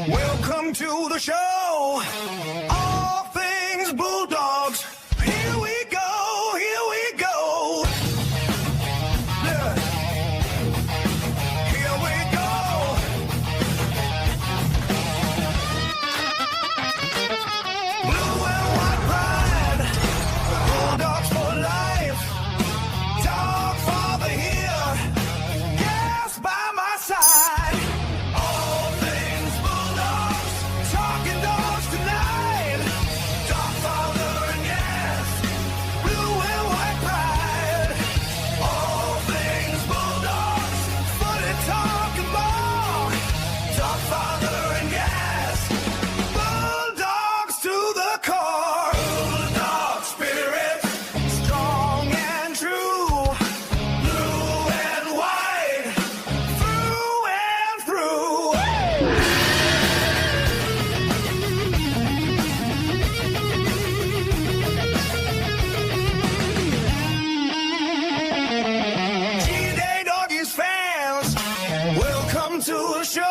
Welcome to the show. All things Bulldogs. Here we go, here we go. Yeah. Here we go. Blue and white pride. Bulldogs for life. Dogfather here. Gas by my side. Talking dogs tonight. Dogfather and Gas. Blue and white pride. All things Bulldogs. Footy talking ball. Dogfather and Gas. Bulldogs to the core. Bulldog spirit. Strong and true. Blue and white. Through and through. Welcome to the show.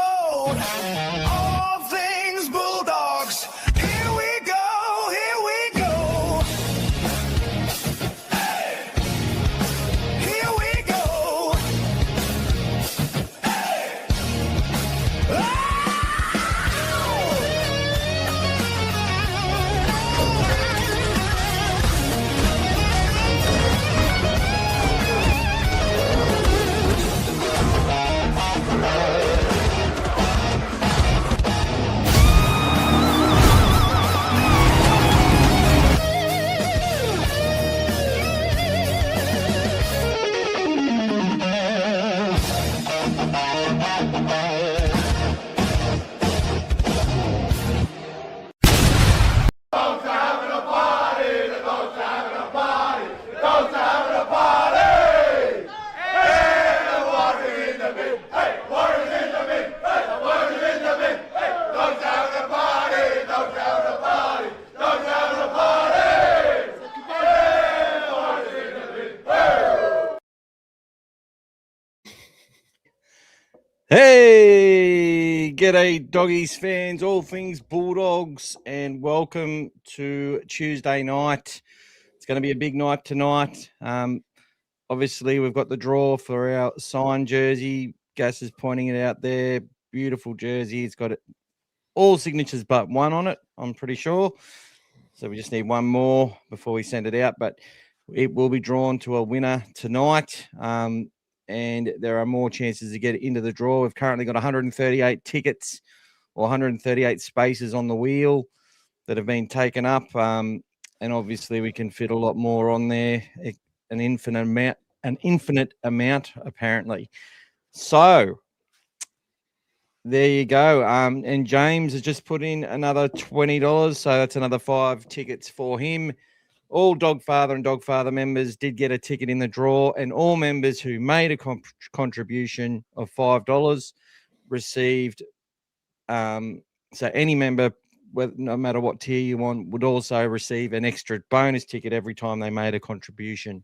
All things Bulldogs. Here we go, here we go. Hey. Here we go. Hey. Hey, g'day doggies fans, all things Bulldogs, and welcome to Tuesday night. It's going to be a big night tonight. Obviously, we've got the draw for our signed jersey. Gas is pointing it out there. Beautiful jersey. It's got all signatures but one on it, I'm pretty sure. So we just need one more before we send it out, but it will be drawn to a winner tonight. And there are more chances to get into the draw. We've currently got 138 tickets or 138 spaces on the wheel that have been taken up. And obviously we can fit a lot more on there, an infinite amount apparently. So there you go. And James has just put in another $20. So that's another 5 tickets for him. All Dogfather and Dogfather members did get a ticket in the draw, and all members who made a contribution of $5 received. So any member, no matter what tier you want, would also receive an extra bonus ticket every time they made a contribution.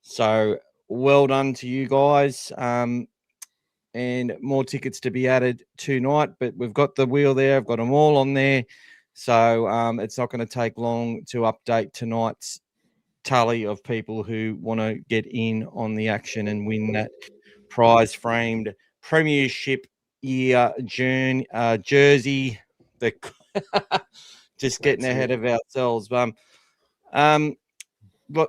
So well done to you guys. And more tickets to be added tonight, but we've got the wheel there. I've got them all on there. So it's not going to take long to update tonight's tally of people who want to get in on the action and win that prize-framed Premiership year jersey. Just getting ahead of ourselves. Got a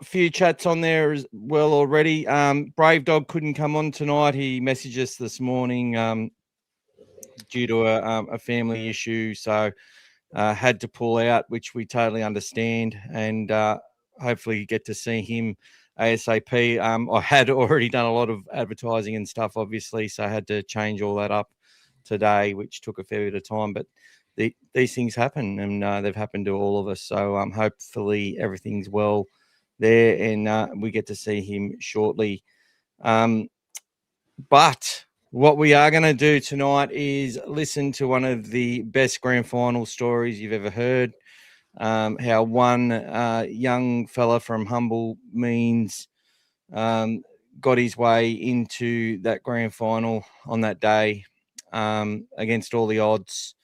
few chats on there as well already. Brave Dog couldn't come on tonight. He messaged us this morning due to a family issue, so had to pull out, which we totally understand, and hopefully get to see him ASAP. I had already done a lot of advertising and stuff, obviously, so I had to change all that up today, which took a fair bit of time, but these things happen, and they've happened to all of us, so hopefully everything's well there, and we get to see him shortly. But what we are going to do tonight is listen to one of the best grand final stories you've ever heard. How one young fella from humble means got his way into that grand final on that day against all the odds,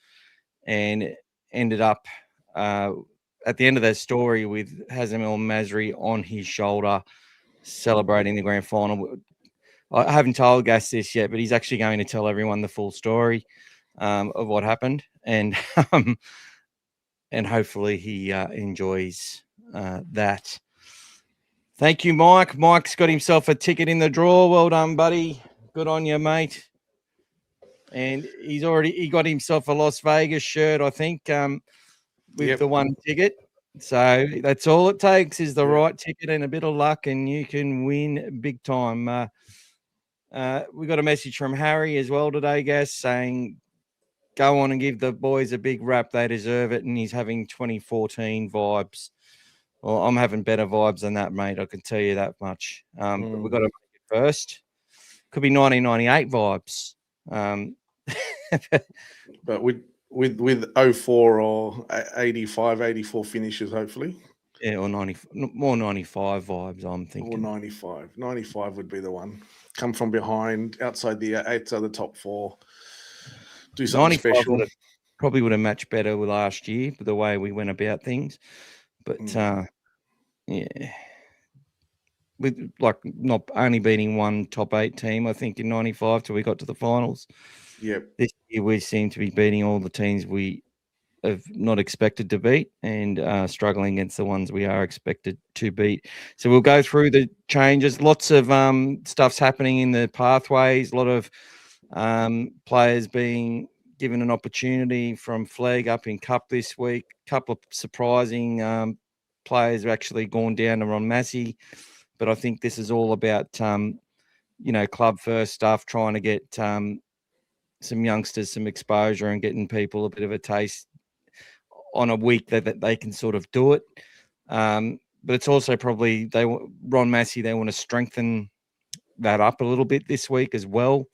and ended up at the end of that story with Hazem El Masri on his shoulder celebrating the grand final. I haven't told Gas this yet, but he's actually going to tell everyone the full story of what happened, and and hopefully he enjoys that. Thank you, Mike. Mike's got himself a ticket in the draw. Well done, buddy. Good on you, mate. And he got himself a Las Vegas shirt, I think, with the one ticket. So that's all it takes is the right ticket and a bit of luck, and you can win big time. We got a message from Harry as well today, Gas, saying go on and give the boys a big rap. They deserve it. And he's having 2014 vibes. Well, I'm having better vibes than that, mate. I can tell you that much. But we've got to make it first. Could be 1998 vibes. But with 04 or 85, 84 finishes, hopefully. Yeah, or more 95 vibes, I'm thinking. Or 95. 95 would be the one. Come from behind, outside the top four. Do something special. Probably would have matched better with last year, the way we went about things. But yeah, with like not only beating one top 8 team, I think in 95 till we got to the finals. Yep. This year we seem to be beating all the teams we have not expected to beat, and struggling against the ones we are expected to beat. So we'll go through the changes. Lots of stuff's happening in the pathways. A lot of players being given an opportunity from flag up in Cup this week. A couple of surprising players have actually gone down to Ron Massey, but I think this is all about club first stuff, trying to get some youngsters some exposure and getting people a bit of a taste on a week that they can sort of do it. But it's also probably Ron Massey, they want to strengthen that up a little bit this week as well.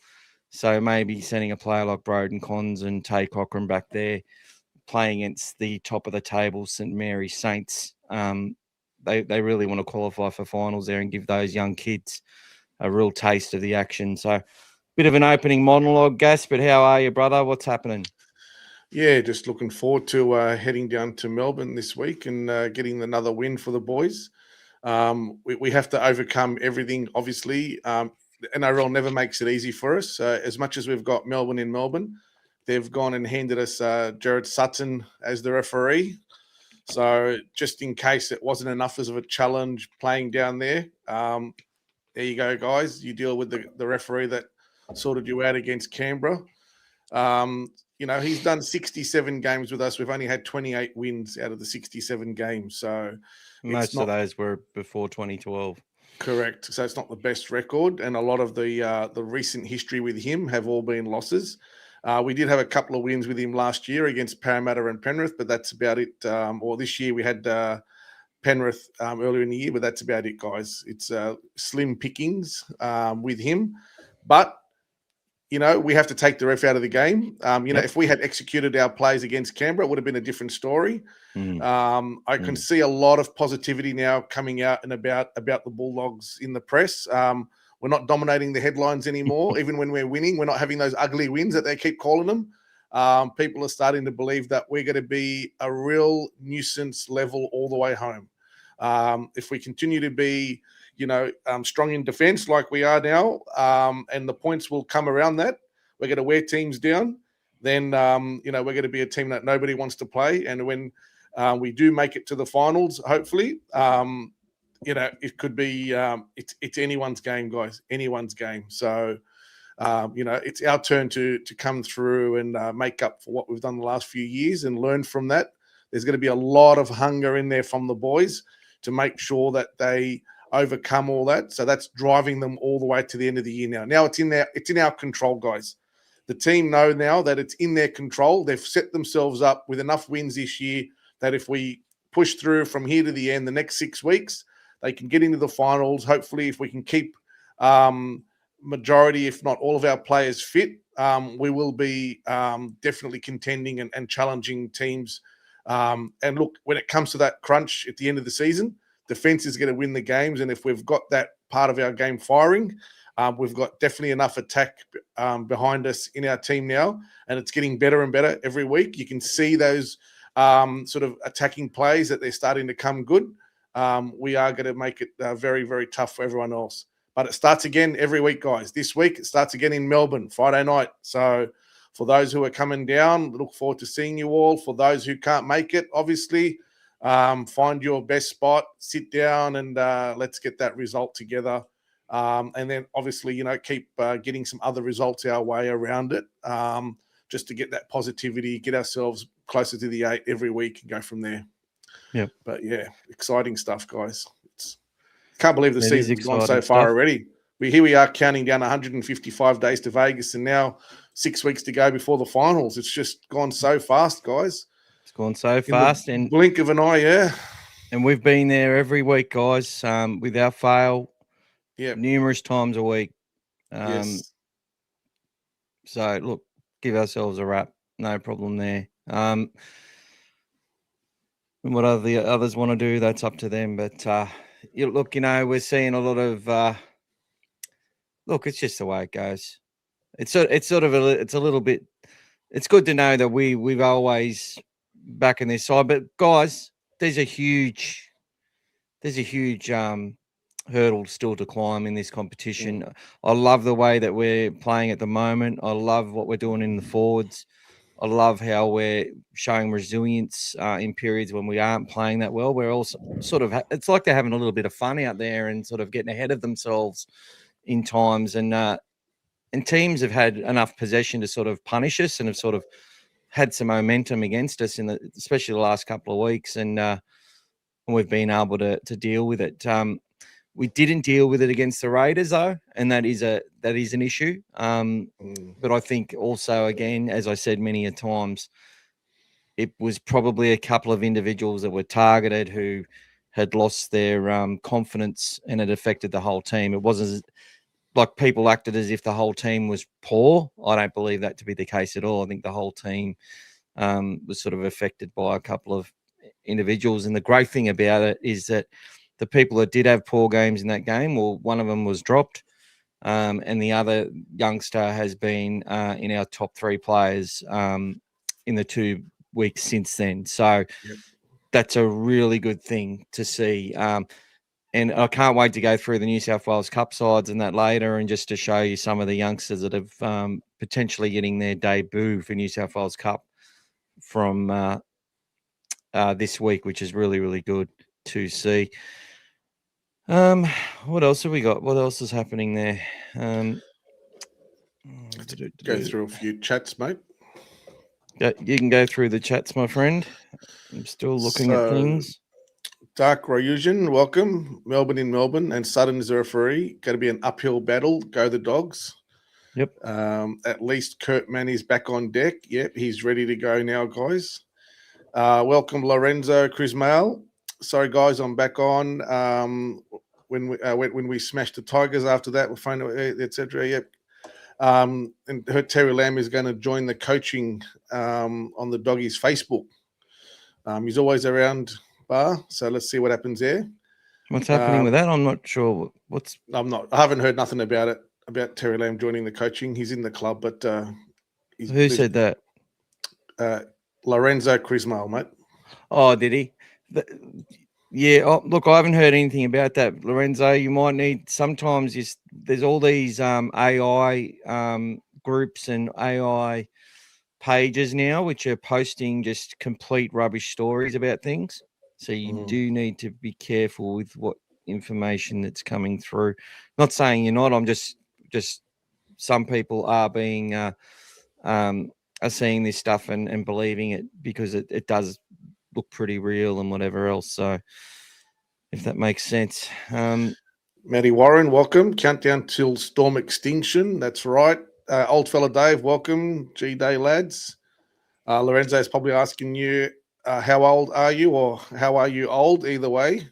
So maybe sending a player like Broden Cons and Tay Cochran back there, playing against the top of the table, St Mary Saints. They really want to qualify for finals there and give those young kids a real taste of the action. So bit of an opening monologue, Gas, but how are you, brother? What's happening? Yeah, just looking forward to heading down to Melbourne this week and getting another win for the boys. We have to overcome everything, obviously. The NRL never makes it easy for us. As much as we've got Melbourne in Melbourne, they've gone and handed us Jared Sutton as the referee. So just in case it wasn't enough as of a challenge playing down there, there you go, guys. You deal with the referee that sorted you out against Canberra. He's done 67 games with us. We've only had 28 wins out of the 67 games. So most of those were before 2012. Correct. So it's not the best record. And a lot of the recent history with him have all been losses. We did have a couple of wins with him last year against Parramatta and Penrith, but that's about it. Or this year we had Penrith earlier in the year, but that's about it, guys. It's slim pickings with him. But we have to take the ref out of the game. If we had executed our plays against Canberra, it would have been a different story. I can see a lot of positivity now coming out and about the Bulldogs in the press. We're not dominating the headlines anymore. Even when we're winning, we're not having those ugly wins that they keep calling them. People are starting to believe that we're going to be a real nuisance level all the way home. If we continue to be strong in defense like we are now, and the points will come around that. We're going to wear teams down. Then, we're going to be a team that nobody wants to play. And when we do make it to the finals, hopefully, it could be, it's anyone's game, guys, anyone's game. So, it's our turn to come through and make up for what we've done the last few years and learn from that. There's going to be a lot of hunger in there from the boys to make sure that they overcome all that. So that's driving them all the way to the end of the year now. Now it's in our control, guys. The team know now that it's in their control. They've set themselves up with enough wins this year that if we push through from here to the end, the next 6 weeks, they can get into the finals. Hopefully, if we can keep majority, if not all of our players fit, we will be definitely contending and challenging teams. And look, when it comes to that crunch at the end of the season, defense is going to win the games. And if we've got that part of our game firing, we've got definitely enough attack behind us in our team now, and it's getting better and better every week. You can see those sort of attacking plays that they're starting to come good. We are going to make it very, very tough for everyone else. But it starts again every week, guys. This week, it starts again in Melbourne, Friday night. So for those who are coming down, look forward to seeing you all. For those who can't make it, obviously, find your best spot, sit down, and let's get that result together. And then, obviously, keep getting some other results our way around it, just to get that positivity, get ourselves closer to the 8 every week and go from there. Yeah. But, yeah, exciting stuff, guys. Can't believe the It is season's gone so exciting far stuff. already. Here we are counting down 155 days to Vegas, and now 6 weeks to go before the finals. It's just gone so fast, guys. It's gone so fast, and blink of an eye, yeah. And we've been there every week, guys, without fail. Yeah, numerous times a week. yes. So look, give ourselves a wrap. No problem there. And what the others want to do, that's up to them. But look, we're seeing a lot of. Look, it's just the way it goes. It's a little bit. It's good to know that we've always back in this side. But guys, there's a huge hurdle still to climb in this competition. I love the way that we're playing at the moment. I love what we're doing in the forwards. I love how we're showing resilience in periods when we aren't playing that well. We're also sort of, it's like they're having a little bit of fun out there and sort of getting ahead of themselves in times. And teams have had enough possession to sort of punish us and have sort of had some momentum against us especially the last couple of weeks. And we've been able to deal with it. We didn't deal with it against the Raiders, though, and that is an issue. But I think also, again, as I said many a times, it was probably a couple of individuals that were targeted who had lost their confidence, and it affected the whole team. It wasn't like people acted as if the whole team was poor. I don't believe that to be the case at all. I think the whole team was sort of affected by a couple of individuals. And the great thing about it is that the people that did have poor games in that game, well, one of them was dropped, and the other youngster has been in our top 3 players in the 2 weeks since then. So that's a really good thing to see. And I can't wait to go through the New South Wales Cup sides and that later, and just to show you some of the youngsters that have potentially getting their debut for New South Wales Cup from this week, which is really, really good to see. What else have we got? What else is happening there? Go through a few chats, mate. You can go through the chats, my friend. I'm still looking at things. Dark Royusian, welcome. Melbourne in Melbourne, and Sutton is the referee. Going to be an uphill battle. Go the Dogs. Yep. At least Kurt Mann is back on deck. Yep, he's ready to go now, guys. Welcome, Lorenzo Crismail. Sorry, guys, I'm back on. When we smashed the Tigers after that, we're fine, etc. Yep. And Terry Lamb is going to join the coaching on the Doggies Facebook. He's always around, Bar. So let's see what happens there. What's happening with that? I'm not sure. I haven't heard nothing about it. About Terry Lamb joining the coaching. He's in the club, but who said that? Lorenzo Crismail, mate. Oh, did he? Yeah. Oh, look, I haven't heard anything about that, Lorenzo. You might need sometimes. There's all these AI groups and AI pages now which are posting just complete rubbish stories about things. So you do need to be careful with what information that's coming through. Not saying you're not. I'm just some people are being are seeing this stuff and believing it because it does look pretty real and whatever else. So if that makes sense. Matty Warren, welcome. Countdown till Storm extinction. That's right. Old fella Dave, welcome. G-Day lads. Lorenzo's probably asking you, how old are you, or how are you old? Either way.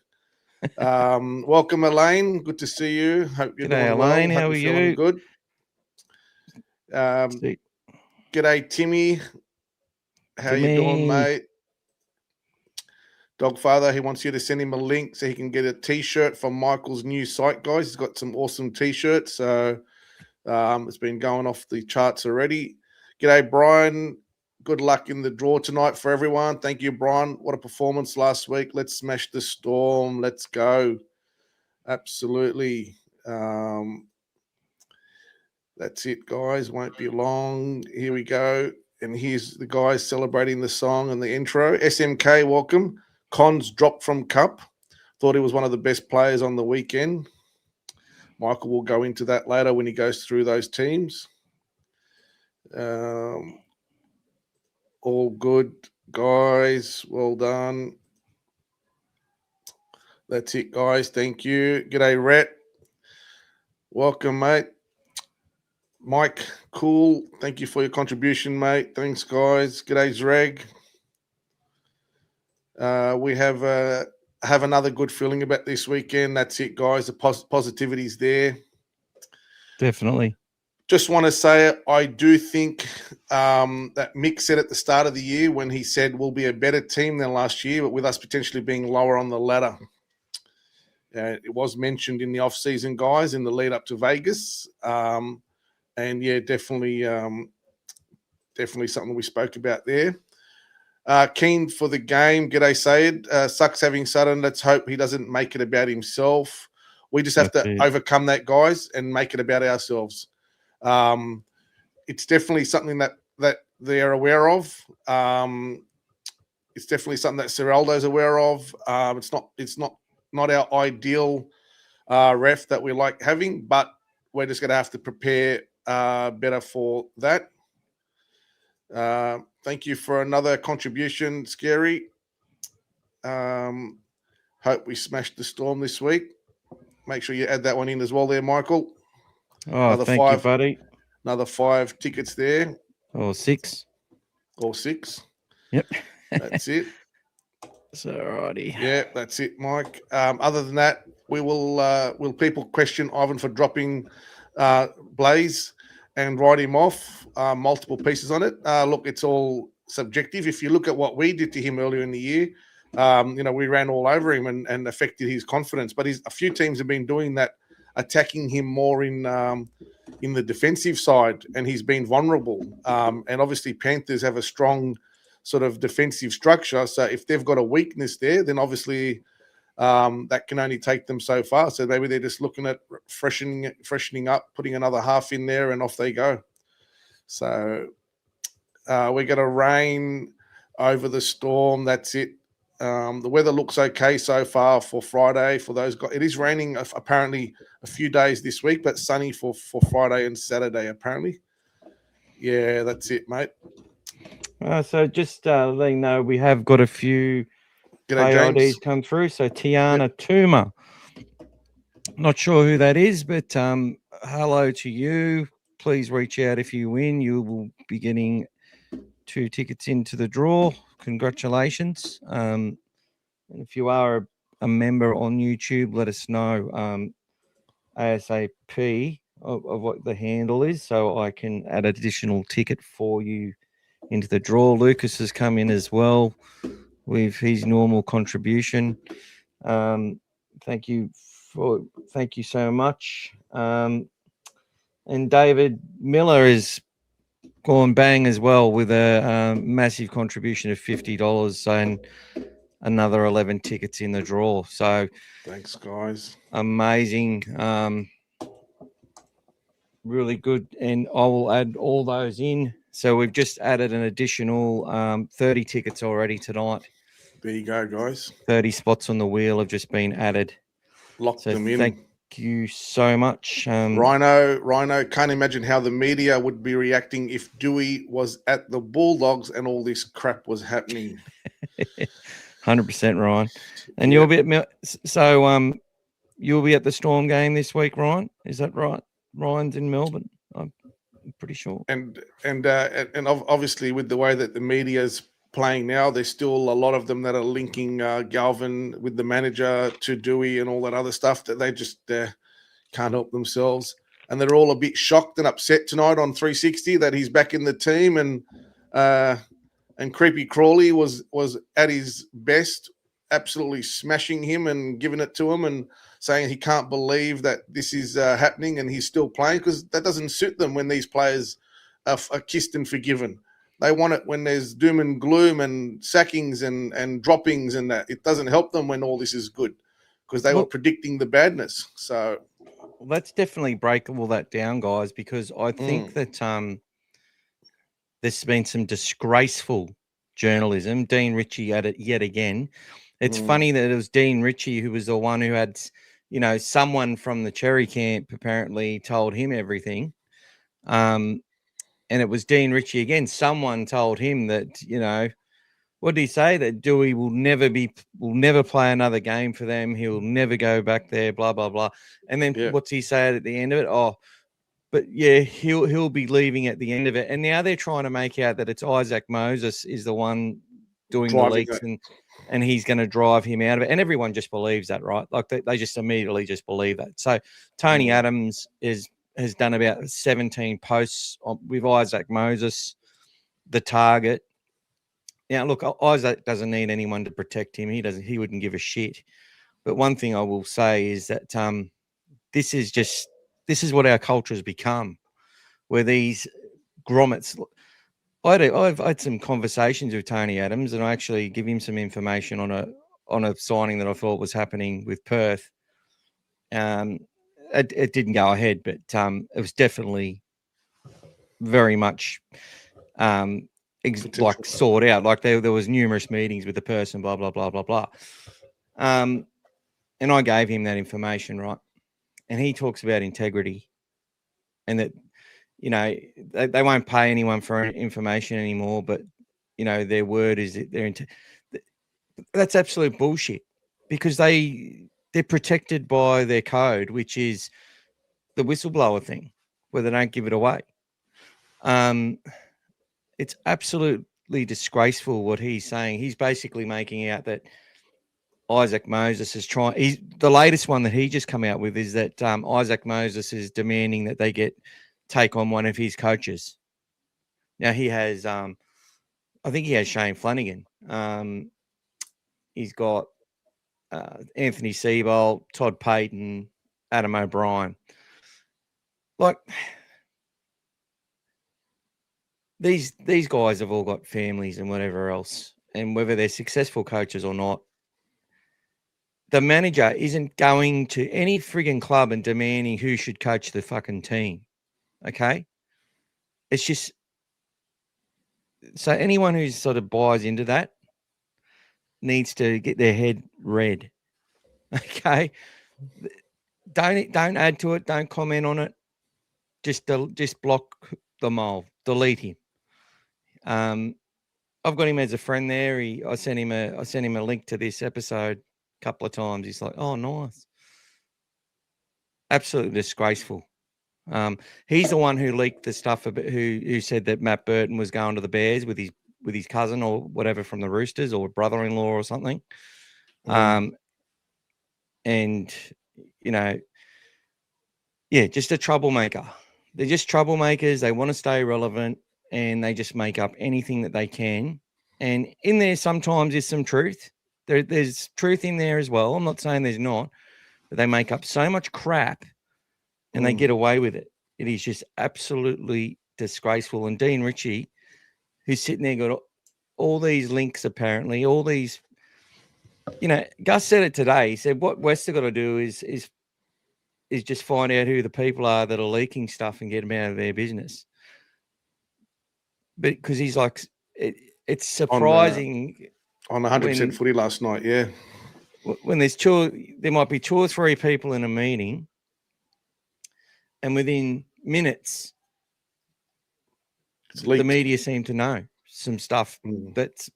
Welcome, Elaine. Good to see you. Hope you're G'day, doing well. Elaine. Hope How you're are feeling you? good. See, G'day, Timmy. How you doing, Timmy. mate? Dogfather, he wants you to send him a link so he can get a T-shirt from Michael's new site, guys. He's got some awesome T-shirts. So it's been going off the charts already. G'day, Brian. Good luck in the draw tonight for everyone. Thank you, Brian. What a performance last week. Let's smash the Storm. Let's go. Absolutely. That's it, guys. Won't be long. Here we go. And here's the guys celebrating the song and the intro. SMK, welcome. Cons dropped from Cup. Thought he was one of the best players on the weekend. Michael will go into that later when he goes through those teams. All good, guys. Well done. That's it, guys. Thank you. G'day, Rhett. Welcome, mate. Mike, cool. Thank you for your contribution, mate. Thanks, guys. G'day, Zreg. We have another good feeling about this weekend. That's it, guys. The positivity's there. Definitely. Just want to say I do think that Mick said at the start of the year when he said we'll be a better team than last year, but with us potentially being lower on the ladder. It was mentioned in the off-season, guys, in the lead up to Vegas. And yeah, definitely something we spoke about there. Keen for the game. G'day, Sayed. Sucks having Sutton. Let's hope he doesn't make it about himself. We just have to overcome that, guys, and make it about ourselves. It's definitely something that they're aware of. It's definitely something that Ciraldo's aware of. It's not our ideal ref that we like having, but we're just going to have to prepare better for that. Thank you for another contribution, Scary. Hope we smashed the Storm this week. Make sure you add that one in as well there, Michael. Oh, thank you, buddy. Another 5 tickets there. Or 6. Or 6. Yep. That's it. So, alrighty. Yeah, that's it, Mike. Other than that, will people question Ivan for dropping Blaze and write him off? Multiple pieces on it. Look, it's all subjective. If you look at what we did to him earlier in the year, we ran all over him and affected his confidence. But a few teams have been doing that, attacking him more in the defensive side, and he's been vulnerable. And obviously, Panthers have a strong sort of defensive structure. So if they've got a weakness there, then obviously that can only take them so far. So maybe they're just looking at freshening up, putting another half in there, and off they go. So we're going to rain over the Storm. That's it. The weather looks okay so far for Friday for those guys. It is raining apparently a few days this week, but sunny for Friday and Saturday apparently. Yeah, that's it, mate. So just letting you know, we have got a few IDs come through. So Tiana Tuma, not sure who that is, but hello to you. Please reach out if you win. You will be getting 2 tickets into the draw. Congratulations. And if you are a member on YouTube, let us know ASAP of what the handle is so I can add an additional ticket for you into the draw. Lucas has come in as well with his normal contribution. Thank you so much. And David Miller is gone bang as well with a massive contribution of $50 and another 11 tickets in the draw. So thanks, guys. Amazing. Really good. And I will add all those in. So we've just added an additional 30 tickets already tonight. There you go, guys. 30 spots on the wheel have just been added. Lock them in. Thank you so much. Rhino, can't imagine how the media would be reacting if Dewey was at the Bulldogs and all this crap was happening. 100%, Ryan. And you'll be at you'll be at the Storm game this week, Ryan. Is that right? Ryan's in Melbourne, I'm pretty sure. And obviously with the way that the media's playing now, there's still a lot of them that are linking Galvin with the manager to Dewey and all that other stuff that they just can't help themselves. And they're all a bit shocked and upset tonight on 360 that he's back in the team. And Creepy Crawley was at his best, absolutely smashing him and giving it to him and saying he can't believe that this is happening and he's still playing, because that doesn't suit them when these players are kissed and forgiven. They want it when there's doom and gloom and sackings and droppings, and that. It doesn't help them when all this is good, because they were predicting the badness. So let's definitely break all that down, guys, because I think that there's been some disgraceful journalism. Dean Ritchie at it yet again. It's funny that it was Dean Ritchie who was the one who had, someone from the Cherry camp apparently told him everything. And it was Dean Ritchie again. Someone told him that, what did he say? That Dewey will never play another game for them. He'll never go back there, blah, blah, blah. And then what's he say at the end of it? Oh, but yeah, he'll be leaving at the end of it. And now they're trying to make out that it's Isaac Moses is the one doing the leaks and he's going to drive him out of it. And everyone just believes that, right? Like they just immediately just believe that. So Tony Adams has done about 17 posts with Isaac Moses, the target. Now, look, Isaac doesn't need anyone to protect him. He wouldn't give a shit. But one thing I will say is that this is what our culture has become, where these grommets. I've had some conversations with Tony Adams, and I actually give him some information on a signing that I thought was happening with Perth. It didn't go ahead, but it was definitely very much like sought out. Like there was numerous meetings with the person, blah blah blah blah blah. And I gave him that information, right? And he talks about integrity, and that they won't pay anyone for information anymore, but their word is that that's absolute bullshit, because they're protected by their code, which is the whistleblower thing, where they don't give it away. It's absolutely disgraceful what he's saying. He's basically making out that Isaac Moses is trying. The latest one that he just come out with is that Isaac Moses is demanding that they take on one of his coaches. Now he has, I think he has Shane Flanagan. He's got Anthony Seibold, Todd Payton, Adam O'Brien. Like these guys have all got families and whatever else, and whether they're successful coaches or not, the manager isn't going to any frigging club and demanding who should coach the fucking team. Okay? It's just, so anyone who sort of buys into that needs to get their head read. Okay? Don't add to it. Don't comment on it. Just block the mole. Delete him. I've got him as a friend there. I sent him a link to this episode a couple of times. He's like, oh, nice. Absolutely disgraceful. He's the one who leaked the stuff about who said that Matt Burton was going to the Bears with his cousin or whatever from the Roosters, or brother-in-law or something. And just a troublemaker. They're just troublemakers. They want to stay relevant, and they just make up anything that they can. And in there sometimes is some truth. There's truth in there as well. I'm not saying there's not, but they make up so much crap and they get away with it. It is just absolutely disgraceful. And Dean Ritchie, who's sitting there, got all these links apparently, all these, Gus said it today. He said what West have got to do is just find out who the people are that are leaking stuff and get them out of their business. But because he's like, it's surprising. On 100% footy last night, yeah. When there might be 2 or 3 people in a meeting, and within minutes, the media seem to know some stuff that's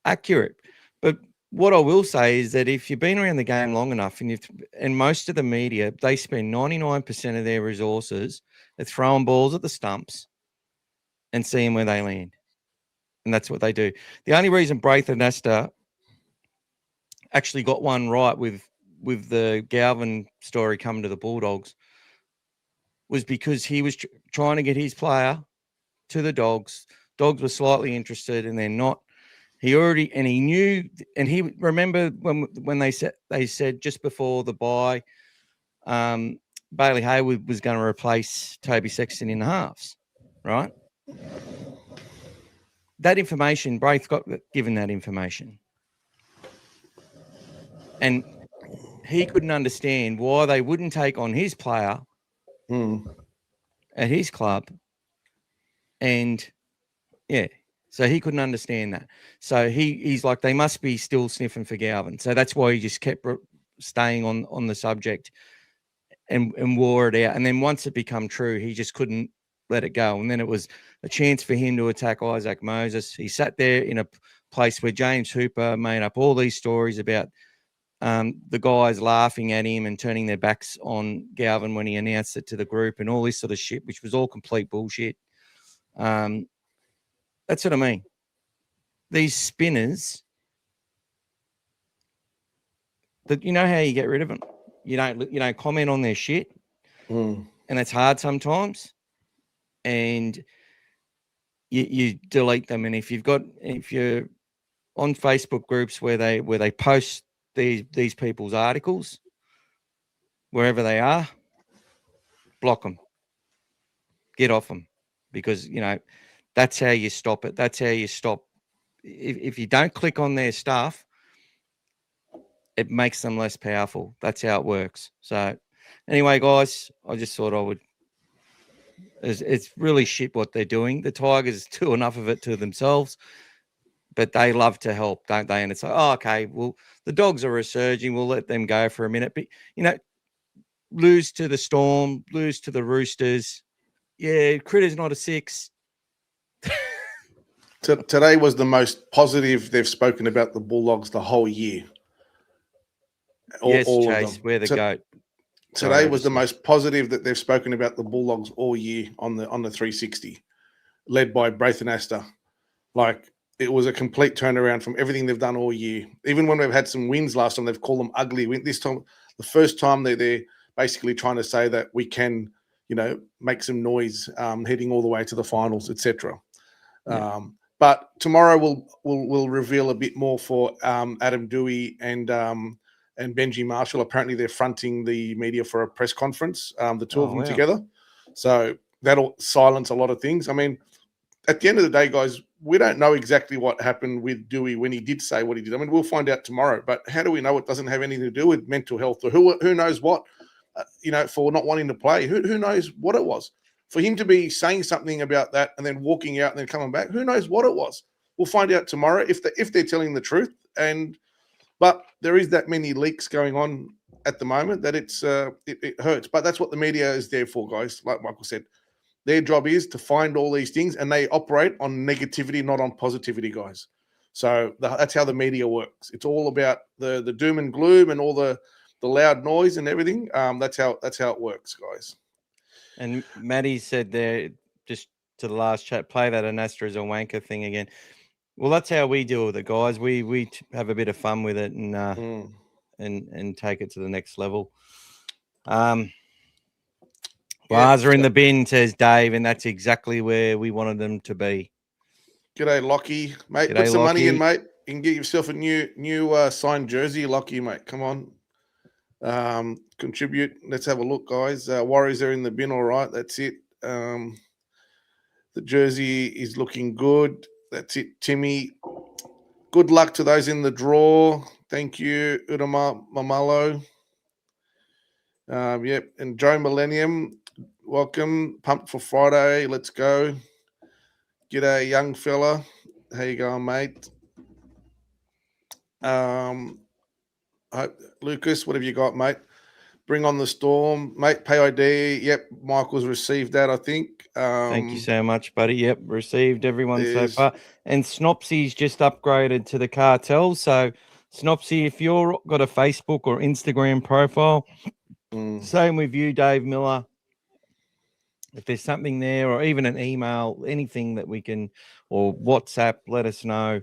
accurate. But what I will say is that if you've been around the game long enough, and most of the media, they spend 99% of their resources at throwing balls at the stumps and seeing where they land. and that's what they do. The only reason Braith and Astor actually got one right with the Galvin story coming to the Bulldogs was because he was trying to get his player to the Dogs. Dogs were slightly interested, and they're not. He knew, and he remember when they said just before the bye, Bailey Hayward was going to replace Toby Sexton in the halves, right? That information, Braith got given that information, and he couldn't understand why they wouldn't take on his player at his club, and yeah. So he couldn't understand that. So he's like, they must be still sniffing for Galvin. So that's why he just kept staying on the subject and wore it out. And then once it became true, he just couldn't let it go. And then it was a chance for him to attack Isaac Moses. He sat there in a place where James Hooper made up all these stories about the guys laughing at him and turning their backs on Galvin when he announced it to the group and all this sort of shit, which was all complete bullshit. That's what I mean. These spinners, that you know how you get rid of them. You don't comment on their shit, and it's hard sometimes. And you delete them. And if you're on Facebook groups where they post these people's articles, wherever they are, block them, get off them, because that's how you stop it. That's how you stop. If you don't click on their stuff, it makes them less powerful. That's how it works. So anyway, guys, I just thought I would. It's really shit what they're doing. The Tigers do enough of it to themselves, but they love to help, don't they? And it's like, oh, okay, well, the Dogs are resurging. We'll let them go for a minute. But, lose to the Storm, lose to the Roosters. Yeah, Critter's not a 6. Today was the most positive they've spoken about the Bulldogs the whole year. Yes, all Chase, of them. we're the GOAT. Today was the most positive that they've spoken about the Bulldogs all year on the 360, led by Braith and Astor. Like, it was a complete turnaround from everything they've done all year. Even when we've had some wins last time, they've called them ugly. This time, the first time they're basically trying to say that we can, make some noise heading all the way to the finals, etc. Yeah. But tomorrow we'll reveal a bit more for Adam Dewey and Benji Marshall. Apparently they're fronting the media for a press conference, the two of them together. So that'll silence a lot of things. I mean, at the end of the day, guys, we don't know exactly what happened with Dewey when he did say what he did. I mean, we'll find out tomorrow. But how do we know it doesn't have anything to do with mental health or who knows what, for not wanting to play? Who knows what it was? For him to be saying something about that and then walking out and then coming back, who knows what it was? We'll find out tomorrow if they're telling the truth. But there is that many leaks going on at the moment that it hurts. But that's what the media is there for, guys. Like Michael said, their job is to find all these things, and they operate on negativity, not on positivity, guys. So that's how the media works. It's all about the doom and gloom and all the loud noise and everything. That's how it works, guys. And Maddie said there, just to the last chat, play that Anastra as a wanker thing again. Well, that's how we deal with it, guys. We have a bit of fun with it and take it to the next level. Bars are in the bin, says Dave, and that's exactly where we wanted them to be. G'day, Lockie, mate. Put some money in, mate. You can get yourself a new signed jersey, Lockie, mate. Come on. Contribute. Let's have a look, guys. Warriors are in the bin, all right. That's it. The jersey is looking good. That's it, Timmy. Good luck to those in the draw. Thank you, Udama Mamalo. Yep, and Joe Millennium, welcome. Pumped for Friday. Let's go. G'day, young fella. How you going, mate? Lucas, what have you got, mate? Bring on the Storm, mate. Pay ID. Yep, Michael's received that, I think. Thank you so much, buddy. Yep, received everyone so far. And Snopsy's just upgraded to the cartel. So, Snopsy, if you've got a Facebook or Instagram profile, same with you, Dave Miller. if there's something there, or even an email, anything that we can, or WhatsApp, let us know,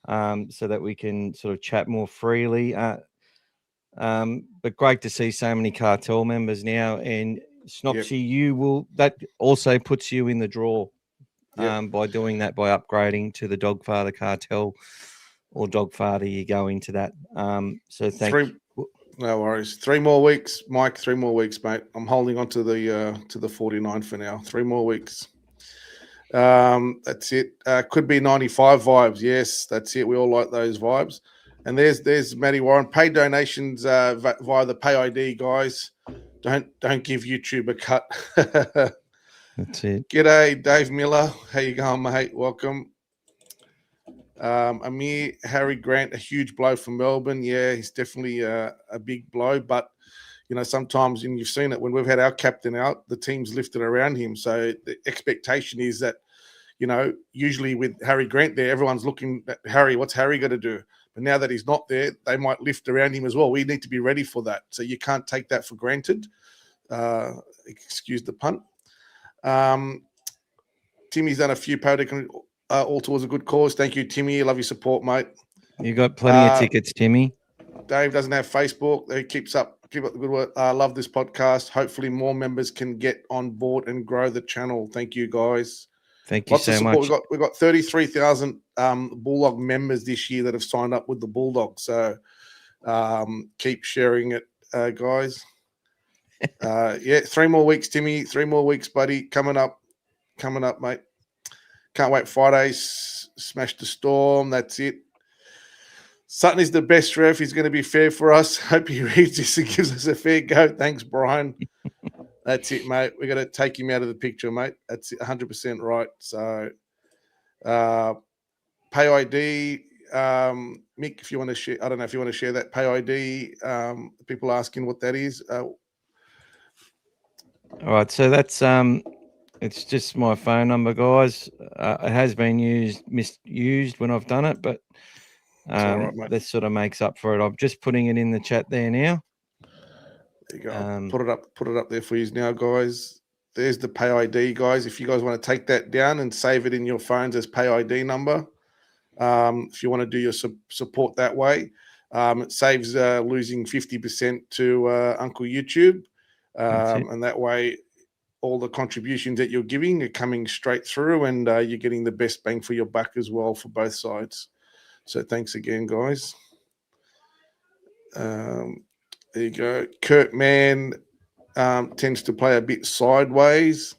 so that we can sort of chat more freely. But great to see so many cartel members now. And Snopsy, that also puts you in the draw by doing that, by upgrading to the Dogfather cartel or Dogfather, you go into that. So thank you. No worries. 3 more weeks, Mike. 3 more weeks, mate. I'm holding on to the 49 for now. 3 more weeks. That's it. Could be 95 vibes. Yes, that's it. We all like those vibes. And there's Matty Warren. Pay donations via the Pay ID, guys. Don't give YouTube a cut. That's it. G'day, Dave Miller. How you going, mate? Welcome. Amir Harry Grant, a huge blow for Melbourne. Yeah, he's definitely a big blow. But sometimes, and you've seen it when we've had our captain out, the team's lifted around him. So the expectation is that, usually with Harry Grant there, everyone's looking at Harry. What's Harry going to do? But now that he's not there, they might lift around him as well. We need to be ready for that. So you can't take that for granted. Excuse the pun. Timmy's done a few podium all towards a good cause. Thank you, Timmy. Love your support, mate. You got plenty of tickets, Timmy. Dave doesn't have Facebook. He keep up the good work. Love this podcast. Hopefully more members can get on board and grow the channel. Thank you, guys. Thank you so much. We've got 33,000 Bulldog members this year that have signed up with the Bulldogs. So keep sharing it, guys. 3 more weeks, Timmy. 3 more weeks, buddy. Coming up, mate. Can't wait. Fridays, smash the Storm. That's it. Sutton is the best ref. He's going to be fair for us. Hope he reads this and gives us a fair go. Thanks, Brian. That's it, mate. We're going to take him out of the picture, mate. That's 100% right. So, Pay ID, Mick, if you want to share, I don't know if you want to share that Pay ID. People asking what that is. All right, so that's it's just my phone number, guys. It has been misused when I've done it, but right, this sort of makes up for it. I'm just putting it in the chat there now. There you go. Put it up there for you now, guys. There's the Pay ID, guys. If you guys want to take that down and save it in your phones as Pay ID number, if you want to do your support that way, it saves losing 50% to Uncle YouTube, and that way all the contributions that you're giving are coming straight through, and you're getting the best bang for your buck as well for both sides. So thanks again, guys. There you go. Kurt Mann tends to play a bit sideways.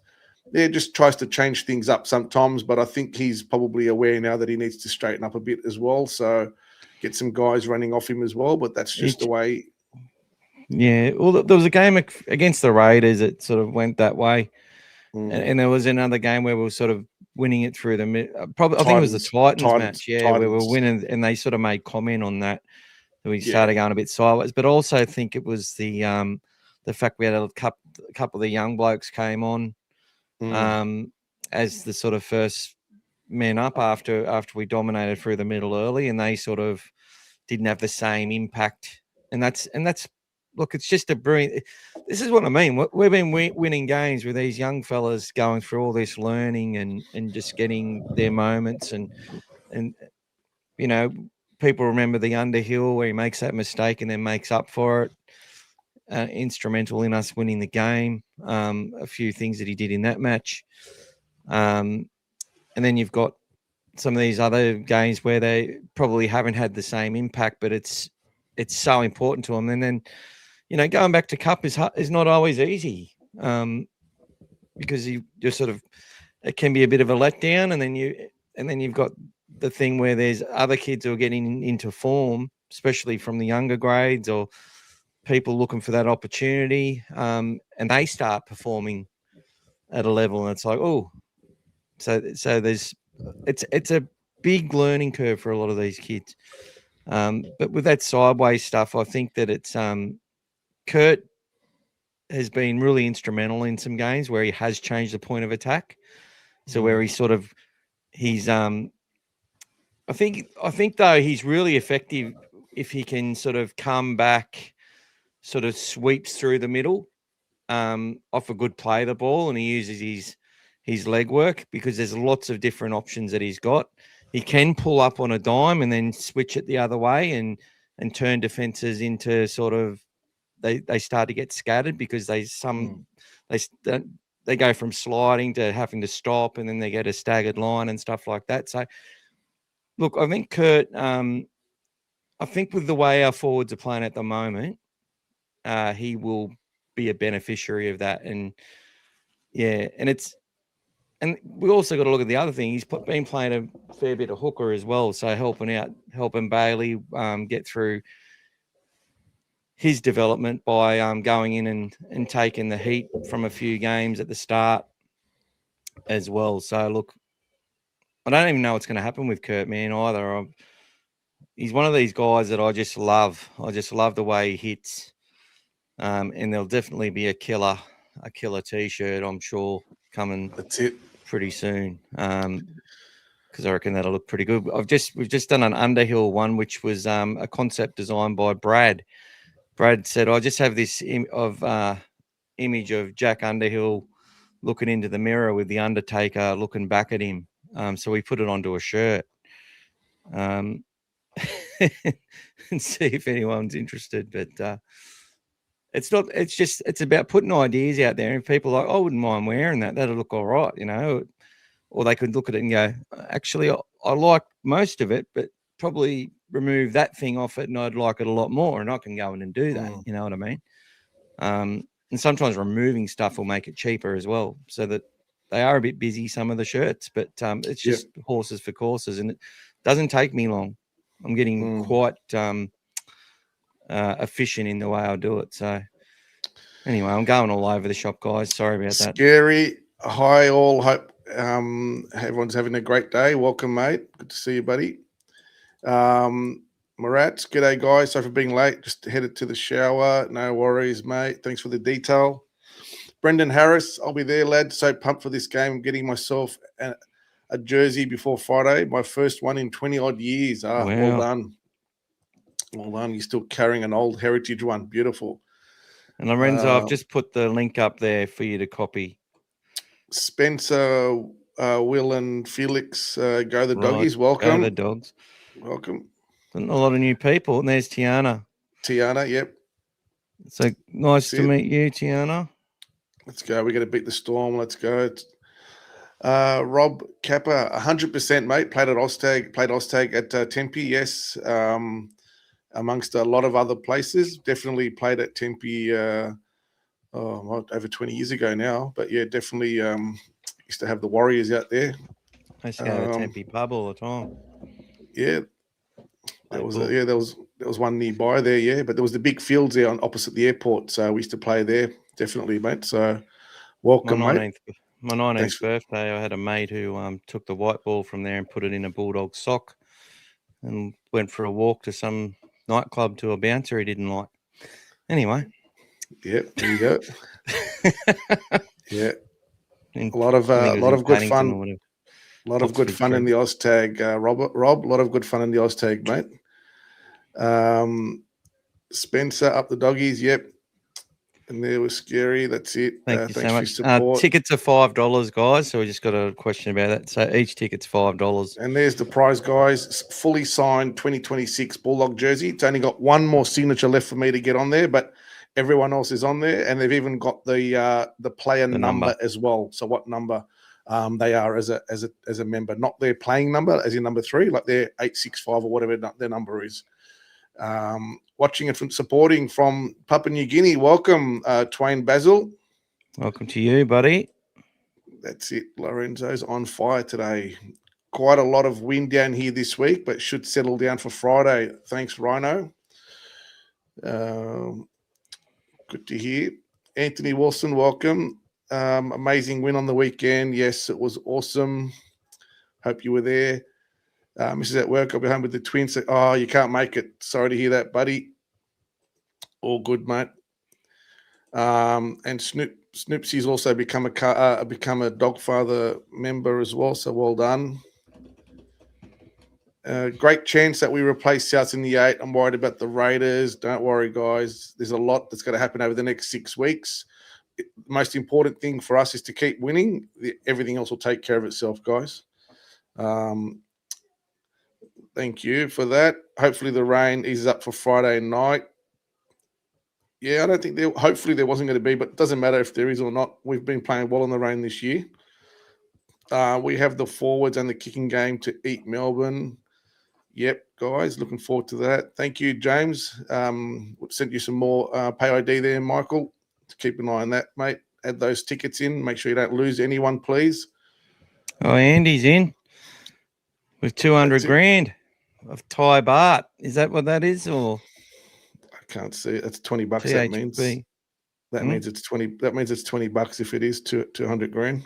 Yeah, just tries to change things up sometimes, but I think he's probably aware now that he needs to straighten up a bit as well. So get some guys running off him as well, but that's just the way. Yeah, well, there was a game against the Raiders that sort of went that way, and there was another game where we were sort of winning it through the probably. I think it was the Titans match, where we were winning, and they sort of made comment on that. We started going a bit sideways, but also think it was the fact we had a couple of the young blokes came on as the sort of first men up after we dominated through the middle early, and they sort of didn't have the same impact. And that's look, it's just a brilliant. This is what I mean. We've been winning games with these young fellas going through all this learning and just getting their moments, and people remember the Underhill where he makes that mistake and then makes up for it. Instrumental in us winning the game. A few things that he did in that match, and then you've got some of these other games where they probably haven't had the same impact, but it's so important to them. And then going back to Cup is not always easy, because you're sort of, it can be a bit of a letdown, and then you've got the thing where there's other kids who are getting into form, especially from the younger grades, or people looking for that opportunity, and they start performing at a level, and it's like, so there's it's a big learning curve for a lot of these kids. But with that sideways stuff, I think that it's Kurt has been really instrumental in some games where he has changed the point of attack. So where he's I think though he's really effective if he can sort of come back, sort of sweeps through the middle, off a good play of the ball, and he uses his leg work because there's lots of different options that he's got. He can pull up on a dime and then switch it the other way and turn defenses into sort of they start to get scattered because they go from sliding to having to stop, and then they get a staggered line and stuff like that. So, look, I think Kurt, I think with the way our forwards are playing at the moment, he will be a beneficiary of that. And yeah, and we also got to look at the other thing. He's been playing a fair bit of hooker as well, so helping Bailey get through his development by going in and taking the heat from a few games at the start as well. So look, I don't even know what's going to happen with Kurt, man, either. He's one of these guys that I just love. I just love the way he hits. And there'll definitely be a killer T-shirt, I'm sure, coming. That's it. Pretty soon. Because I reckon that'll look pretty good. We've just done an Underhill one, which was a concept designed by Brad. Brad said, I just have this image of Jack Underhill looking into the mirror with the Undertaker looking back at him. So we put it onto a shirt. And see if anyone's interested. But it's about putting ideas out there, and people are like, I wouldn't mind wearing that. That'll look all right, you know. Or they could look at it and go, actually, I like most of it, but probably remove that thing off it and I'd like it a lot more, and I can go in and do that. You know what I mean? And sometimes removing stuff will make it cheaper as well, so that they are a bit busy, some of the shirts, but it's just horses for courses, and it doesn't take me long. I'm getting quite efficient in the way I do it. So anyway, I'm going all over the shop, guys. Sorry about that. Scary. Hi, all. Hope everyone's having a great day. Welcome, mate. Good to see you, buddy. Marats, g'day, guys. Sorry for being late. Just headed to the shower. No worries, mate. Thanks for the detail. Brendan Harris, I'll be there, lad. So pumped for this game. I'm getting myself a jersey before Friday. My first one in 20-odd years. Wow. Well done. Well done. You're still carrying an old heritage one. Beautiful. And Lorenzo, I've just put the link up there for you to copy. Spencer, Will and Felix, go the doggies. Welcome. Go the dogs. Welcome. A lot of new people. And there's Tiana. Tiana, yep. So nice to meet you, Tiana. Let's go. We got to beat the Storm. Let's go. Rob Kappa, 100%, mate. Played Oztag at Tempe, yes. Amongst a lot of other places. Definitely played at Tempe over 20 years ago now. But yeah, definitely used to have the Warriors out there. I used to go to Tempe pub all the time. Yeah. There was one nearby there, yeah. But there was the big fields there opposite the airport. So we used to play there. Definitely, mate. So welcome, mate. My 19th birthday, I had a mate who took the white ball from there and put it in a Bulldog sock and went for a walk to some nightclub to a bouncer he didn't like. Anyway. Yeah, there you go. Yeah. A lot of good fun. A lot of good fun in the Oztag, Rob. A lot of good fun in the Oztag, mate. Spencer, up the doggies, yep. And there was Scary. That's it. Thanks so much. For your support. Tickets are $5, guys. So we just got a question about that. So each ticket's $5. And there's the prize, guys. Fully signed 2026 Bulldog jersey. It's only got one more signature left for me to get on there, but everyone else is on there, and they've even got the player number as well. So what number they are as a member, not their playing number, as in number 3, like their 865 or whatever their number is. Watching it from supporting from Papua New Guinea. Welcome, Twain Basil. Welcome to you, buddy. That's it. Lorenzo's on fire today. Quite a lot of wind down here this week, but should settle down for Friday. Thanks, Rhino. Good to hear. Anthony Wilson, welcome. Amazing win on the weekend. Yes, it was awesome. Hope you were there. Mrs. at work, I'll be home with the twins. Oh, you can't make it. Sorry to hear that, buddy. All good, mate. And Snoopsy's also become a Dogfather member as well, so well done. Great chance that we replace Souths in the 8. I'm worried about the Raiders. Don't worry, guys. There's a lot that's going to happen over the next 6 weeks. the most important thing for us is to keep winning. Everything else will take care of itself, guys. Thank you for that. Hopefully the rain eases up for Friday night. Yeah, I don't think hopefully there wasn't going to be, but it doesn't matter if there is or not. We've been playing well in the rain this year. We have the forwards and the kicking game to eat Melbourne. Yep, guys, looking forward to that. Thank you, James. Sent you some more pay ID there, Michael. Keep an eye on that, mate. Add those tickets in. Make sure you don't lose anyone, please. Oh, Andy's in with 200 grand of Thai baht. Is that what that is, or I can't see it. That's $20. THB? That means it's 20. That means it's $20 if it is 200 grand.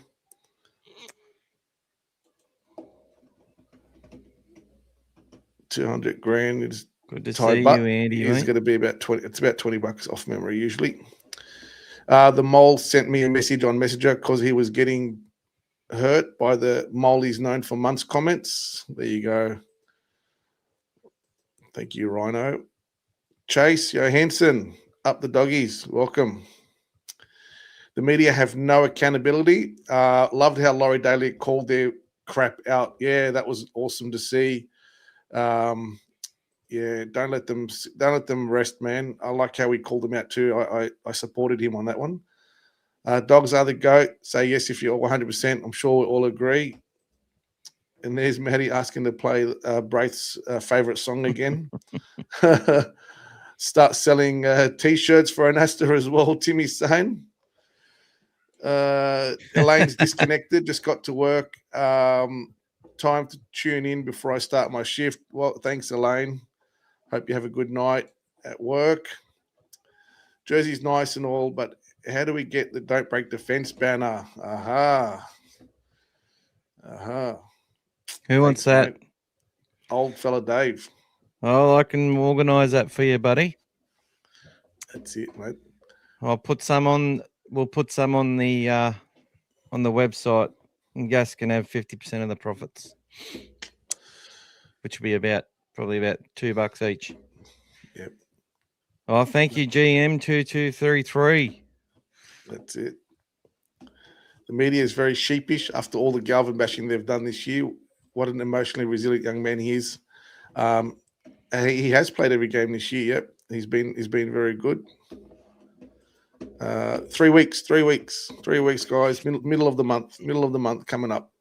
$200 is good to Thai see baht. you, Andy. It's going to be about 20. It's about $20 off memory usually. The mole sent me a message on Messenger because he was getting hurt by the mole he's known for months comments. There you go. Thank you, Rhino. Chase Johansson, up the doggies. Welcome. The media have no accountability. Loved how Laurie Daly called their crap out. Yeah, that was awesome to see. Yeah, don't let them rest, man. I like how he called them out too. I supported him on that one. Dogs are the GOAT. Say yes if you're 100%. I'm sure we all agree. And there's Maddie asking to play Braith's favourite song again. Start selling T-shirts for Anasta as well, Timmy's saying. Elaine's disconnected, just got to work. Time to tune in before I start my shift. Well, thanks, Elaine. Hope you have a good night at work. Jersey's nice and all, but how do we get the Don't Break the Fence banner? Aha. Who wants that? Mate. Old fella Dave. Oh, I can organise that for you, buddy. That's it, mate. I'll put some on. We'll put some on the website, and Gas can have 50% of the profits, which will be probably about $2 each. Yep. Oh, thank you, GM2233. That's it. The media is very sheepish after all the Galvin bashing they've done this year. What an emotionally resilient young man he is. He has played every game this year. Yep, he's been very good. 3 weeks, guys. Middle of the month coming up.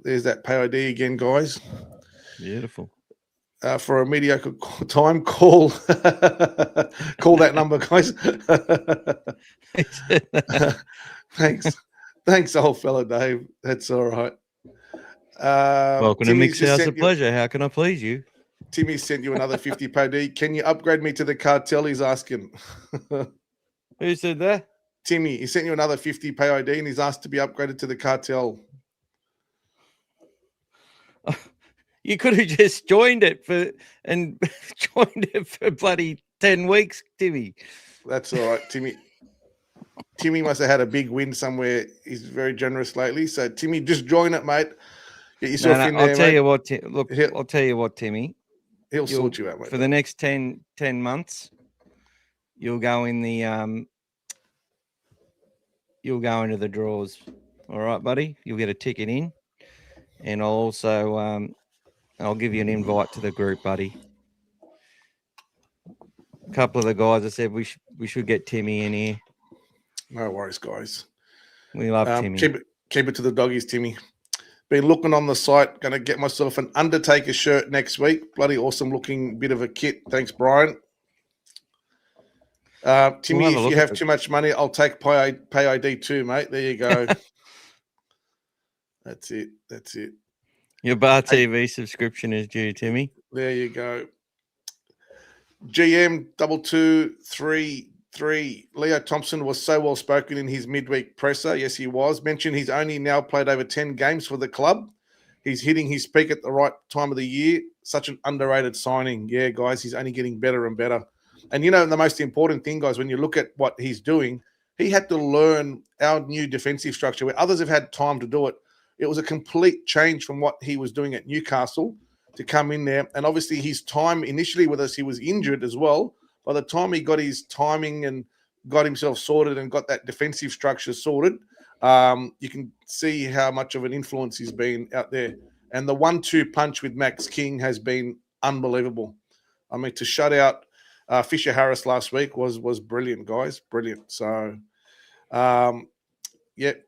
There's that pay ID again, guys. Beautiful. For a mediocre time, call that number, guys. Thanks, old fella Dave. That's all right. Welcome to Mix House of Pleasure. How can I please you? Timmy sent you another 50 pay D. Can you upgrade me to the cartel? He's asking. Who said that? Timmy. He sent you another 50 pay ID and he's asked to be upgraded to the cartel. You could have just joined it for bloody 10 weeks, Timmy. That's all right, Timmy. Timmy must have had a big win somewhere. He's very generous lately. So, Timmy, just join it, mate. Get yourself in there, I'll tell you what, I'll tell you what, Timmy. He'll sort you out, mate. For the next 10 months, you'll go in the you'll go into the draws. All right, buddy? You'll get a ticket in. And I'll also I'll give you an invite to the group, buddy. A couple of the guys have said we should get Timmy in here. No worries, guys. We love Timmy. Keep it to the doggies, Timmy. Been looking on the site. Going to get myself an Undertaker shirt next week. Bloody awesome looking bit of a kit. Thanks, Brian. Timmy, if you have too much money, I'll take pay ID too, mate. There you go. That's it. Your Bar TV subscription is due, Timmy. There you go. GM 2233. Leo Thompson was so well spoken in his midweek presser. Yes, he was. Mentioned he's only now played over 10 games for the club. He's hitting his peak at the right time of the year. Such an underrated signing. Yeah, guys, he's only getting better and better. And, the most important thing, guys, when you look at what he's doing, he had to learn our new defensive structure where others have had time to do it. It was a complete change from what he was doing at Newcastle to come in there. And obviously his time initially with us, he was injured as well. By the time he got his timing and got himself sorted and got that defensive structure sorted, you can see how much of an influence he's been out there. And the 1-2 punch with Max King has been unbelievable. I mean, to shut out Fisher Harris last week was brilliant, guys. Brilliant. So,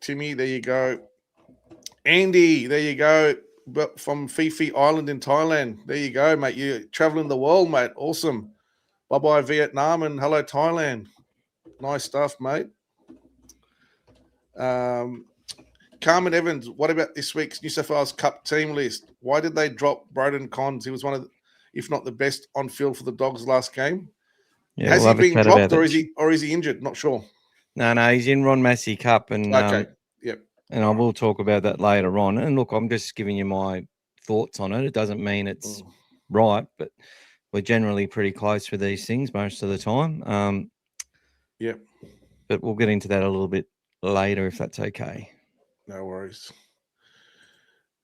Timmy, there you go. Andy, there you go. But from Phi Phi Island in Thailand. There you go, mate. You're traveling the world, mate. Awesome. Bye-bye, Vietnam, and hello, Thailand. Nice stuff, mate. Carmen Evans, what about this week's New South Wales Cup team list? Why did they drop Broden Cons? He was one of, if not the best on field for the Dogs last game. Yeah, Has we'll he been have a chat dropped, about or is he injured? Not sure. No, he's in Ron Massey Cup, and Okay, yep. And I will talk about that later on. And look, I'm just giving you my thoughts on it. It doesn't mean it's right, but we're generally pretty close with these things most of the time. Yep. But we'll get into that a little bit later if that's okay. No worries.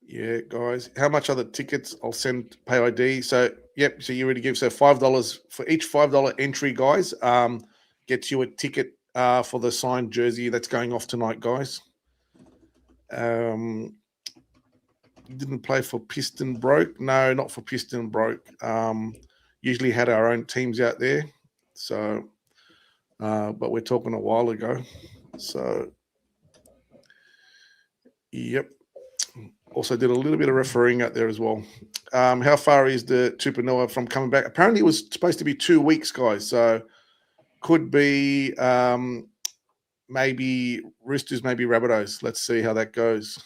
Yeah, guys. How much are the tickets? I'll send pay ID. So, yep. So you already give $5 for each $5 entry, guys. Gets you a ticket for the signed jersey that's going off tonight, guys. Didn't play for Piston Broke. No, not for Piston Broke. Usually had our own teams out there. So, but we're talking a while ago. So, yep. Also did a little bit of refereeing out there as well. How far is the Tupanoa from coming back? Apparently it was supposed to be 2 weeks, guys. So could be maybe Roosters, maybe Rabbitohs. Let's see how that goes.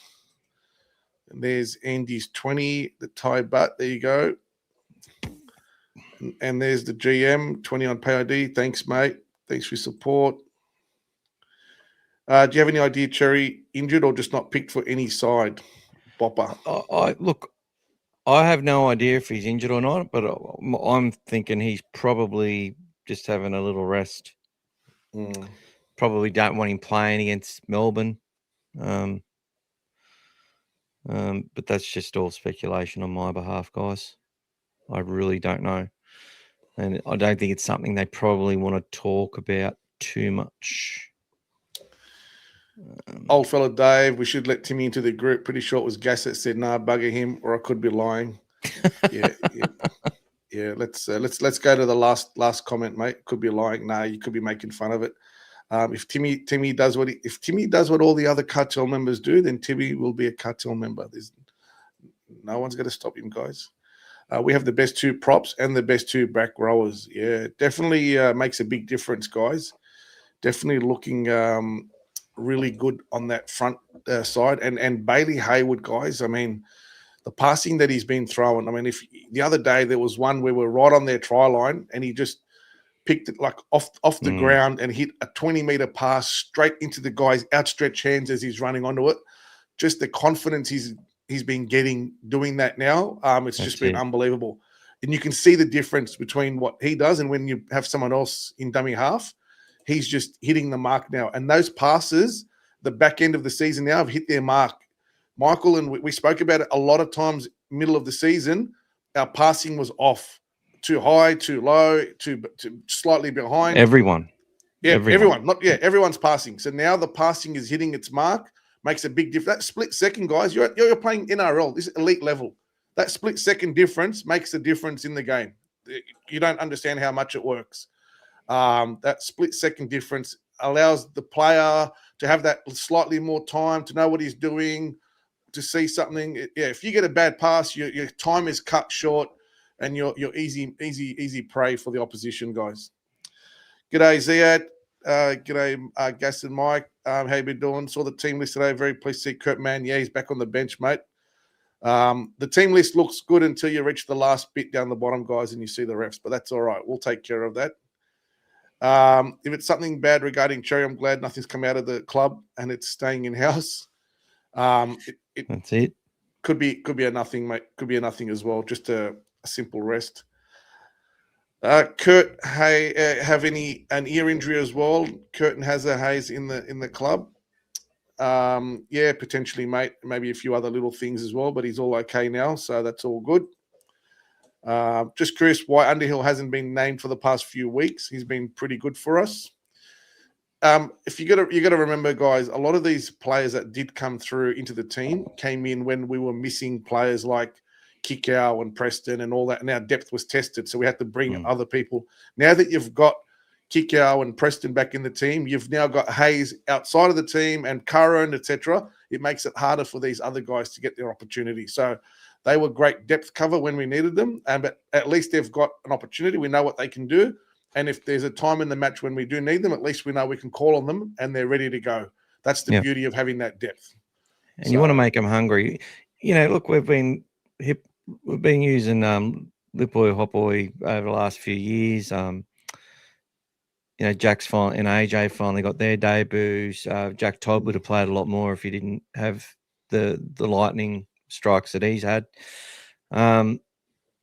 And there's Andy's 20, the Thai butt. There you go. And there's the GM, 20 on pay ID. Thanks, mate. Thanks for your support. Do you have any idea, Cherry, injured or just not picked for any side? Bopper. Look, I have no idea if he's injured or not, but I'm thinking he's probably just having a little rest. Probably don't want him playing against Melbourne. But that's just all speculation on my behalf, guys. I really don't know. And I don't think it's something they probably want to talk about too much. Old fella Dave, we should let Timmy into the group. Pretty sure it was Gas that said, "Nah, bugger him," or I could be lying. Yeah. Let's go to the last comment, mate. Could be lying. Nah, you could be making fun of it. If Timmy does what all the other cartel members do, then Timmy will be a cartel member. There's no one's going to stop him, guys. We have the best 2 props and the best 2 back rowers. Yeah, definitely makes a big difference, guys. Definitely looking really good on that front side. And Bailey Hayward, guys, I mean, the passing that he's been throwing. I mean, if the other day there was one where we're right on their try line and he just picked it like off the ground and hit a 20-meter pass straight into the guy's outstretched hands as he's running onto it. Just the confidence he's been getting doing that now. It's just been unbelievable. And you can see the difference between what he does and when you have someone else in dummy half. He's just hitting the mark now. And those passes, the back end of the season now, have hit their mark. Michael, and we spoke about it a lot of times, middle of the season, our passing was off. Too high, too low, too slightly behind. Everyone. Yeah, everyone. Everyone's passing. So now the passing is hitting its mark, makes a big difference. That split second, guys, you're playing NRL. This is elite level. That split second difference makes a difference in the game. You don't understand how much it works. That split second difference allows the player to have that slightly more time to know what he's doing, to see something. Yeah, if you get a bad pass, your time is cut short and you're easy prey for the opposition, guys. G'day, Ziad. G'day, Gas and Mike. How you been doing? Saw the team list today. Very pleased to see Kurt Mann. Yeah, he's back on the bench, mate. The team list looks good until you reach the last bit down the bottom, guys, and you see the refs, but that's all right. We'll take care of that. If it's something bad regarding Cherry, I'm glad nothing's come out of the club and it's staying in-house. That's it. Could be a nothing, mate. Could be a nothing as well. Just a simple rest. Kurt, have an ear injury as well? Curtin has a Hayes in the club. Yeah, potentially, mate. Maybe a few other little things as well, but he's all okay now, so that's all good. Just curious why Underhill hasn't been named for the past few weeks. He's been pretty good for us. if you got to remember, guys, a lot of these players that did come through into the team came in when we were missing players like Kikau and Preston and all that, and our depth was tested, so we had to bring other people. Now that you've got Kikau and Preston back in the team, you've now got Hayes outside of the team and Curran, etc. It makes it harder for these other guys to get their opportunity. So they were great depth cover when we needed them, but at least they've got an opportunity. We know what they can do. And if there's a time in the match when we do need them, at least we know we can call on them and they're ready to go. That's the beauty of having that depth. And you want to make them hungry. Look, we've been using Lipboy, Hotboy over the last few years. Jack's and AJ finally got their debuts. Jack Todd would have played a lot more if he didn't have the lightning strikes that he's had. So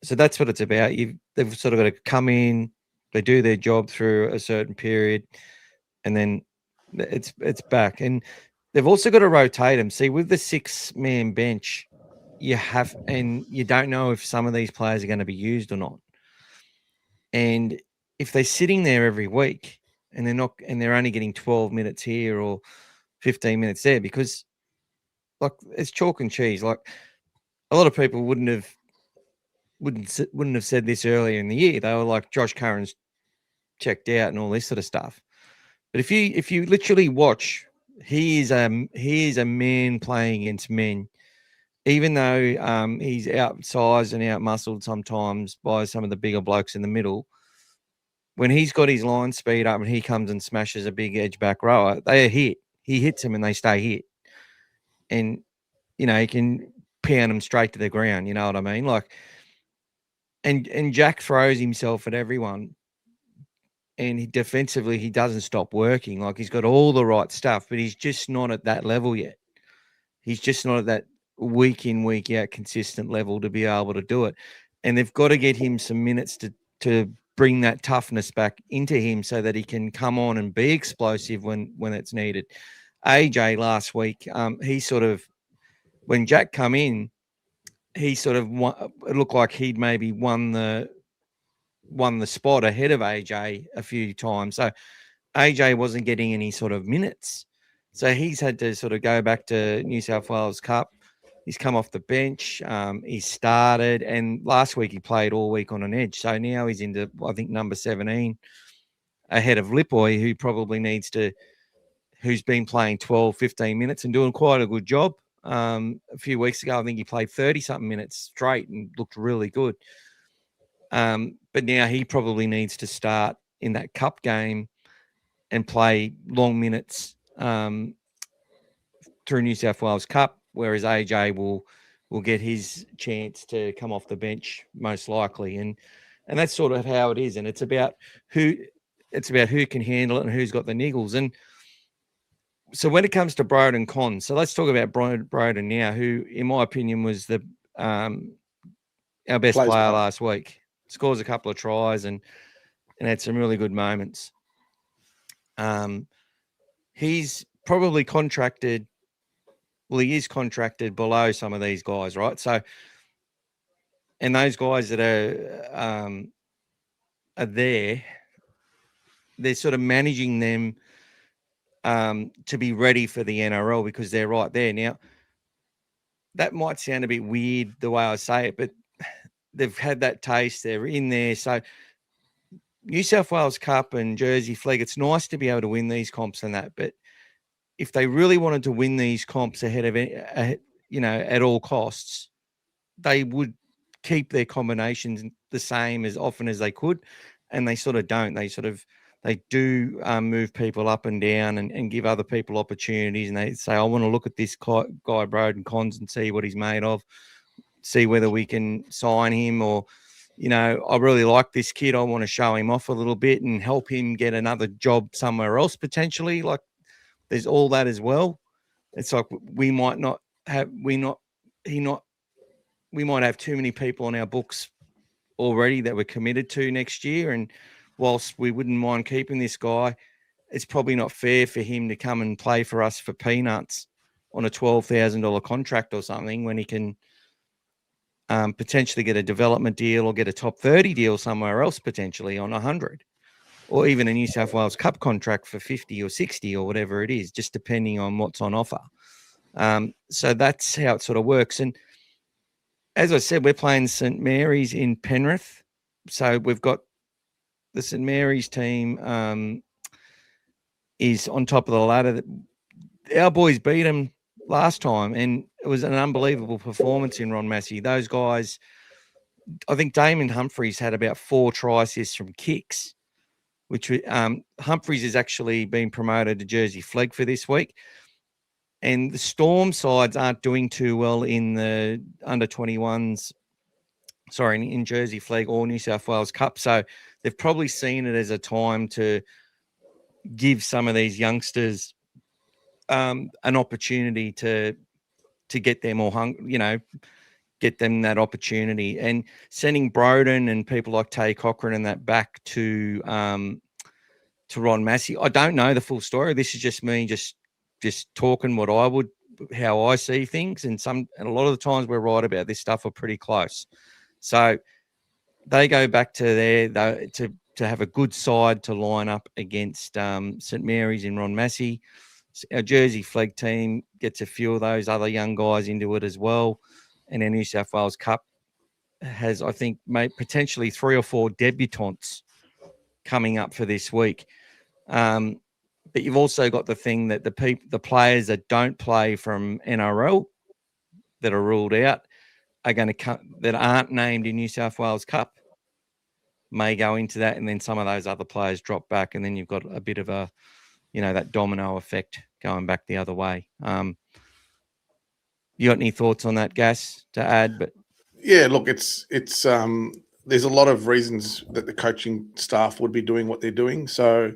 that's what it's about. They've sort of got to come in. They do their job through a certain period, and then it's back. And they've also got to rotate them. See, with the 6-man bench, you don't know if some of these players are going to be used or not. And if they're sitting there every week and they're only getting 12 minutes here or 15 minutes there, because like it's chalk and cheese. Like a lot of people wouldn't have said this earlier in the year. They were like, Josh Curran's checked out and all this sort of stuff. But if you literally watch, he is a man playing against men, even though he's outsized and outmuscled sometimes by some of the bigger blokes in the middle. When he's got his line speed up and he comes and smashes a big edge back rower, they are hit. He hits them and they stay hit. And, he can pound them straight to the ground. You know what I mean? Like, and Jack throws himself at everyone. And defensively, he doesn't stop working. Like, he's got all the right stuff, but he's just not at that level yet. He's just not at that week in, week out consistent level to be able to do it. And they've got to get him some minutes to bring that toughness back into him so that he can come on and be explosive when it's needed. AJ last week, he sort of, when Jack come in, he sort of it looked like he'd maybe won the spot ahead of AJ a few times. So AJ wasn't getting any sort of minutes. So he's had to sort of go back to New South Wales Cup. He's come off the bench. He started, and last week he played all week on an edge. So now he's into, I think, number 17 ahead of Lipboy, who probably who's been playing 12, 15 minutes and doing quite a good job. A few weeks ago, I think he played 30-something minutes straight and looked really good. But now he probably needs to start in that cup game and play long minutes through New South Wales Cup, whereas AJ will get his chance to come off the bench most likely. And that's sort of how it is. And it's about who can handle it and who's got the niggles. And so when it comes to Broden Cons, so let's talk about Broden now, who, in my opinion, was our best player last week. Scores a couple of tries and had some really good moments. He's probably contracted. Well, he is contracted below some of these guys, right? So, and those guys that are there, they're sort of managing them to be ready for the NRL because they're right there. Now, that might sound a bit weird the way I say it, but they've had that taste. They're in there. So New South Wales Cup and Jersey Flag, it's nice to be able to win these comps and that. But if they really wanted to win these comps ahead of it, at all costs, they would keep their combinations the same as often as they could. And they sort of don't. They do move people up and down and give other people opportunities. And they say, I want to look at this guy, Broden Cons, and see what he's made of, see whether we can sign him or, I really like this kid. I want to show him off a little bit and help him get another job somewhere else potentially. Like there's all that as well. It's like we might have too many people on our books already that we're committed to next year. And whilst we wouldn't mind keeping this guy, it's probably not fair for him to come and play for us for peanuts on a $12,000 contract or something when he can potentially get a development deal or get a top 30 deal somewhere else potentially on 100. or even a New South Wales Cup contract for 50 or 60 or whatever it is, just depending on what's on offer. So that's how it sort of works. And as I said, we're playing St Mary's in Penrith. So we've got the St Mary's team is on top of the ladder. Our boys beat them last time, and it was an unbelievable performance in Ron Massey. Those guys, I think Damon Humphreys had about 4 try assists from kicks, which Humphreys has actually been promoted to Jersey Flag for this week. And the Storm sides aren't doing too well in the under-21s, in Jersey Flag or New South Wales Cup. So they've probably seen it as a time to give some of these youngsters an opportunity to get them get them that opportunity. And sending Broden and people like Tay Cochran and that back to Ron Massey, I don't know the full story. This is just me just talking how I see things. And a lot of the times we're right about this stuff are pretty close. So they go back to there to have a good side to line up against St Mary's in Ron Massey. Our Jersey Flag team gets a few of those other young guys into it as well. And our New South Wales Cup has, I think, potentially 3 or 4 debutants coming up for this week. But you've also got the thing that the players that don't play from NRL that are ruled out are going to come, that aren't named in New South Wales Cup, may go into that, and then some of those other players drop back, and then you've got a bit of a, that domino effect going back the other way. You got any thoughts on that, Gas, to add? But yeah, look, it's there's a lot of reasons that the coaching staff would be doing what they're doing. So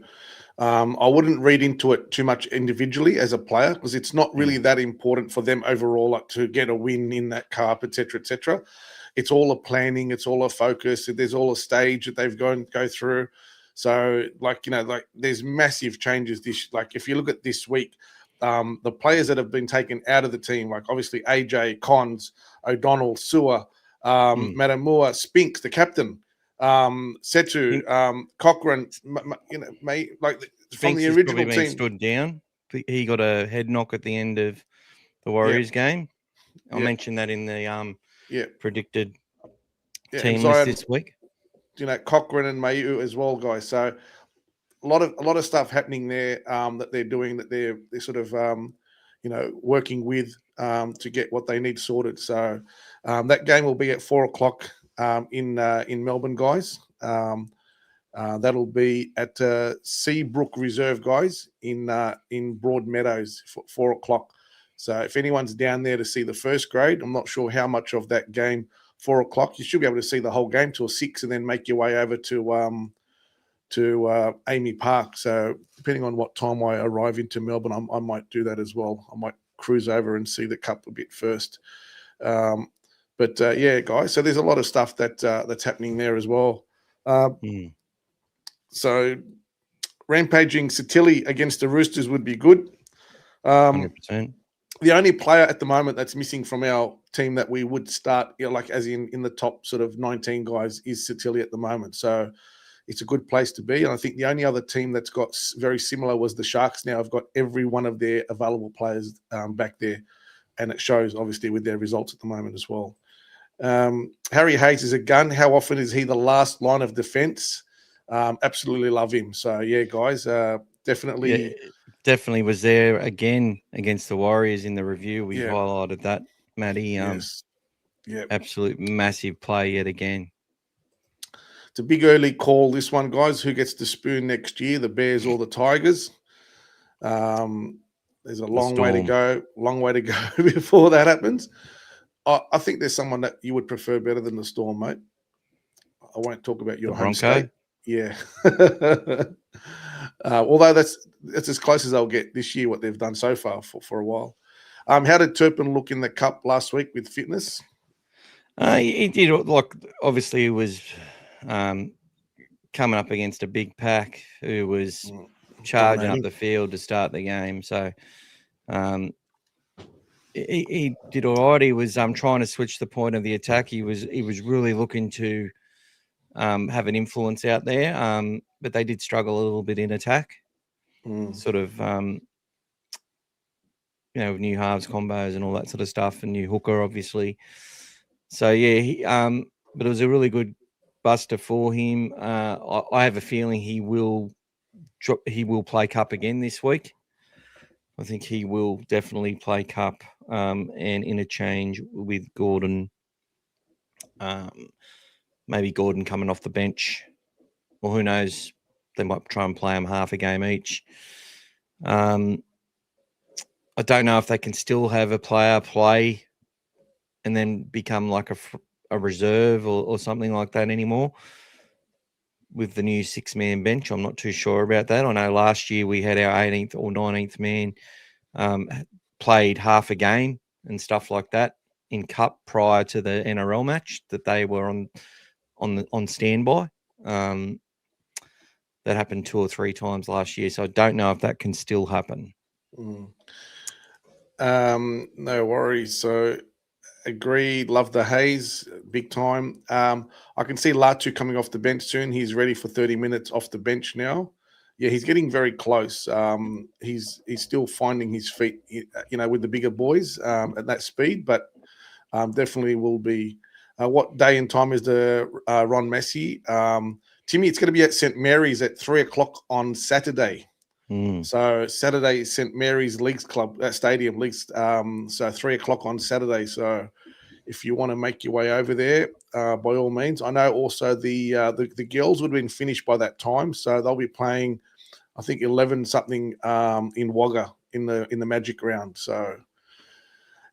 I wouldn't read into it too much individually as a player, because it's not really that important for them overall, like to get a win in that cup, etc., etc. It's all a planning, it's all a focus. There's all a stage that they've go through. So, there's massive changes. If you look at this week, the players that have been taken out of the team, like obviously AJ, Cons, O'Donnell, Sewer, Matamua, Spinks, the captain, Setu, Cochrane, from the original team, stood down. He got a head knock at the end of the Warriors game. I mentioned that in the predicted team list this week. Cochrane and Mayu as well, guys. So a lot of stuff happening there that they're doing, that they're sort of working with to get what they need sorted. So that game will be at 4:00 in Melbourne, guys. That'll be at Seabrook Reserve, guys, in Broadmeadows for 4:00. So if anyone's down there to see the first grade, I'm not sure how much of that game, 4:00. You should be able to see the whole game till 6, and then make your way over to Amy Park. So depending on what time I arrive into Melbourne, I might do that as well. I might cruise over and see the cup a bit first. Yeah, guys. So there's a lot of stuff that's happening there as well. So rampaging Satilli against the Roosters would be good. 100%. The only player at the moment that's missing from our team that we would start, as in the top sort of 19 guys, is Satilli at the moment. So it's a good place to be. And I think the only other team that's got very similar was the Sharks. Now have got every one of their available players back there. And it shows, obviously, with their results at the moment as well. Harry Hayes is a gun. How often is he the last line of defense? Absolutely love him. So, yeah, guys, definitely. Yeah, definitely was there again against the Warriors in the review. We highlighted that, Matty. Yes. Absolute massive play yet again. It's a big early call, this one, guys. Who gets the spoon next year, the Bears or the Tigers? There's a long way to go before that happens. I think there's someone that you would prefer better than the Storm, mate. I won't talk about your home state. Yeah. Although that's as close as I'll get this year, what they've done so far for a while. How did Turpin look in the cup last week with fitness? He did, obviously he was coming up against a big pack who was charging up the field to start the game. So he did all right. He was trying to switch the point of the attack. He was really looking to have an influence out there. but they did struggle a little bit in attack. Sort of, new halves combos and all that sort of stuff, and new hooker, obviously. So yeah, but it was a really good buster for him. I have a feeling he will play cup again this week. I think he will definitely play cup and interchange with Gordon. Maybe Gordon coming off the bench, or who knows? They might try and play them half a game each. I don't know if they can still have a player play and then become like a reserve or something like that anymore with the new 6-man bench. I'm not too sure about that. I know last year we had our 18th or 19th man played half a game and stuff like that in cup prior to the NRL match that they were on standby. That happened 2 or 3 times last year, so I don't know if that can still happen. No worries. So agreed. Love the Hayes big time. I can see Latu coming off the bench soon. He's ready for 30 minutes off the bench now. Yeah, he's getting very close. He's still finding his feet, with the bigger boys at that speed, but definitely will be. What day and time is the Ron Messi? Timmy, it's going to be at St. Mary's at 3:00 on Saturday. So Saturday is St. Mary's Leagues Club Stadium Leagues. So 3:00 on Saturday. So if you want to make your way over there, by all means. I know also the girls would have been finished by that time, so they'll be playing, I think 11 something in Wagga in the Magic round. So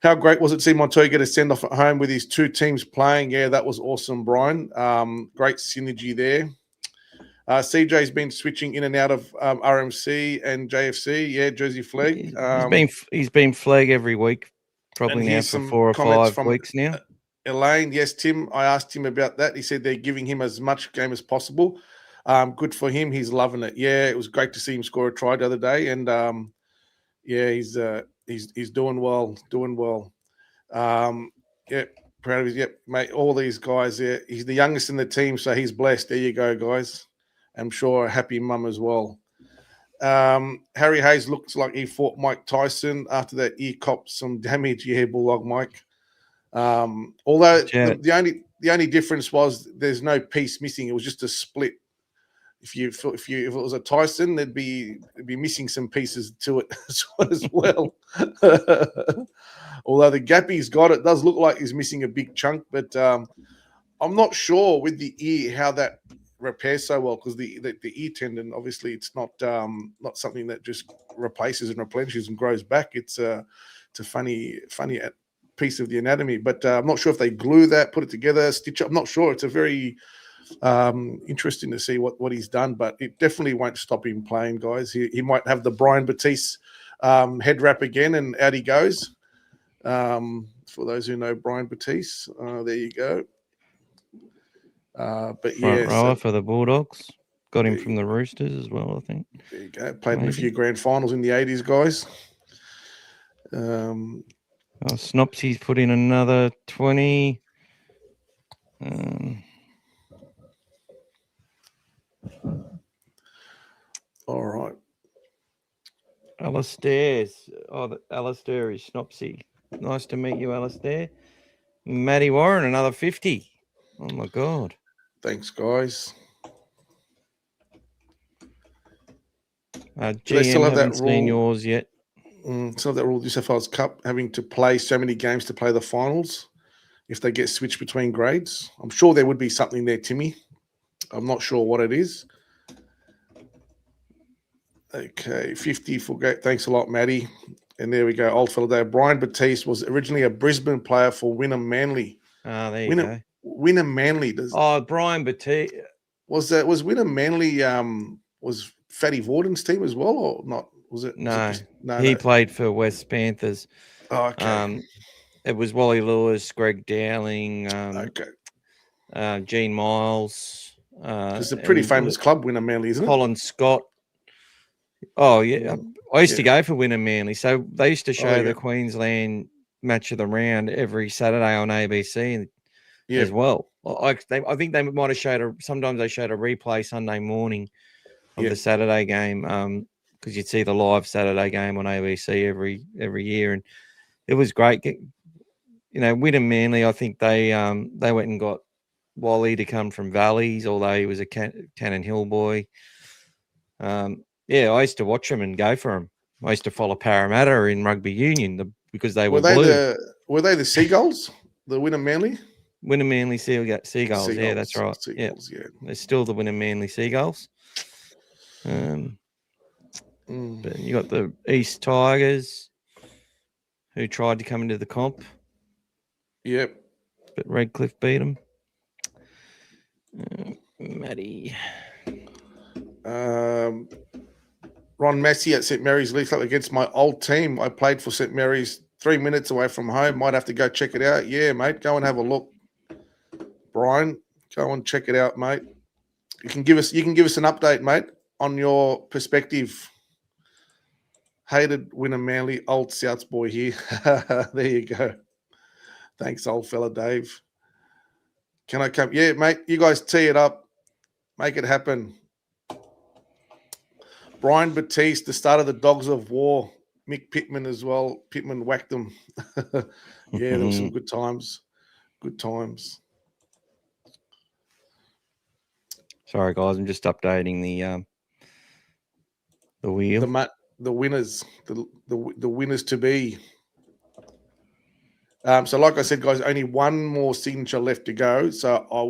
how great was it to see Montoya get a send off at home with his 2 teams playing? Yeah, that was awesome, Brian. Great synergy there. CJ's been switching in and out of RMC and JFC. Yeah, Jersey Flag. He's been flag every week, probably now for 4 or 5 weeks now. Elaine, yes, Tim. I asked him about that. He said they're giving him as much game as possible. Good for him. He's loving it. Yeah, it was great to see him score a try the other day, and he's doing well. Doing well. Yeah, proud of his. Yep, mate. All these guys. Yeah, he's the youngest in the team, so he's blessed. There you go, guys. I'm sure a happy mum as well. Harry Hayes looks like he fought Mike Tyson after that ear copped some damage. Yeah, Bulldog Mike. Although the only difference was there's no piece missing. It was just a split. If it was a Tyson, there'd be missing some pieces to it as well. Although the gap he's got, it does look like he's missing a big chunk, but I'm not sure with the ear how that repairs so well, because the ear tendon, obviously it's not something that just replaces and replenishes and grows back. It's a funny piece of the anatomy, but I'm not sure if they glue that, put it together, stitch up. I'm not sure. It's a very interesting to see what he's done, but it definitely won't stop him playing, guys. He might have the Brian Batiste head wrap again, and out he goes. For those who know Brian Batiste, there you go. But front rower for the Bulldogs. Got him from the Roosters as well, I think. There you go. Played in a few grand finals in the 80s, guys. Snopsy's put in another 20. All right. Alistair. Alistair is Snopsy. Nice to meet you, Alistair. Matty Warren, another 50. Oh, my God. Thanks, guys. GM, still have haven't seen yours yet. Still have that rule, New South Wales Cup, having to play so many games to play the finals if they get switched between grades. I'm sure there would be something there, Timmy. I'm not sure what it is. Okay, 50 for great. Thanks a lot, Matty. And there we go. Old fellow there. Brian Batiste was originally a Brisbane player for Wynnum Manly. There you go. Wynnum Manly does. Oh, Brian Batiste. Was Wynnum Manly was Fatty Vorden's team as well, or not? Was it? No, he played for West Panthers. Oh, okay. It was Wally Lewis, Greg Dowling, Gene Miles. It's a pretty famous club, Wynnum Manly, isn't it? Colin Scott. Oh, yeah. I used to go for Wynnum Manly. So they used to show the Queensland match of the round every Saturday on ABC as well. I think they might have sometimes they showed a replay Sunday morning of the Saturday game, because you'd see the live Saturday game on ABC every year, and it was great. Wynnum Manly, I think they went and got Wally to come from Valleys, although he was a Cannon Hill boy. I used to watch them and go for them. I used to follow Parramatta in rugby union because they were blue. Were they the Seagulls? The Wynnum Manly? Wynnum Manly Seagulls. Yeah, that's right. Seagulls, yeah. They're still the Wynnum Manly Seagulls. But you got the East Tigers, who tried to come into the comp. Yep. But Redcliffe beat them. Matty. Ron Massey at St Mary's Leaf Club against my old team. I played for St Mary's 3 minutes away from home. Might have to go check it out. Yeah, mate. Go and have a look. Brian, go and check it out, mate. You can give us an update, mate, on your perspective. Hated Wynnum Manly, old Souths boy here. There you go. Thanks, old fella Dave. Can I come? Yeah, mate. You guys tee it up. Make it happen. Brian Batiste, the start of the Dogs of War. Mick Pittman as well. Pittman whacked them. Yeah, there were some good times. Good times. Sorry, guys. I'm just updating the wheel. The winners. The winners to be. So, like I said, guys, only one more signature left to go. So I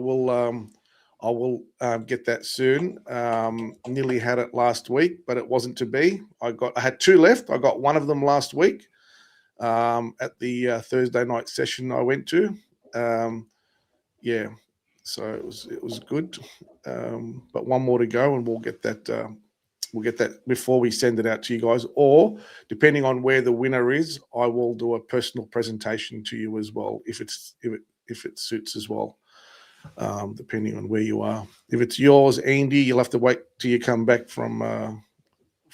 will get that soon. Nearly had it last week, but it wasn't to be. I had two left. I got one of them last week at the Thursday night session I went to. Yeah, so it was good. But one more to go, and we'll get that. We'll get that before we send it out to you guys, or depending on where the winner is, I will do a personal presentation to you as well, if it suits as well. Depending on where you are. If it's yours, Andy, you'll have to wait till you come back from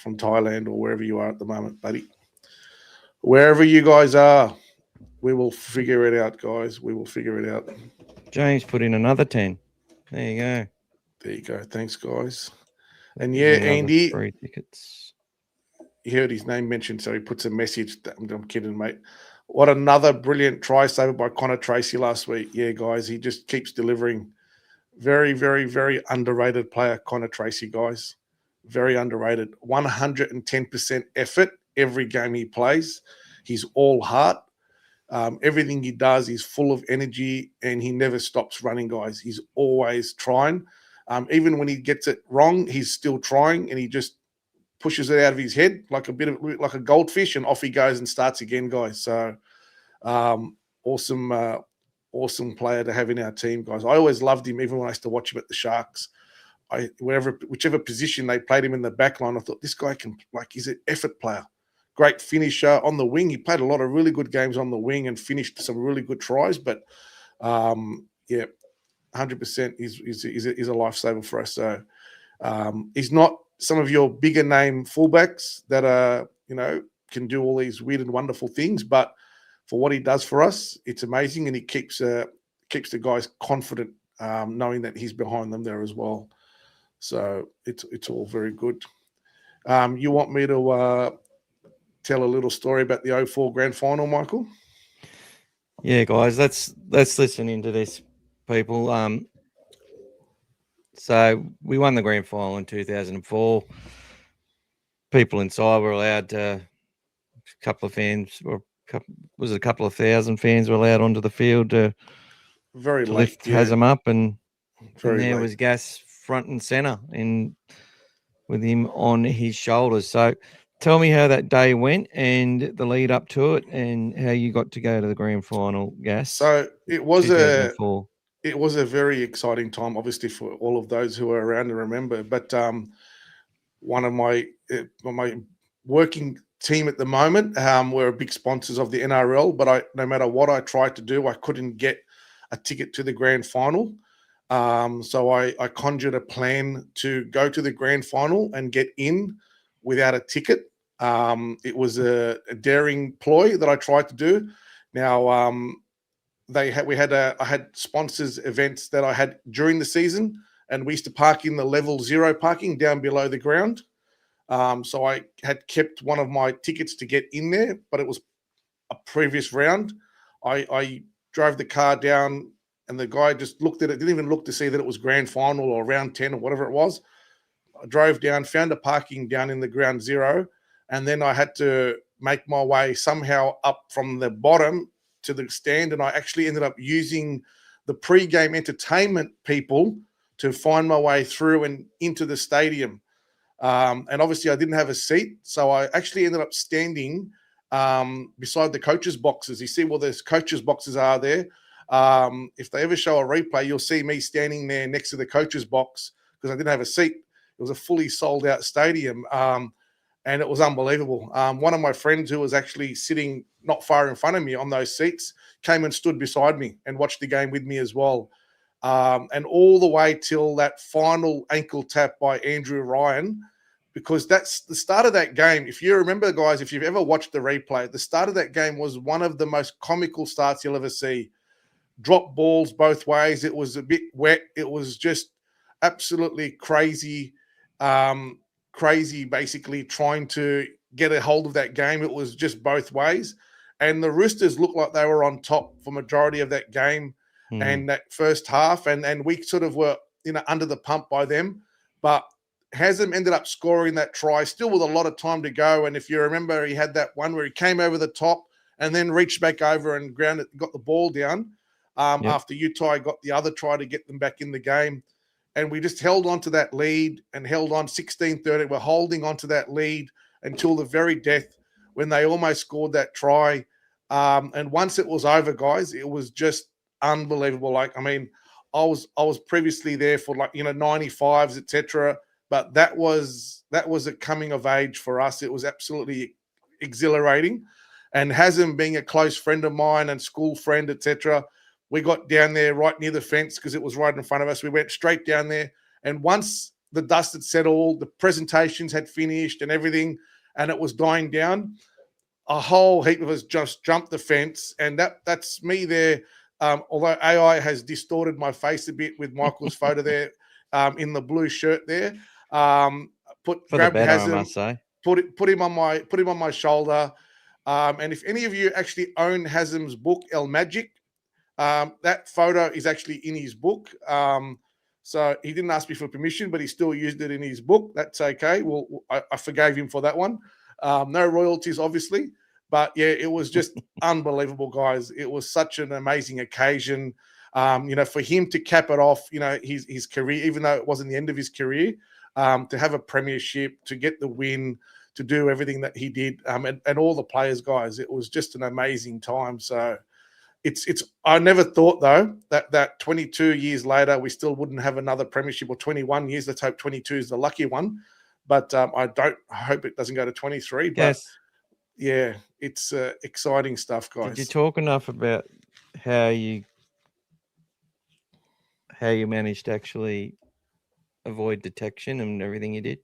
Thailand or wherever you are at the moment, buddy. Wherever you guys are, we will figure it out, guys. We will figure it out. James put in another 10. There you go. There you go. Thanks, guys. And yeah, Andy, 3 tickets. You heard his name mentioned, so he puts a message. I'm kidding, mate. What another brilliant try saver by Connor Tracy last week. Yeah, guys, he just keeps delivering. Very, very, very underrated player, Connor Tracy, guys. Very underrated. 110% effort every game he plays. He's all heart. Everything he does, he's full of energy, and he never stops running, guys. He's always trying. Even when he gets it wrong, he's still trying, and he just pushes it out of his head like a goldfish, and off he goes and starts again, guys. So awesome player to have in our team, guys. I always loved him, even when I used to watch him at the Sharks. Whichever position they played him in the back line, I thought this guy he's an effort player. Great finisher on the wing. He played a lot of really good games on the wing and finished some really good tries. But yeah, 100% is a lifesaver for us. So he's not some of your bigger name fullbacks that are, can do all these weird and wonderful things, but for what he does for us, it's amazing, and he keeps the guys confident, knowing that he's behind them there as well. So it's all very good. You want me to tell a little story about the 04 grand final, Michael? Yeah, guys, let's listen into this, people. So we won the grand final in 2004. People inside were allowed to, a couple of thousand fans were allowed onto the field to lift Haslam up, and there was Gas front and centre with him on his shoulders. So tell me how that day went and the lead up to it, and how you got to go to the grand final, Gas. So it was a very exciting time, obviously, for all of those who are around and remember. But one of my working team at the moment were big sponsors of the NRL, but no matter what I tried to do, I couldn't get a ticket to the grand final. So I conjured a plan to go to the grand final and get in without a ticket. It was a daring ploy that I tried to do. Now, I had sponsors events that I had during the season, and we used to park in the level 0 parking down below the ground. So I had kept one of my tickets to get in there, but it was a previous round. I drove the car down, and the guy just looked at it, didn't even look to see that it was grand final or round 10 or whatever it was. I drove down, found a parking down in the ground 0, and then I had to make my way somehow up from the bottom to the stand, and I actually ended up using the pre-game entertainment people to find my way through and into the stadium. And obviously I didn't have a seat, so I actually ended up standing beside the coaches' boxes. You see where those coaches' boxes are there. If they ever show a replay, you'll see me standing there next to the coaches' box because I didn't have a seat. It was a fully sold out stadium, and it was unbelievable. One of my friends who was actually sitting not far in front of me on those seats came and stood beside me and watched the game with me as well. And all the way till that final ankle tap by Andrew Ryan, because that's the start of that game. If you remember, guys, if you've ever watched the replay, the start of that game was one of the most comical starts you'll ever see. Drop balls both ways. It was a bit wet. It was just absolutely crazy, basically trying to get a hold of that game. It was just both ways. And the Roosters looked like they were on top for majority of that game and that first half. And we sort of were, under the pump by them. But Haslam ended up scoring that try still with a lot of time to go. And if you remember, he had that one where he came over the top and then reached back over and got the ball down after Utah got the other try to get them back in the game. And we just held on to that lead and held on 16-13. We're holding on to that lead until the very death when they almost scored that try. And once it was over, guys, it was just unbelievable. I was previously there for 95s, etc. But that was a coming of age for us. It was absolutely exhilarating. And Haslam being a close friend of mine and school friend, etc., we got down there right near the fence because it was right in front of us. We went straight down there. And once the dust had settled, the presentations had finished and everything, and it was dying down, a whole heap of us just jumped the fence. And that's me there. Although AI has distorted my face a bit with Michael's photo there in the blue shirt there. Grabbed Haslam, I must say. Put him on my shoulder. And if any of you actually own Haslam's book, El Magic, that photo is actually in his book. So he didn't ask me for permission, but he still used it in his book. That's okay. Well, I forgave him for that one. No royalties, obviously. But yeah, it was just unbelievable, guys. It was such an amazing occasion. For him to cap it off, his career, even though it wasn't the end of his career, to have a premiership, to get the win, to do everything that he did, and all the players, guys, it was just an amazing time. So I never thought though that 22 years later we still wouldn't have another premiership, or 21 years. Let's hope 22 is the lucky one. But I hope it doesn't go to 23. But yes. Yeah, it's exciting stuff, guys. Did you talk enough about how you managed to actually avoid detection and everything you did?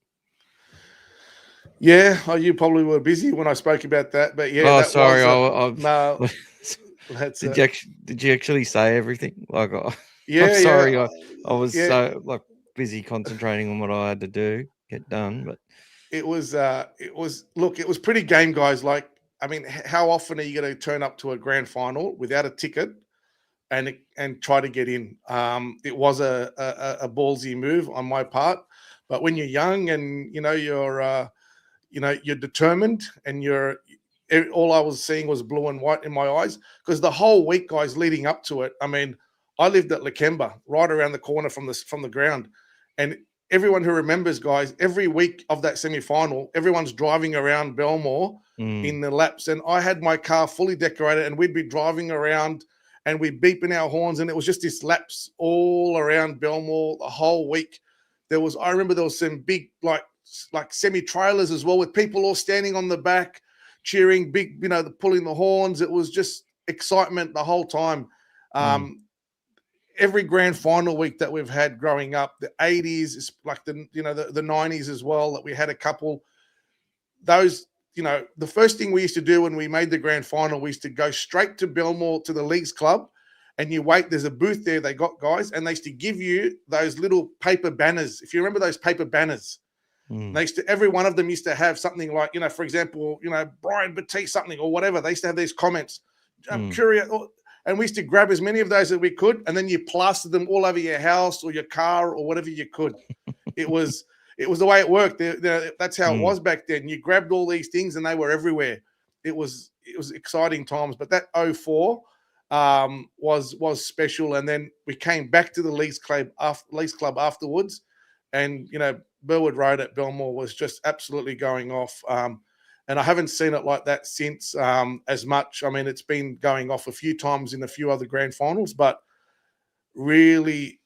Yeah, you probably were busy when I spoke about that, but yeah. Oh, sorry. No. Did you actually say everything? Yeah, I'm sorry. Yeah. I was so busy concentrating on what I had to get done, but it was pretty game, guys. How often are you going to turn up to a grand final without a ticket and try to get in? It was a ballsy move on my part, but when you're young and you're determined and all I was seeing was blue and white in my eyes, because the whole week, guys, leading up to it, I lived at Lakemba, right around the corner from the ground, and everyone who remembers, guys, every week of that semi-final, everyone's driving around Belmore in the laps, and I had my car fully decorated, and we'd be driving around and we'd beeping our horns, and it was just this laps all around Belmore the whole week. I remember there was some big like semi-trailers as well, with people all standing on the back cheering, big, pulling the horns. It was just excitement the whole time. Every grand final week that we've had growing up, the 80s, like the 90s as well, that we had a couple. Those, the first thing we used to do when we made the grand final, we used to go straight to Belmore, to the Leagues Club, and you wait. There's a booth there they got, guys, and they used to give you those little paper banners. If you remember those paper banners, they used to, every one of them used to have something like, for example, Brian Batiste something or whatever. They used to have these comments. I'm curious. And we used to grab as many of those as we could, and then you plastered them all over your house or your car or whatever you could. It was the way it worked. That's how it was back then. You grabbed all these things, and they were everywhere. It was exciting times. But that 04 was special. And then we came back to the Leagues Club afterwards, and Burwood Road at Belmore was just absolutely going off. And I haven't seen it like that since as much. I mean, it's been going off a few times in a few other grand finals, but really,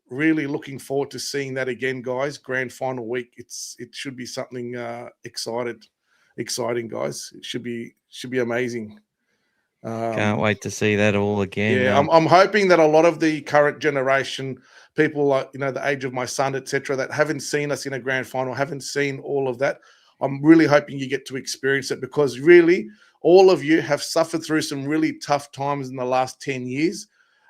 really looking forward to seeing that again, guys. Grand final week. It should be something exciting, guys. It should be amazing. Can't wait to see that all again. Yeah, I'm hoping that a lot of the current generation, people like the age of my son, etc., that haven't seen us in a grand final, haven't seen all of that. I'm really hoping you get to experience it, because really all of you have suffered through some really tough times in the last 10 years.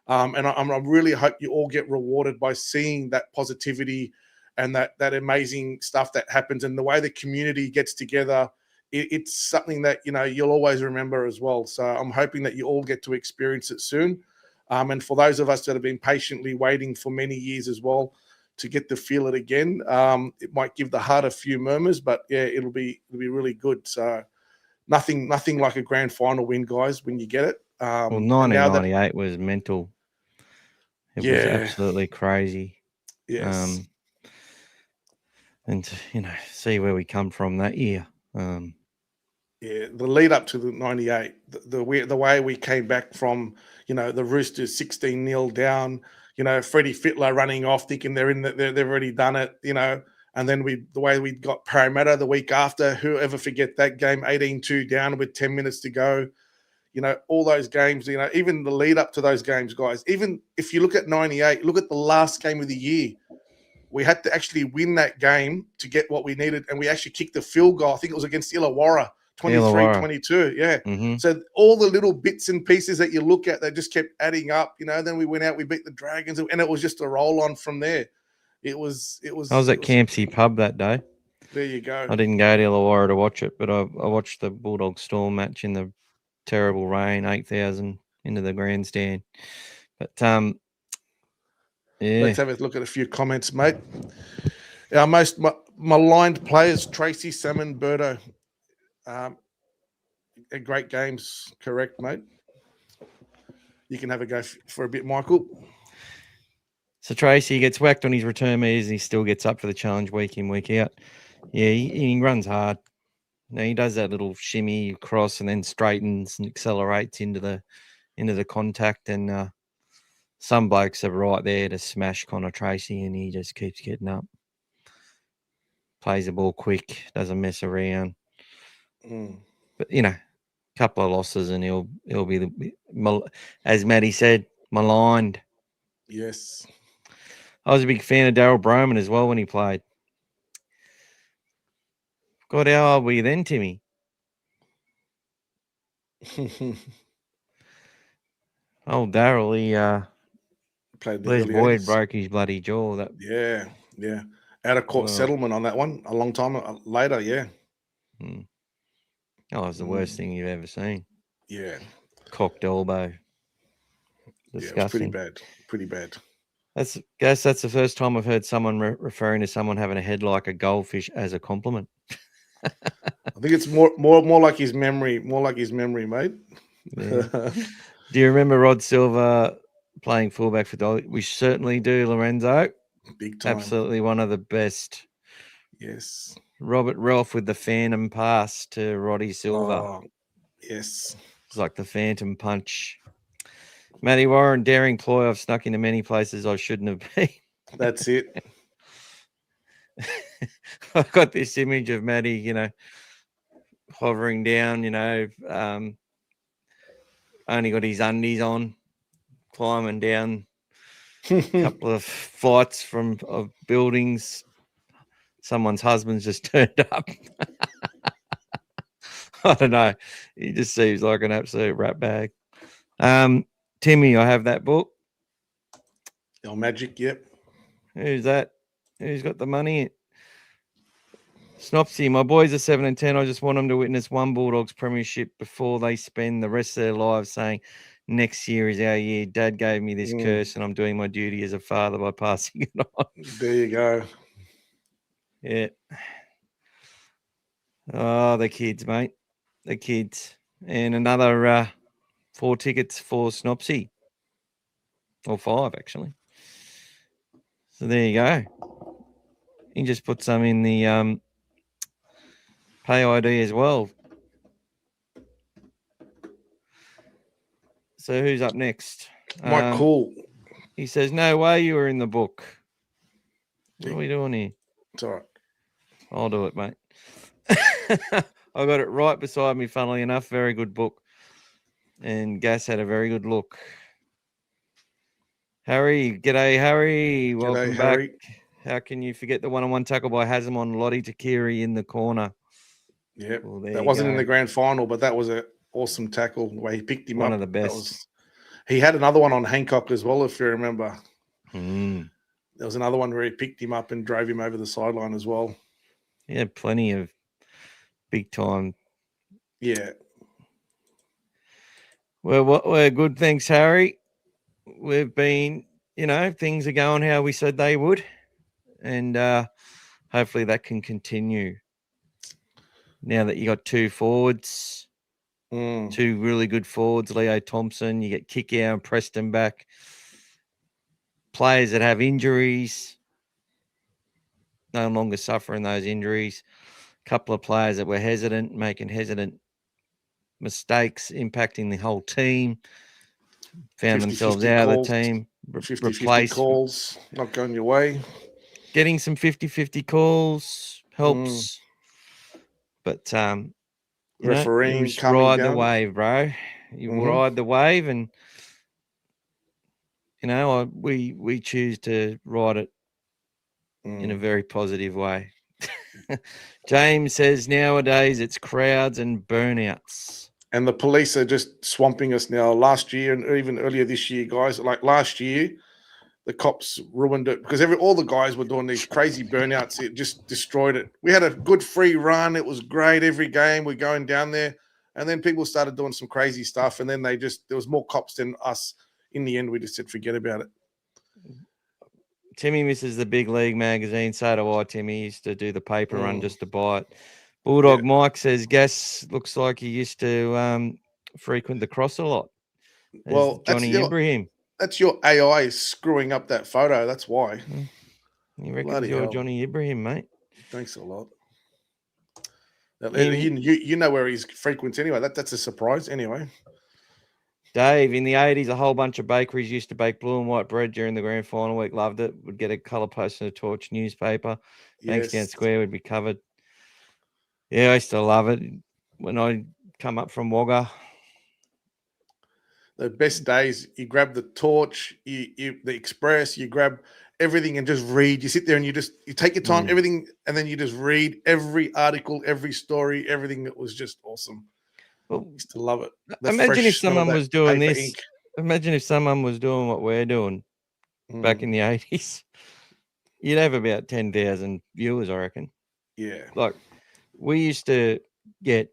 And I really hope you all get rewarded by seeing that positivity and that amazing stuff that happens, and the way the community gets together. It's something that, you'll always remember as well. So I'm hoping that you all get to experience it soon. And for those of us that have been patiently waiting for many years as well, to get to feel it again. It might give the heart a few murmurs, but yeah, it'll be really good. So nothing like a grand final win, guys, when you get it. Well, 1998 was mental. It was absolutely crazy. Yes. And see where we come from that year. Yeah, the lead up to the 98, the way we came back from, the Roosters 16-0 down, Freddie Fittler running off, thinking they've already done it, and then the way we got Parramatta the week after, whoever forget that game, 18-2 down with 10 minutes to go, all those games, even the lead up to those games, guys. Even if you look at 98, look at the last game of the year. We had to actually win that game to get what we needed, and we actually kicked the field goal. I think it was against Illawarra, 23-22. Yeah. Mm-hmm. So all the little bits and pieces that you look at, they just kept adding up. Then we went out, we beat the Dragons, and it was just a roll on from there. It was. I was at Campsie Pub that day. There you go. I didn't go to Illawarra to watch it, but I watched the Bulldogs Storm match in the terrible rain, 8,000 into the grandstand. But yeah. Let's have a look at a few comments, mate. Our most maligned players, Tracy, Salmon, Birdo. Great games, correct, mate? You can have a go for a bit, Michael. So Tracy gets whacked on his return meters, and he still gets up for the challenge week in, week out. Yeah, he runs hard. He does that little shimmy across and then straightens and accelerates into the contact, and some blokes are right there to smash Connor Tracy, and he just keeps getting up. Plays the ball quick, doesn't mess around. But a couple of losses, and he'll be, as Matty said, maligned. Yes. I was a big fan of Daryl Broman as well when he played. God, how old were you then, Timmy? Oh, Daryl, he played the Les Boyd broke his bloody jaw. Yeah. Out of court settlement on that one a long time later, yeah. Oh, it was the worst thing you've ever seen. Yeah. Cocked elbow. Disgusting. Yeah, it was pretty bad. That's the first time I've heard someone referring to someone having a head like a goldfish as a compliment. I think it's more like his memory, mate. Yeah. Do you remember Rod Silver playing fullback for Dolly? We certainly do, Lorenzo. Big time. Absolutely one of the best. Yes. Robert Ralph with the phantom pass to Roddy Silver. Oh, yes. It's like the phantom punch. Matty Warren, daring ploy. I've snuck into many places I shouldn't have been. That's it. I've got this image of Matty, hovering down, only got his undies on, climbing down a couple of flights of buildings. Someone's husband's just turned up. I don't know. He just seems like an absolute rat bag. Timmy, I have that book. Oh, Magic, yep. Who's that? Who's got the money? Snopsy, my boys are 7 and 10. I just want them to witness one Bulldogs premiership before they spend the rest of their lives saying, next year is our year. Dad gave me this curse and I'm doing my duty as a father by passing it on. There you go. Yeah. Oh, the kids, mate. The kids. And another 4 tickets for Snopsy. Or 5, actually. So there you go. You can just put some in the pay ID as well. So who's up next? Mike Cool. He says, no way you were in the book. What are we doing here? It's all right. I'll do it, mate. I got it right beside me, funnily enough. Very good book. And Gas had a very good look. Harry, g'day, Harry. Welcome G'day, back. Harry. How can you forget the one-on-one tackle by Haslam on Lottie Takiri in the corner? Yep. Well, that wasn't in the grand final, but that was an awesome tackle. The way he picked him up. One of the best. He had another one on Hancock as well, if you remember. There was another one where he picked him up and drove him over the sideline as well. Yeah, plenty of big time. Yeah. Well, we're good. Thanks, Harry. We've been, things are going how we said they would. And hopefully that can continue. Now that you got 2 forwards, 2 really good forwards, Leo Thompson, you get Kickout and Preston back. Players that have injuries, no longer suffering those injuries. A couple of players that were hesitant, making hesitant mistakes, impacting the whole team. Found 50, themselves 50 out calls, of the team. 50 calls, not going your way. Getting some 50-50 calls helps. But, refereeing you just coming ride down. the wave, bro. You ride the wave and, we choose to ride it in a very positive way. James says nowadays it's crowds and burnouts. And the police are just swamping us now. Last year and even earlier this year, guys, like last year, the cops ruined it because all the guys were doing these crazy burnouts. It just destroyed it. We had a good free run. It was great every game. We're going down there. And then people started doing some crazy stuff. And then there was more cops than us. In the end, we just said, forget about it. Timmy misses the Big League magazine. So do I, Timmy. He used to do the paper run just to buy it. Bulldog Mike says Gas looks like he used to frequent the cross a lot. Well, Johnny Ibrahim. That's your AI screwing up that photo. That's why. You reckon you're Johnny Ibrahim, mate? Thanks a lot. You know where he's frequents anyway. That's a surprise anyway. Dave, in the 80s, a whole bunch of bakeries used to bake blue and white bread during the grand final week. Loved it. Would get a colour post in a Torch newspaper. Bankstown Square would be covered. Yeah, I still love it. When I come up from Wagga. The best days, you grab the Torch, the Express, you grab everything and just read. You sit there and you take your time, everything, and then you just read every article, every story, everything. That was just awesome. Well, I used to love it. Imagine if someone was doing this. Ink. Imagine if someone was doing what we're doing back in the 80s. You'd have about 10,000 viewers, I reckon. Yeah. Like, we used to get,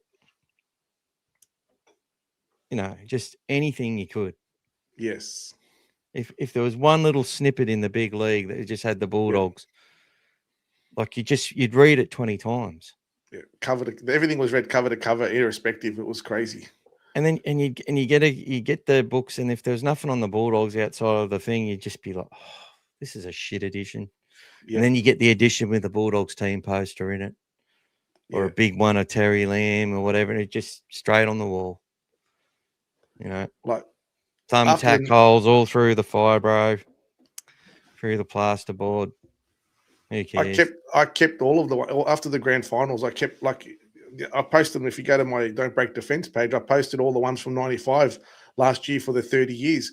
just anything you could. Yes. If there was one little snippet in the big league that just had the Bulldogs, like you'd read it 20 times. Yeah, everything was read cover to cover, irrespective. It was crazy. And then you get the books, and if there was nothing on the Bulldogs outside of the thing, you'd just be like, oh, this is a shit edition. Yep. And then you get the edition with the Bulldogs team poster in it, or a big one of Terry Lamb or whatever, and it just straight on the wall. Like thumbtack holes all through the fibro, through the plasterboard. Who cares? I kept all of the after the grand finals. I kept I posted them. If you go to my Don't Break Defense page, I posted all the ones from '95 last year for the 30 years.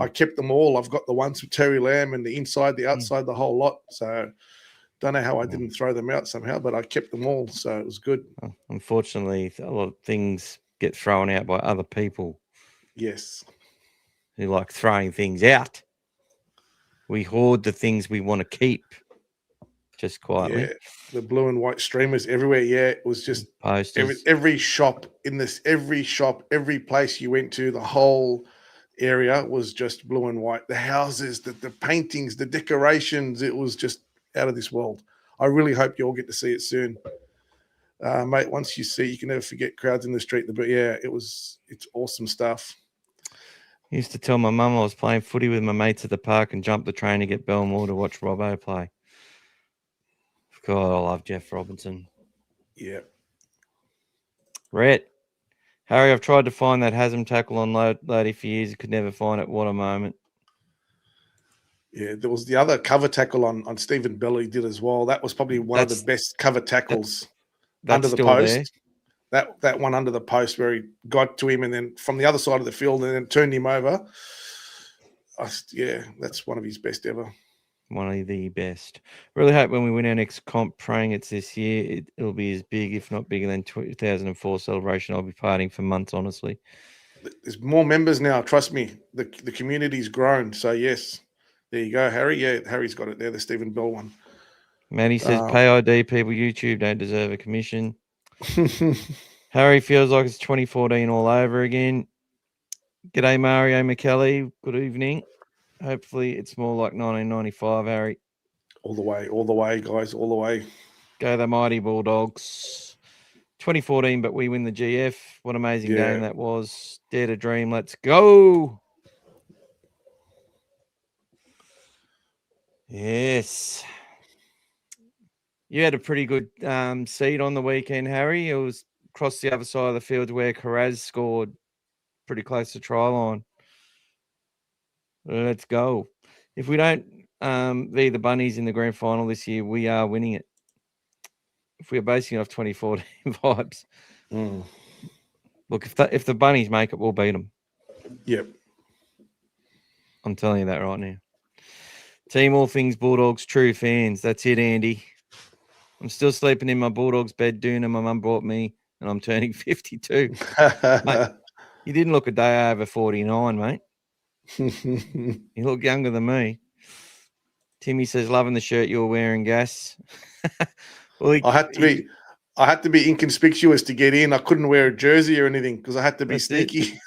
I kept them all. I've got the ones with Terry Lamb and the inside, the outside, the whole lot. So don't know how I didn't throw them out somehow, but I kept them all. So it was good. Unfortunately, a lot of things get thrown out by other people. Yes. who like throwing things out. We hoard the things we want to keep, just quietly. Yeah, the blue and white streamers everywhere. Yeah, it was just Posters. every shop in this, every place you went to, the whole area was just blue and white. The houses, the paintings, the decorations, it was just out of this world. I really hope you all get to see it soon. Mate, once you see, you can never forget crowds in the street. But yeah, it's awesome stuff. I used to tell my mum I was playing footy with my mates at the park and jumped the train to get Belmore to watch Robbo play. God, I love Jeff Robinson. Yeah. Rhett. Harry, I've tried to find that Hasm tackle on Lodi for years. Could never find it. What a moment. Yeah, there was the other cover tackle on Stephen Bell he did as well. That was probably one of the best cover tackles under the post. There. That one under the post where he got to him and then from the other side of the field and then turned him over. Yeah, that's one of his best ever. One of the best. Really hope when we win our next comp, praying it's this year, it'll be as big, if not bigger than 2004 celebration. I'll be partying for months, honestly. There's more members now. Trust me, the community's grown. So yes, there you go, Harry. Yeah, Harry's got it there. The Stephen Bell one. Maddie says, pay ID people. YouTube don't deserve a commission. Harry feels like it's 2014 all over again. G'day, Mario McKelly. Good evening. Hopefully it's more like 1995, Harry. All the way, guys, all the way. Go the mighty Bulldogs. 2014, but we win the GF. What amazing game that was. Dare to dream. Let's go. Yes. You had a pretty good seed on the weekend, Harry. It was across the other side of the field where Carraz scored pretty close to try line. Let's go. If we don't be the Bunnies in the grand final this year, we are winning it. If we're basing it off 2014 vibes. Look, if the Bunnies make it, we'll beat them. Yep. I'm telling you that right now. Team All Things Bulldogs, true fans. That's it, Andy. I'm still sleeping in my Bulldogs bed, Doona. My mum brought me, and I'm turning 52. Mate, you didn't look a day over 49, mate. You look younger than me. Timmy says, loving the shirt you're wearing, Gas. Well, I had to be inconspicuous to get in. I couldn't wear a jersey or anything because I had to be sneaky.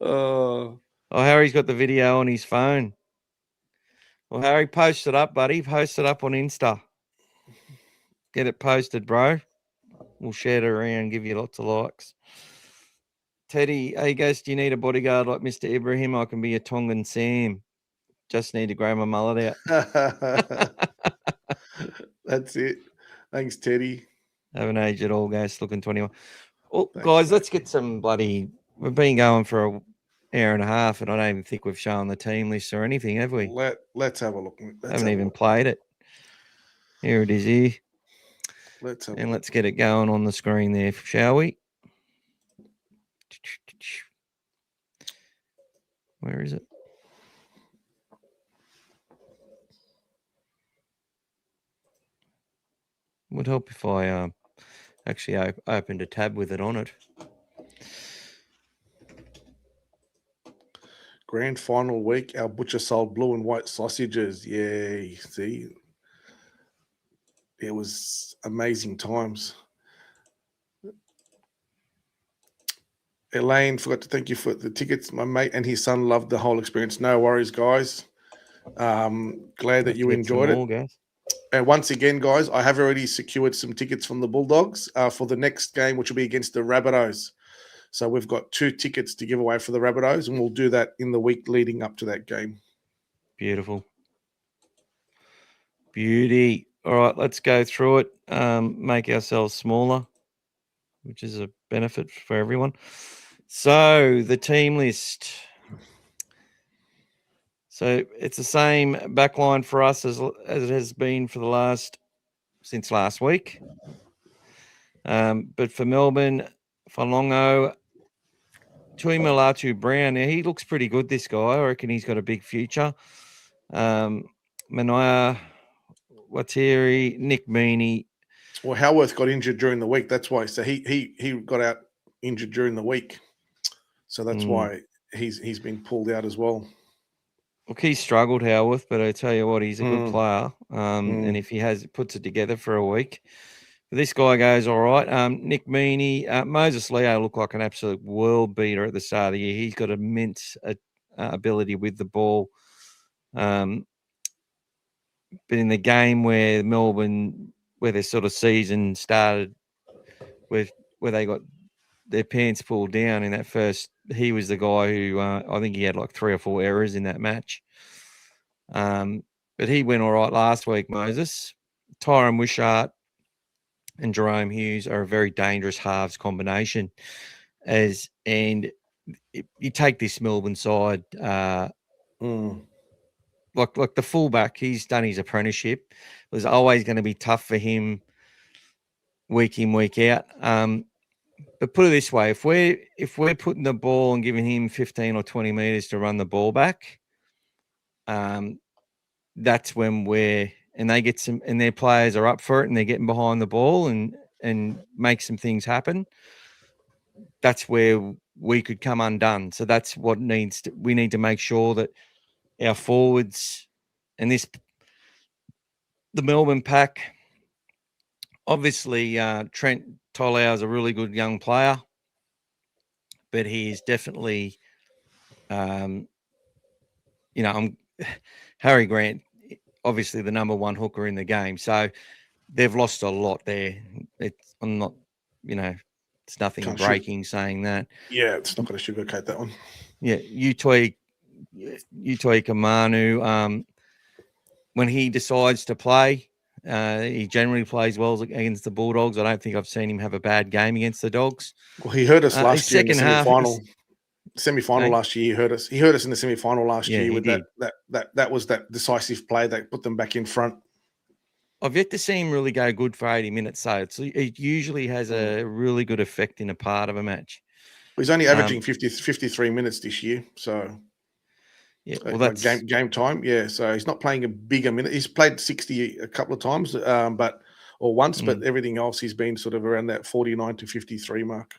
Oh, Harry's got the video on his phone. Well, Harry, post it up, buddy. Post it up on Insta. Get it posted, bro. We'll share it around, give you lots of likes. Teddy, hey, guys, do you need a bodyguard like Mr. Ibrahim? I can be a Tongan Sam. Just need to grow my mullet out. That's it. Thanks, Teddy. Haven't aged at all, guys. Looking 21. Well, thanks, guys, mate. Let's get some bloody... We've been going for an hour and a half, and I don't even think we've shown the team list or anything, have we? Let's have a look. Haven't even played it. Here it is here. Let's get it going on the screen there, shall we? Where is it? Would help if I actually opened a tab with it on it. Grand final week, our butcher sold blue and white sausages. Yay. See, it was amazing times. Elaine, forgot to thank you for the tickets. My mate and his son loved the whole experience. No worries, guys. Glad that you enjoyed it. Guys. And once again, guys, I have already secured some tickets from the Bulldogs for the next game, which will be against the Rabbitohs. So we've got 2 tickets to give away for the Rabbitohs, and we'll do that in the week leading up to that game. Beautiful. Beauty. All right, let's go through it. Make ourselves smaller, which is a benefit for everyone. So the team list. So it's the same backline for us as it has been for since last week. But for Melbourne, Falongo, Tuimulatu Brown, now he looks pretty good, this guy. I reckon he's got a big future. Manoia, Watiri, Nick Meaney. Well, Howarth got injured during the week. That's why. So he got out injured during the week. So that's why he's been pulled out as well. Look, he's struggled, Howarth, but I tell you what, he's a good player. And Mm. if he puts it together for a week, this guy goes all right. Nick Meaney, Moses Leo looked like an absolute world beater at the start of the year. He's got immense ability with the ball. But in the game where Melbourne, where their sort of season started, where they got their pants pulled down in that first, he was the guy who I think he had like 3 or 4 errors in that match. But he went all right last week, Moses. Tyrone Wishart and Jerome Hughes are a very dangerous halves combination. And you take this Melbourne side, like the fullback, he's done his apprenticeship. It was always going to be tough for him week in, week out. But put it this way, if we're putting the ball and giving him 15 or 20 meters to run the ball back, that's when they get some, and their players are up for it and they're getting behind the ball and make some things happen. That's where we could come undone. So that's what we need to make sure that our forwards and the Melbourne pack, obviously Trent Tolau is a really good young player, but he is definitely, Harry Grant, obviously the number one hooker in the game. So they've lost a lot there. I'm not, it's nothing breaking saying that. Yeah, it's not going to sugarcoat that one. Yeah, Utoi Kamanu, when he decides to play, he generally plays well against the Bulldogs. I don't think I've seen him have a bad game against the Dogs. Well, he hurt us last year in the semi-final. Semi-final last year, he hurt us. He hurt us in the semi-final last year with did. that was that decisive play that put them back in front. I've yet to see him really go good for 80 minutes. So it usually has a really good effect in a part of a match. He's only averaging 53 minutes this year. So yeah, well, that's game time. Yeah, so he's not playing a bigger minute. He's played 60 a couple of times, but everything else he's been sort of around that 49 to 53 mark.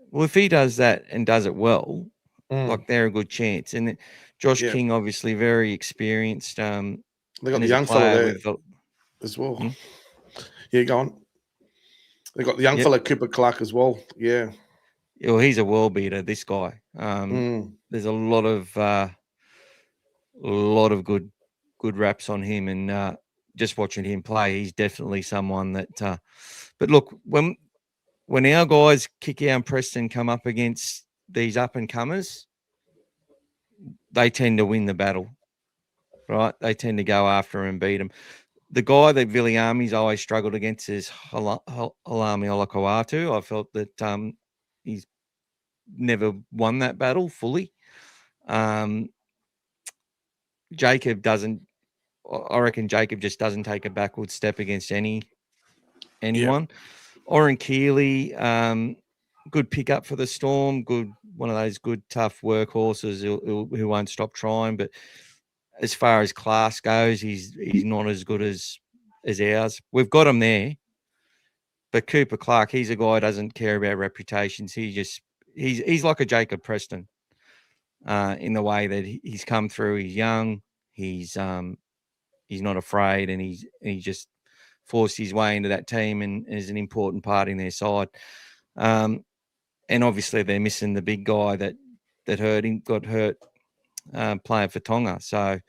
Well, if he does that and does it well, like they're a good chance. And Josh King, obviously very experienced. They got the young fella there as well. Yeah, go on. They got the young fella Cooper Clark as well. Yeah. Well, he's a world beater. This guy. There's a lot of good raps on him, and just watching him play, he's definitely someone that. But look, when our guys kick out and Preston come up against these up and comers, they tend to win the battle, right? They tend to go after and beat them. The guy that Viliami's always struggled against is Halami Olakawatu. I felt that he's never won that battle fully. Jacob doesn't. I reckon Jacob just doesn't take a backward step against anyone. Yep. Oren Keeley, good pickup for the Storm. One of those good tough workhorses who won't stop trying. But as far as class goes, he's not as good as ours. We've got him there, but Cooper Clark, he's a guy who doesn't care about reputations. He's like a Jacob Preston, in the way that he's come through. He's young. He's not afraid, and he just forced his way into that team and is an important part in their side. And obviously they're missing the big guy that got hurt playing for Tonga. So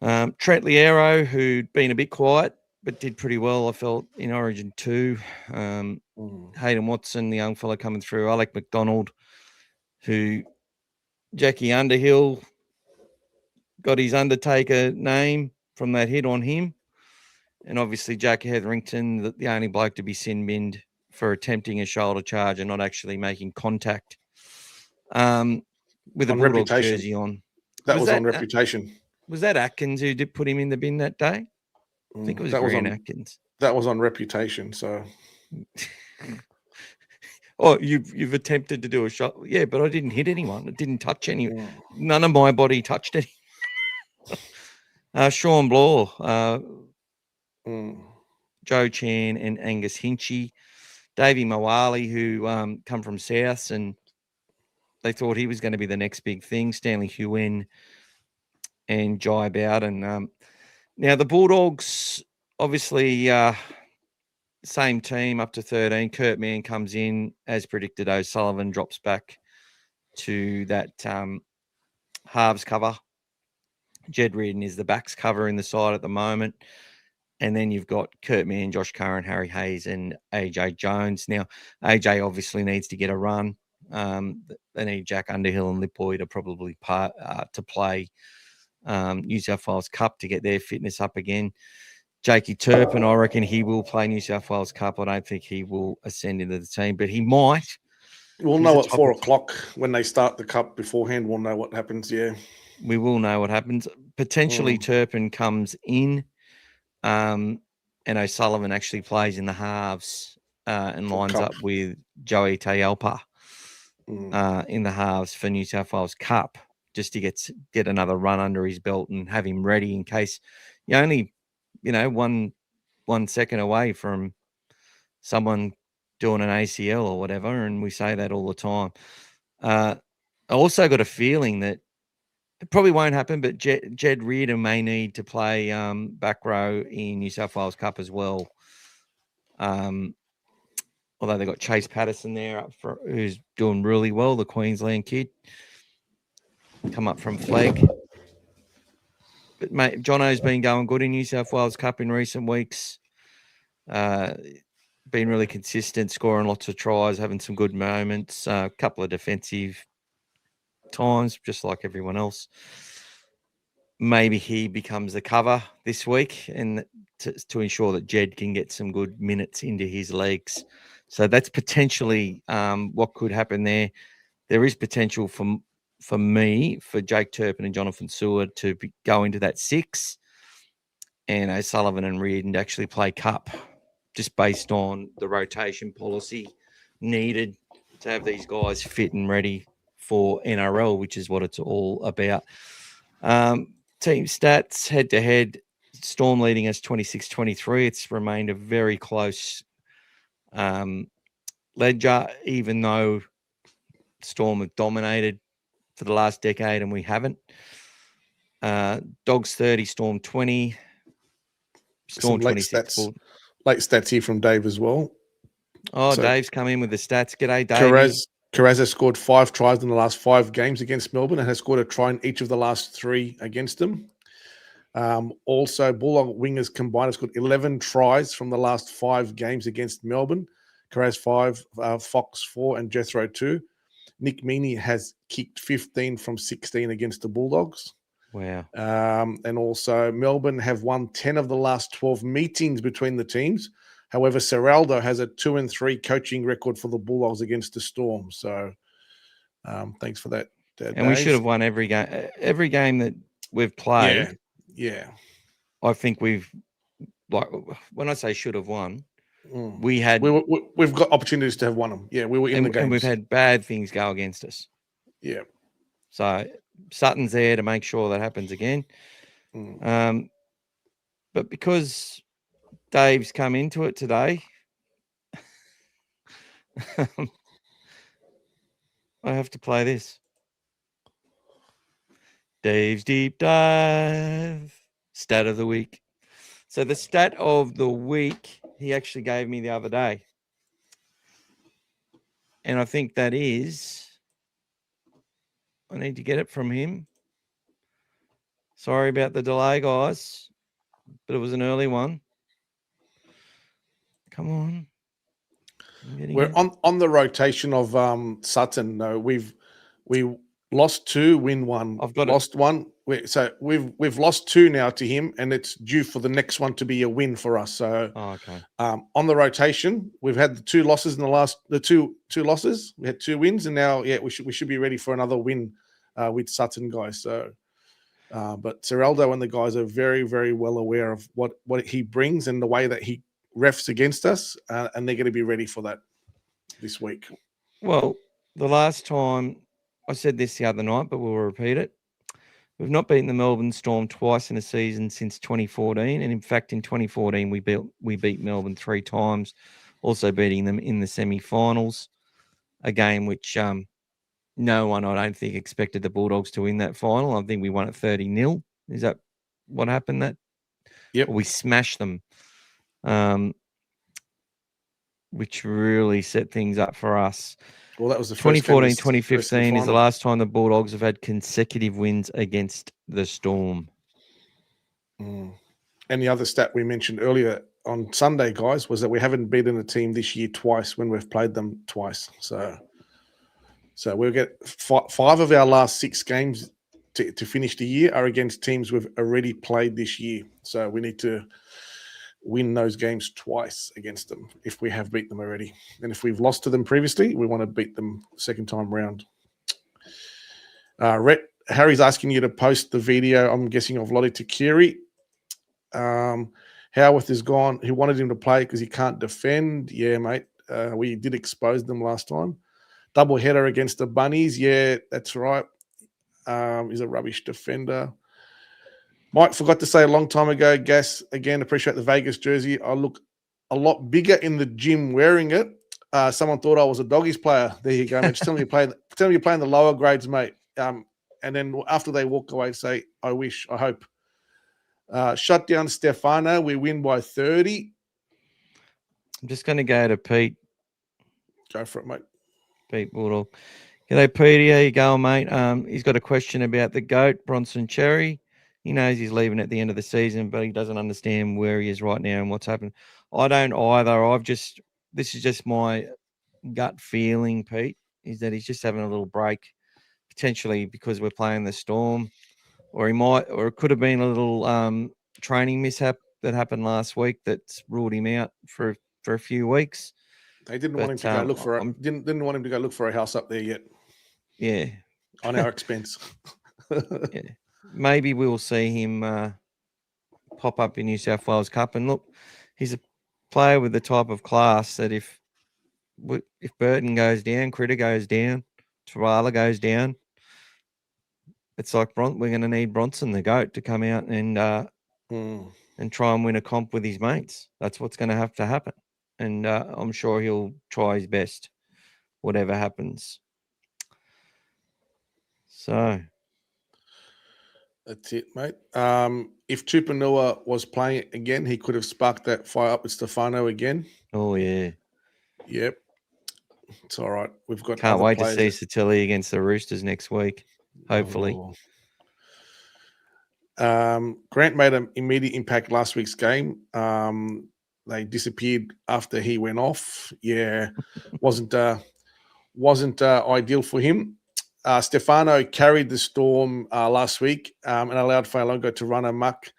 Trent Liero, who'd been a bit quiet but did pretty well, I felt, in Origin 2. Hayden Watson, the young fella coming through. Alec McDonald, who Jackie Underhill got his Undertaker name from that hit on him. And obviously Jack Hetherington, the only bloke to be sin-binned for attempting a shoulder charge and not actually making contact with a Bulldogs jersey on. That was on reputation. Was that Atkins who did put him in the bin that day? I think it was Grant Atkins. That was on reputation, so... Oh, you've attempted to do a shot. Yeah, but I didn't hit anyone. It didn't touch anyone. None of my body touched it. Sean Bloor, Joe Chan and Angus Hinchy, Davey Mawali, who come from Souths, and they thought he was going to be the next big thing, Stanley Huen and Jai Bowden. Now, the Bulldogs, obviously, same team up to 13. Kurt Mann comes in. As predicted, O'Sullivan drops back to that halves cover. Jed Reardon is the backs cover in the side at the moment. And then you've got Kurt Mann, Josh Curran, Harry Hayes, and AJ Jones. Now, AJ obviously needs to get a run. They need Jack Underhill and Lipboy to probably to play New South Wales Cup to get their fitness up again. Jakey Turpin, I reckon he will play New South Wales Cup. I don't think he will ascend into the team, but he might. We'll know at 4 o'clock when they start the Cup beforehand. We'll know what happens, yeah. We will know what happens. Potentially Turpin comes in. And O'Sullivan actually plays in the halves and lines up with Joey Tayalpa in the halves for New South Wales Cup, just to get another run under his belt and have him ready in case you're only, 1 second away from someone doing an ACL or whatever, and we say that all the time. I also got a feeling that it probably won't happen, but Jed Reardon may need to play back row in New South Wales Cup as well. Although they got Chase Patterson there who's doing really well, the Queensland kid. Come up from Flegg. But mate, Jono's been going good in New South Wales Cup in recent weeks. Been really consistent, scoring lots of tries, having some good moments, a couple of defensive times, just like everyone else. Maybe he becomes the cover this week and to ensure that Jed can get some good minutes into his legs. So that's potentially what could happen there. There is potential for me, for Jake Turpin and Jonathan Seward to go into that 6 and O'Sullivan and Reardon to actually play Cup, just based on the rotation policy needed to have these guys fit and ready for NRL, which is what it's all about. Team stats, head-to-head, Storm leading us 26-23. It's remained a very close ledger, even though Storm have dominated for the last decade and we haven't. Dogs 30, Storm 20. Storm 26. Late stats here from Dave as well. Oh, so Dave's come in with the stats. G'day, Dave. Carraz has scored 5 tries in the last 5 games against Melbourne and has scored a try in each of the last 3 against them. Also, Bulldog wingers combined have scored 11 tries from the last 5 games against Melbourne. Carraz 5, Fox 4, and Jethro 2. Nick Meaney has kicked 15 from 16 against the Bulldogs. Wow. And also, Melbourne have won 10 of the last 12 meetings between the teams. However, Serraldo has a 2-3 coaching record for the Bulldogs against the Storm. So, thanks for that, and Dave. We should have won every game that we've played. Yeah. I think we've, like, when I say should have won, we've got opportunities to have won them. Yeah, we were in the games. And we've had bad things go against us. Yeah. So Sutton's there to make sure that happens again. But because Dave's come into it today, I have to play this. Dave's Deep Dive. Stat of the week. So the stat of the week he actually gave me the other day. And I think that is, I need to get it from him. Sorry about the delay, guys, but it was an early one. Come on. We're on the rotation of Sutton. No, we lost 2, win 1. I've got lost 1. So we've lost 2 now to him, and it's due for the next one to be a win for us. So okay. On the rotation, we've had the 2 losses in the two losses. We had 2 wins, and now we should be ready for another win with Sutton guys. So. But Serraldo and the guys are very, very well aware of what he brings and the way that he refs against us, and they're going to be ready for that this week. Well, the last time, I said this the other night, but we'll repeat it. We've not beaten the Melbourne Storm twice in a season since 2014, and in fact, in 2014 we beat Melbourne 3 times, also beating them in the semi-finals, a game which no one, I don't think, expected the Bulldogs to win that final. I think we won at 30-0. Is that what happened? Yep. Or we smashed them, which really set things up for us. Well, that was the first 2014, game of the 2015 is the final. last time the Bulldogs have had consecutive wins against the Storm. And the other stat we mentioned earlier on Sunday, guys, was that we haven't beaten a team this year twice when we've played them twice. So we'll get 5 of our last 6 games to finish the year are against teams we've already played this year. So we need to win those games twice against them if we have beat them already. And if we've lost to them previously, we want to beat them second time round. Harry's asking you to post the video, I'm guessing, of Lottie Takiri. Howarth is gone. He wanted him to play because he can't defend. Yeah, mate. We did expose them last time. Double header against the Bunnies. Yeah, that's right. He's a rubbish defender. Mike forgot to say a long time ago, Gas, again, appreciate the Vegas jersey. I look a lot bigger in the gym wearing it. Someone thought I was a Doggies player. There you go, man. Just tell me you're playing the lower grades, mate. And then after they walk away, say, I wish, I hope. Shut down Stefano. We win by 30. I'm just going to go to Pete. Go for it, mate. Pete Bulldog. G'day, Pete. How you going, mate? He's got a question about the GOAT, Bronson Cherry. He knows he's leaving at the end of the season, but he doesn't understand where he is right now and what's happened. I don't either. This is just my gut feeling, Pete, is that he's just having a little break, potentially because we're playing the Storm, or it could have been a little training mishap that happened last week that's ruled him out for a few weeks. They didn't want him to go look for it. Didn't want him to go look for a house up there yet. Yeah, on our expense. Yeah, maybe we'll see him pop up in New South Wales Cup. And look, he's a player with the type of class that if Burton goes down, Critter goes down, Tavalla goes down, it's like we're going to need Bronson, the GOAT, to come out and try and win a comp with his mates. That's what's going to have to happen. And I'm sure he'll try his best, whatever happens. So that's it, mate. If Tupanua was playing again, he could have sparked that fire up with Stefano again. Oh, yeah. Yep. It's all right. We've got Can't other wait players. to see Satilli against the Roosters next week, hopefully. Grant made an immediate impact last week's game. They disappeared after he went off. Yeah, wasn't ideal for him. Stefano carried the Storm last week and allowed Failongo to run amok.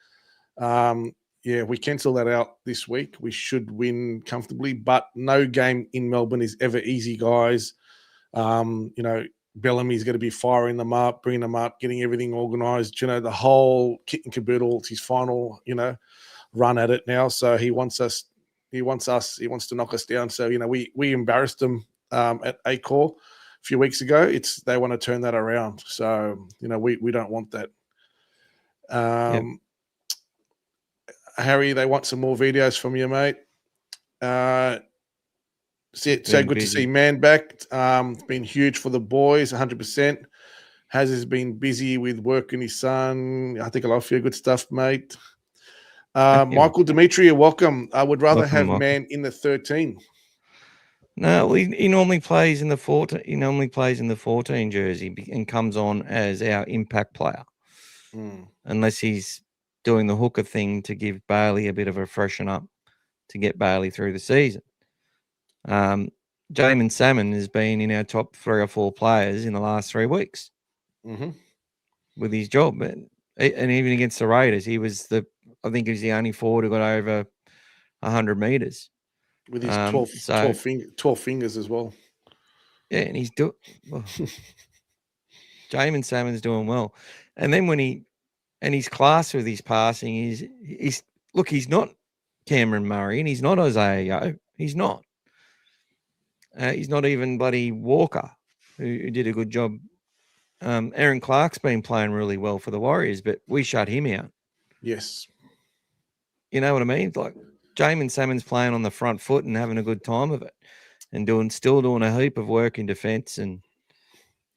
Yeah, we cancel that out this week. We should win comfortably, but no game in Melbourne is ever easy, guys. Bellamy's going to be firing them up, bringing them up, getting everything organised. The whole kit and caboodle. It's his final, run at it now. So he wants to knock us down. So, we embarrassed them at Acor a few weeks ago. They want to turn that around. So, we don't want that. Yep. Harry, they want some more videos from you, mate. So good to see Man back. It's been huge for the boys, 100%. Has been busy with work and his son. I think a lot of good stuff, mate. Michael Demetria, welcome. I would rather have Michael. Man in the 13. No, he normally plays in the 14. He normally plays in the 14 jersey and comes on as our impact player, unless he's doing the hooker thing to give Bailey a bit of a freshen up to get Bailey through the season. Jamin Salmon has been in our top 3 or 4 players in the last 3 weeks with his job, and even against the Raiders, I think he was the only forward who got over 100 meters with his 12 fingers as well. Yeah, and he's Jamin Salmon's doing well, and then his class with his passing he's not Cameron Murray and he's not Isaiah Yeo. He's not. He's not even bloody Walker, who did a good job. Aaron Clark's been playing really well for the Warriors, but we shut him out. Yes. You know what I mean? Like Jamin Salmon's playing on the front foot and having a good time of it and still doing a heap of work in defence. And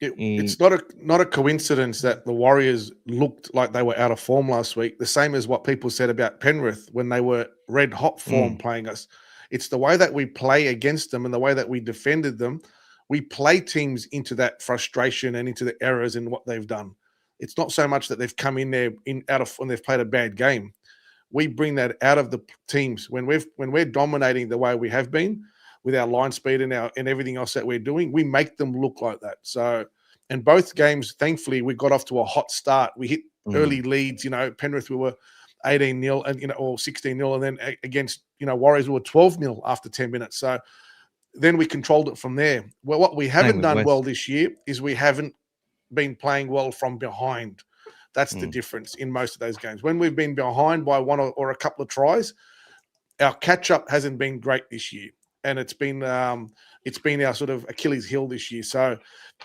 It's not a coincidence that the Warriors looked like they were out of form last week. The same as what people said about Penrith when they were red hot form playing us. It's the way that we play against them and the way that we defended them. We play teams into that frustration and into the errors in what they've done. It's not so much that they've come in there when they've played a bad game. We bring that out of the teams when we're dominating the way we have been with our line speed and everything else that we're doing. We make them look like that. So, and both games, thankfully, we got off to a hot start. We hit early leads. Penrith we were 18-0 and or 16-0, and then against Warriors we were 12-0 after 10 minutes. So then we controlled it from there. Well, what we haven't done well this year is we haven't been playing well from behind. That's the difference in most of those games. When we've been behind by one or a couple of tries, our catch-up hasn't been great this year. And it's been our sort of Achilles heel this year. So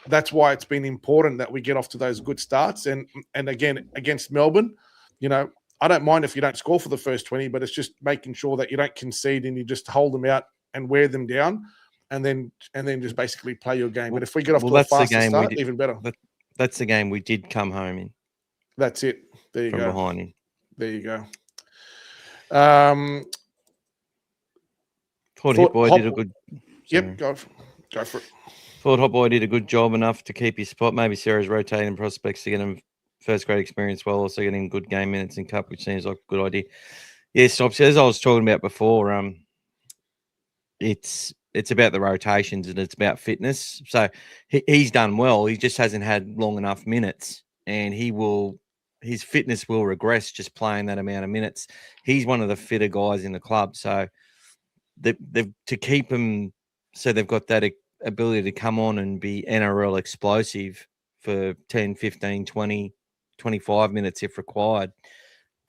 that's why it's been important that we get off to those good starts. And again, against Melbourne, I don't mind if you don't score for the first 20, but it's just making sure that you don't concede and you just hold them out and wear them down and then just basically play your game. But if we get off to a faster start, even better. That's the game we did come home in. That's it. There you go. From behind him. There you go. Thought Hot Boy did a good. Yep, go for it. Thought Hot Boy did a good job enough to keep his spot. Maybe Sarah's rotating prospects to get him first grade experience while also getting good game minutes in Cup, which seems like a good idea. Yeah, Stops. As I was talking about before, it's about the rotations and it's about fitness. So he's done well. He just hasn't had long enough minutes, and his fitness will regress just playing that amount of minutes. He's one of the fitter guys in the club, so they've to keep him, so they've got that ability to come on and be NRL explosive for 10, 15, 20, 25 minutes if required.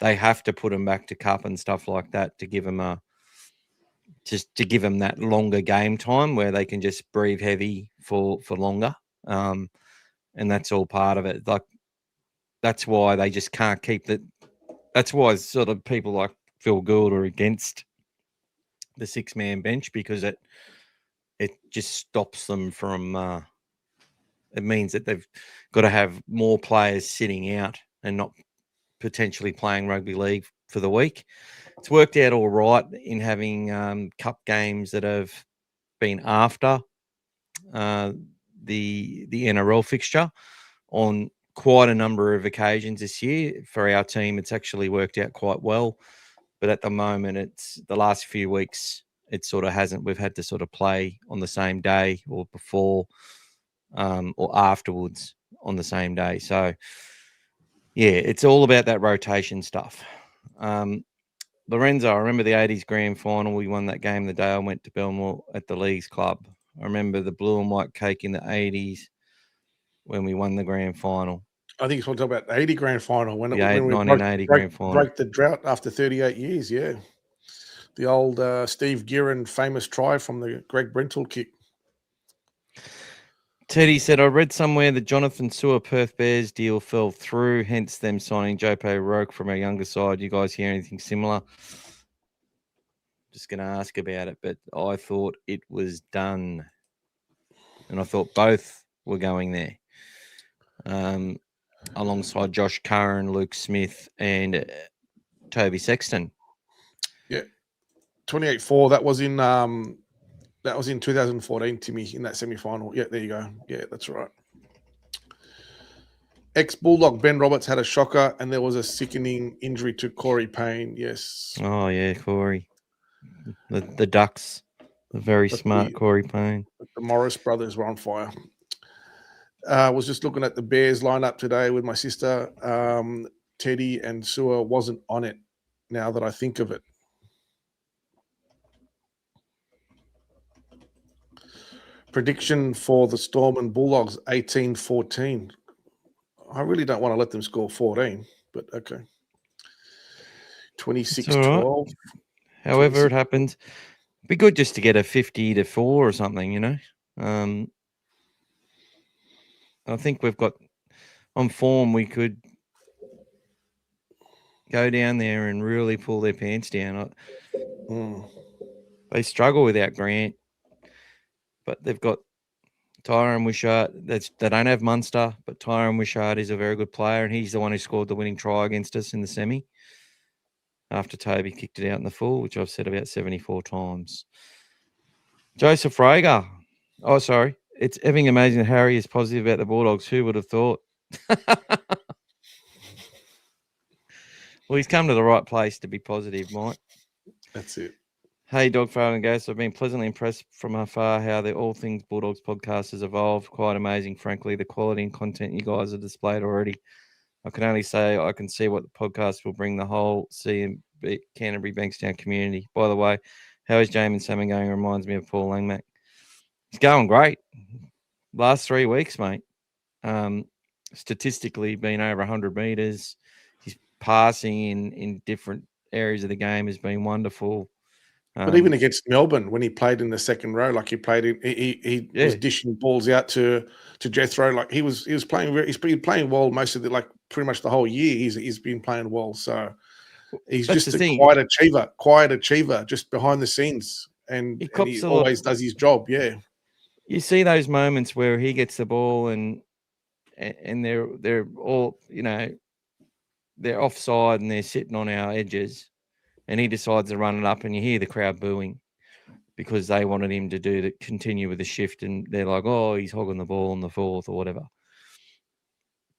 They have to put him back to Cup and stuff like that to give him to give them that longer game time where they can just breathe heavy for longer. And that's all part of it. Like, that's why they just can't keep that. That's why sort of people like Phil Gould are against the 6-man bench, because it just stops them from, it means that they've got to have more players sitting out and not potentially playing rugby league for the week. It's worked out all right in having Cup games that have been after the NRL fixture on quite a number of occasions this year. For our team, it's actually worked out quite well. But at the moment, it's the last few weeks, it sort of hasn't. We've had to sort of play on the same day or before or afterwards on the same day. So, yeah, it's all about that rotation stuff. Lorenzo, I remember the 80s grand final. We won that game the day I went to Belmore at the Leagues Club. I remember the blue and white cake in the 80s when we won the grand final. I think it's talking about the 80 grand final when we 1980 grand final. Break the drought after 38 years, yeah. The old Steve Guerin famous try from the Greg Brentle kick. Teddy said, I read somewhere that Jonathan Sewer Perth Bears deal fell through, hence them signing Jope Roke from our younger side. You guys hear anything similar? Just going to ask about it, but I thought it was done. And I thought both were going there. Alongside Josh Curran, Luke Smith, and Toby Sexton. Yeah, 28-4. That was in 2014, Timmy, in that semi-final. Yeah, there you go. Yeah, that's right. Ex-Bulldog Ben Roberts had a shocker, and there was a sickening injury to Corey Payne. Yes. Oh yeah, Corey. The Ducks, the very smart Corey Payne. The Morris brothers were on fire. I was just looking at the Bears lineup today with my sister. Teddy and Sewer wasn't on it, now that I think of it. Prediction for the Storm and Bulldogs, 18-14. I really don't want to let them score 14, but okay. 26-12. Right. However it happens, it'd be good just to get a 50-4 or something, you know. I think we've got on form. We could go down there and really pull their pants down. They struggle without Grant, but they've got Tyrone Wishart, they don't have Munster, but Tyrone Wishart is a very good player, and he's the one who scored the winning try against us in the semi after Toby kicked it out in the full, which I've said about 74 times. Joseph Rager. Oh, sorry. It's effing amazing that Harry is positive about the Bulldogs. Who would have thought? Well, he's come to the right place to be positive, Mike. That's it. Hey, Dogfather and Gas. I've been pleasantly impressed from afar how the All Things Bulldogs podcast has evolved. Quite amazing, frankly, the quality and content you guys have displayed already. I can only say I can see what the podcast will bring the whole CMB Canterbury Bankstown community. By the way, how is Jamin Salmon going? Reminds me of Paul Langmack. He's going great. Last 3 weeks, mate. Statistically, been over 100 metres. His passing in different areas of the game has been wonderful. But even against Melbourne, when he played in the second row, like he played, he was dishing balls out to Jethro. Like he was playing. He's been playing well most of pretty much the whole year. He's been playing well. So he's That's just the a thing. quiet achiever, just behind the scenes, and he always does his job. Yeah, you see those moments where he gets the ball and they're all they're offside and they're sitting on our edges. And he decides to run it up, and you hear the crowd booing because they wanted him to continue with the shift, and they're like, "Oh, he's hogging the ball on the fourth or whatever."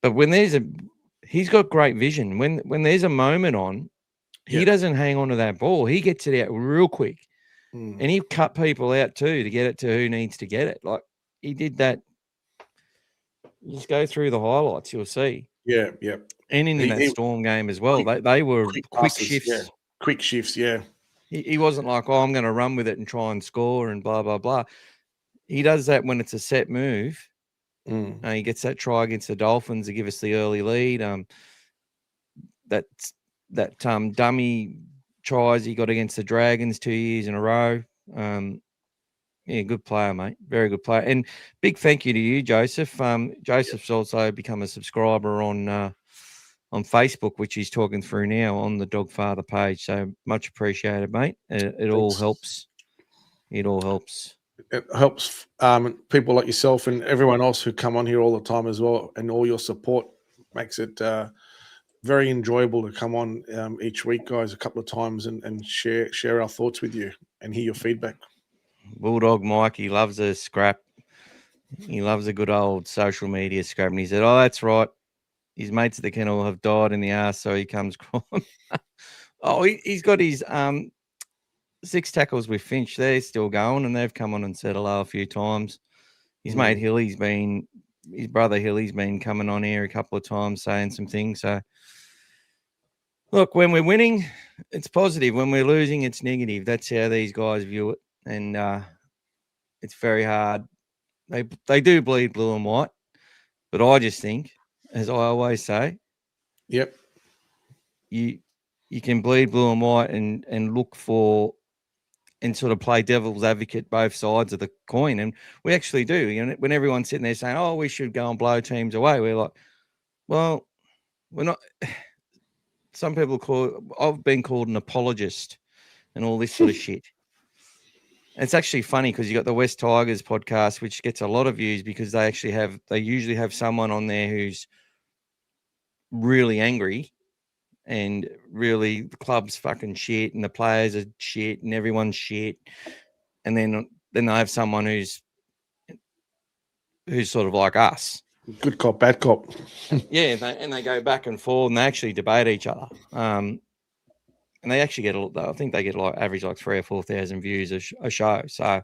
But when he's got great vision. When there's a moment on, he doesn't hang on to that ball. He gets it out real quick, and he cut people out too to get it to who needs to get it. Like he did that. Just go through the highlights, you'll see. Yeah. And in that Storm game as well, they were quick shifts. Yeah. Quick shifts, yeah. He wasn't like, oh, I'm going to run with it and try and score and blah, blah, blah. He does that when it's a set move. He gets that try against the Dolphins to give us the early lead. That dummy tries he got against the Dragons 2 years in a row. Good player, mate. Very good player. And big thank you to you, Joseph. Joseph's also become a subscriber on Facebook, which he's talking through now on the Dogfather page. So much appreciated, mate. It all helps. It all helps. It helps people like yourself and everyone else who come on here all the time as well, and all your support makes it very enjoyable to come on each week, guys, a couple of times and share our thoughts with you and hear your feedback. Bulldog Mike, he loves a scrap. He loves a good old social media scrap. And he said, oh, that's right. His mates at the kennel have died in the arse, so he comes crawling. He's got his 6 tackles with Finch. They're still going, and they've come on and said hello a few times. His mate his brother Hilly's been coming on here a couple of times saying some things. So, look, when we're winning, it's positive. When we're losing, it's negative. That's how these guys view it, and it's very hard. They do bleed blue and white, but I just think, as I always say, yep, you can bleed blue and white and look for and sort of play devil's advocate both sides of the coin, and we actually do. You know, when everyone's sitting there saying, "Oh, we should go and blow teams away," we're like, "Well, we're not." Some people I've been called an apologist and all this sort of shit. And it's actually funny because you got the West Tigers podcast, which gets a lot of views because they usually have someone on there who's really angry and really the club's fucking shit and the players are shit and everyone's shit. And then they have someone who's sort of like us. Good cop, bad cop. Yeah, and they go back and forth and they actually debate each other. And they actually I think they get average 3,000 or 4,000 views a show. So,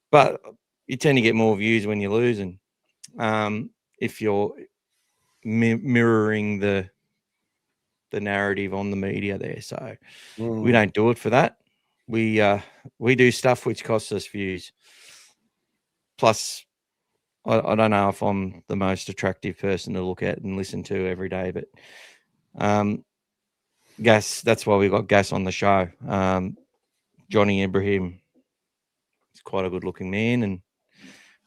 but you tend to get more views when you're losing. If you're mirroring the narrative on the media there. So we don't do it for that. We do stuff which costs us views. Plus, I don't know if I'm the most attractive person to look at and listen to every day, but Gas, that's why we got Gas on the show. Johnny Ibrahim is quite a good looking man, and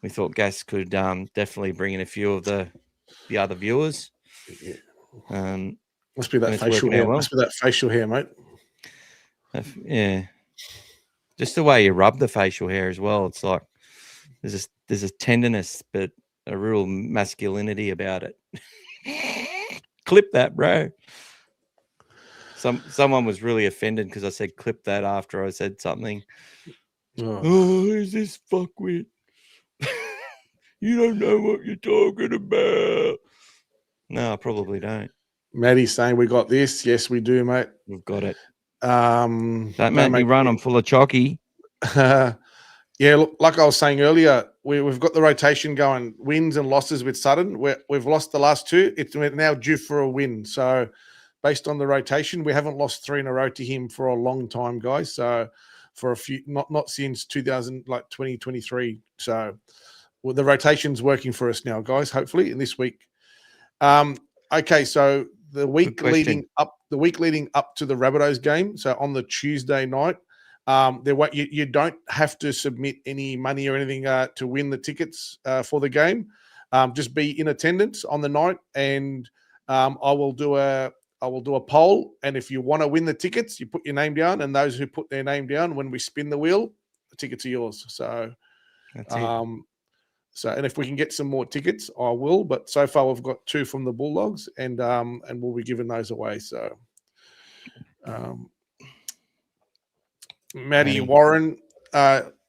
we thought Gas could definitely bring in a few of the other viewers. Must be that facial hair. Must be that facial hair, mate. Yeah. Just the way you rub the facial hair as well. It's like there's there's a tenderness, but a real masculinity about it. Clip that, bro. Someone was really offended because I said clip that after I said something. Oh. Oh, who's this fuckwit? You don't know what you're talking about. No, I probably don't. Maddie's saying we got this. Yes, we do, mate. We've got it. Don't make me run. I'm full of chalky. Yeah, look, like I was saying earlier, we've got the rotation going, wins and losses with Sutton. We've lost the last two. We're now due for a win. So based on the rotation, we haven't lost 3 in a row to him for a long time, guys. So for a few, not since 2023. So the rotation's working for us now, guys, hopefully in this week. Okay, so the week leading up to the Rabbitohs game, so on the Tuesday night, you don't have to submit any money or anything to win the tickets for the game. Just be in attendance on the night, and I will do a poll. And if you want to win the tickets, you put your name down, and those who put their name down, when we spin the wheel, the tickets are yours. So that's it. So, and if we can get some more tickets, I will. But so far, we've got 2 from the Bulldogs, and we'll be giving those away. So, Maddie Warren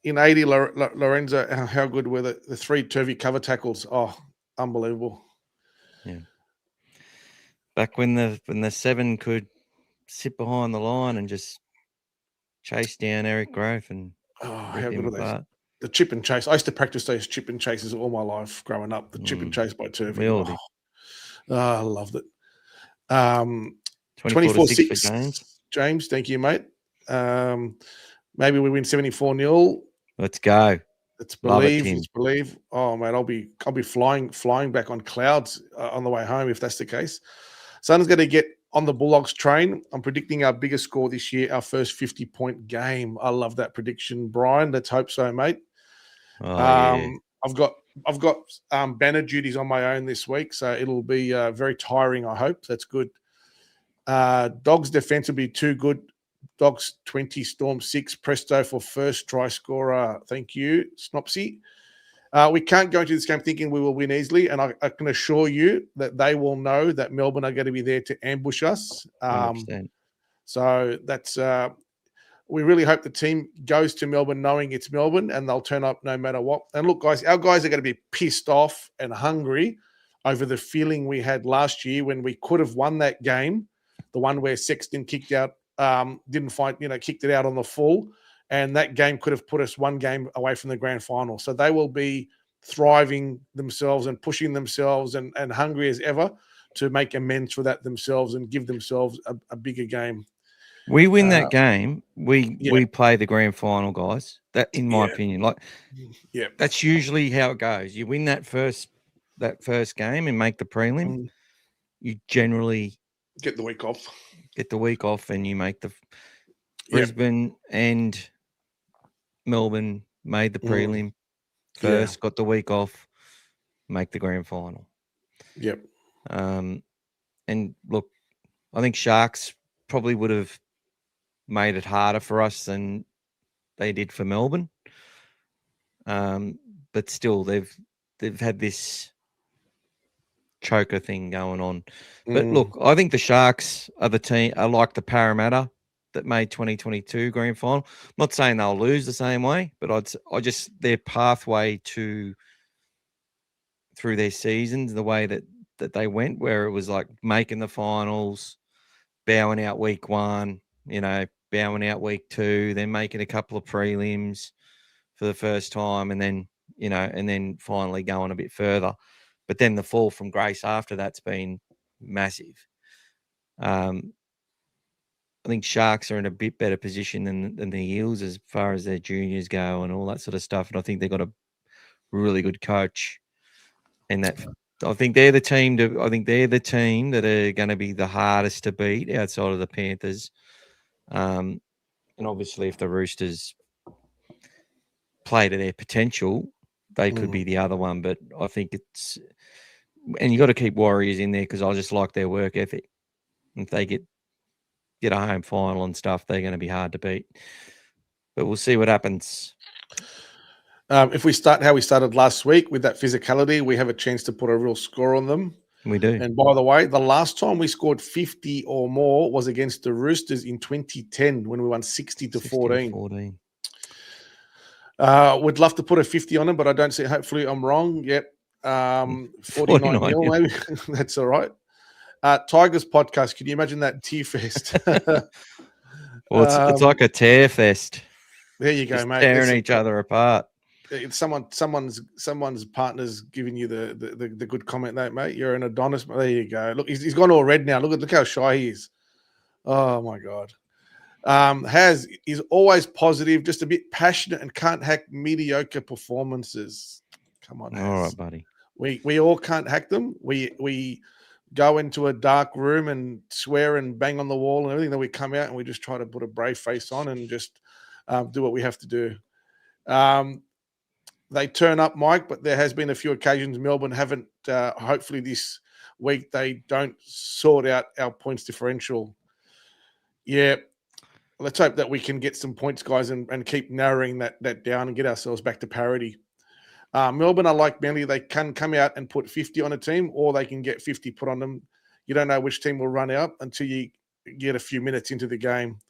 in 80, Lorenzo, how good were the 3 Turvey cover tackles? Oh, unbelievable! Yeah. Back when the 7 could sit behind the line and just chase down Eric Grove and how good were they? The chip and chase. I used to practice those chip and chases all my life growing up. The chip and chase by Turvey. We all did. I loved it. 24-6 for James. James, thank you, mate. Maybe we win 74-0. Let's go. Let's believe. Oh, mate, I'll be flying back on clouds on the way home if that's the case. Sun's going to get on the Bulldogs train. I'm predicting our biggest score this year, our first 50-point game. I love that prediction, Brian. Let's hope so, mate. Oh, yeah. I've got banner duties on my own this week, so it'll be very tiring, I hope. That's good. Dogs defense will be too good. Dogs 20, Storm 6, Presto for first try scorer. Thank you, Snopsy. We can't go into this game thinking we will win easily, and I can assure you that they will know that Melbourne are going to be there to ambush us. So that's we really hope the team goes to Melbourne knowing it's Melbourne, and they'll turn up no matter what. And look, guys, our guys are going to be pissed off and hungry over the feeling we had last year when we could have won that game, the one where Sexton kicked out, kicked it out on the full. And that game could have put us 1 game away from the grand final. So they will be thriving themselves and pushing themselves and hungry as ever to make amends for that themselves and give themselves a bigger game. We win that game, we play the grand final, guys. That, in my opinion, that's usually how it goes. You win that first game and make the prelim. You generally get the week off. And you make the Brisbane and Melbourne made the prelim first, got the week off, make the grand final. Yep. And look, I think Sharks probably would have made it harder for us than they did for Melbourne. But still, they've had this choker thing going on. But look, I think the Sharks are the team, are like the Parramatta that made 2022 grand final. I'm not saying they'll lose the same way, but their pathway through their seasons, the way that they went, where it was like making the finals, bowing out week 1, bowing out week 2, then making a couple of prelims for the first time, and then finally going a bit further. But then the fall from grace after that's been massive. I think Sharks are in a bit better position than the Eels as far as their juniors go and all that sort of stuff. And I think they've got a really good coach. And that I think they're the team that are going to be the hardest to beat outside of the Panthers. And obviously, if the Roosters play to their potential, they could be the other one. But I think and you got to keep Warriors in there because I just like their work ethic. If they get a home final and stuff, they're going to be hard to beat. But we'll see what happens. If we start how we started last week with that physicality, we have a chance to put a real score on them. We do. And by the way, the last time we scored 50 or more was against the Roosters in 2010 when we won 60 to 14. 14. Would love to put a 50 on them, but I don't see. Hopefully, I'm wrong. Yep. 49 nil, maybe. That's all right. Tigers podcast. Can you imagine that tear fest? Well, it's like a tear fest. There you go, Just mate. tearing each other apart. It's someone's partner's giving you the good comment there, mate. You're an Adonis. There you go. Look, he's gone all red now. Look how shy he is. Oh my God. Is always positive, just a bit passionate, and can't hack mediocre performances. Come on, all right, buddy. We all can't hack them. We go into a dark room and swear and bang on the wall and everything. Then we come out and we just try to put a brave face on and just do what we have to do. They turn up, Mike, but there has been a few occasions Melbourne haven't. Hopefully this week they don't sort out our points differential. Yeah, let's hope that we can get some points, guys, and keep narrowing that down and get ourselves back to parity. Melbourne are like Manly. They can come out and put 50 on a team, or they can get 50 put on them. You don't know which team will run out until you get a few minutes into the game.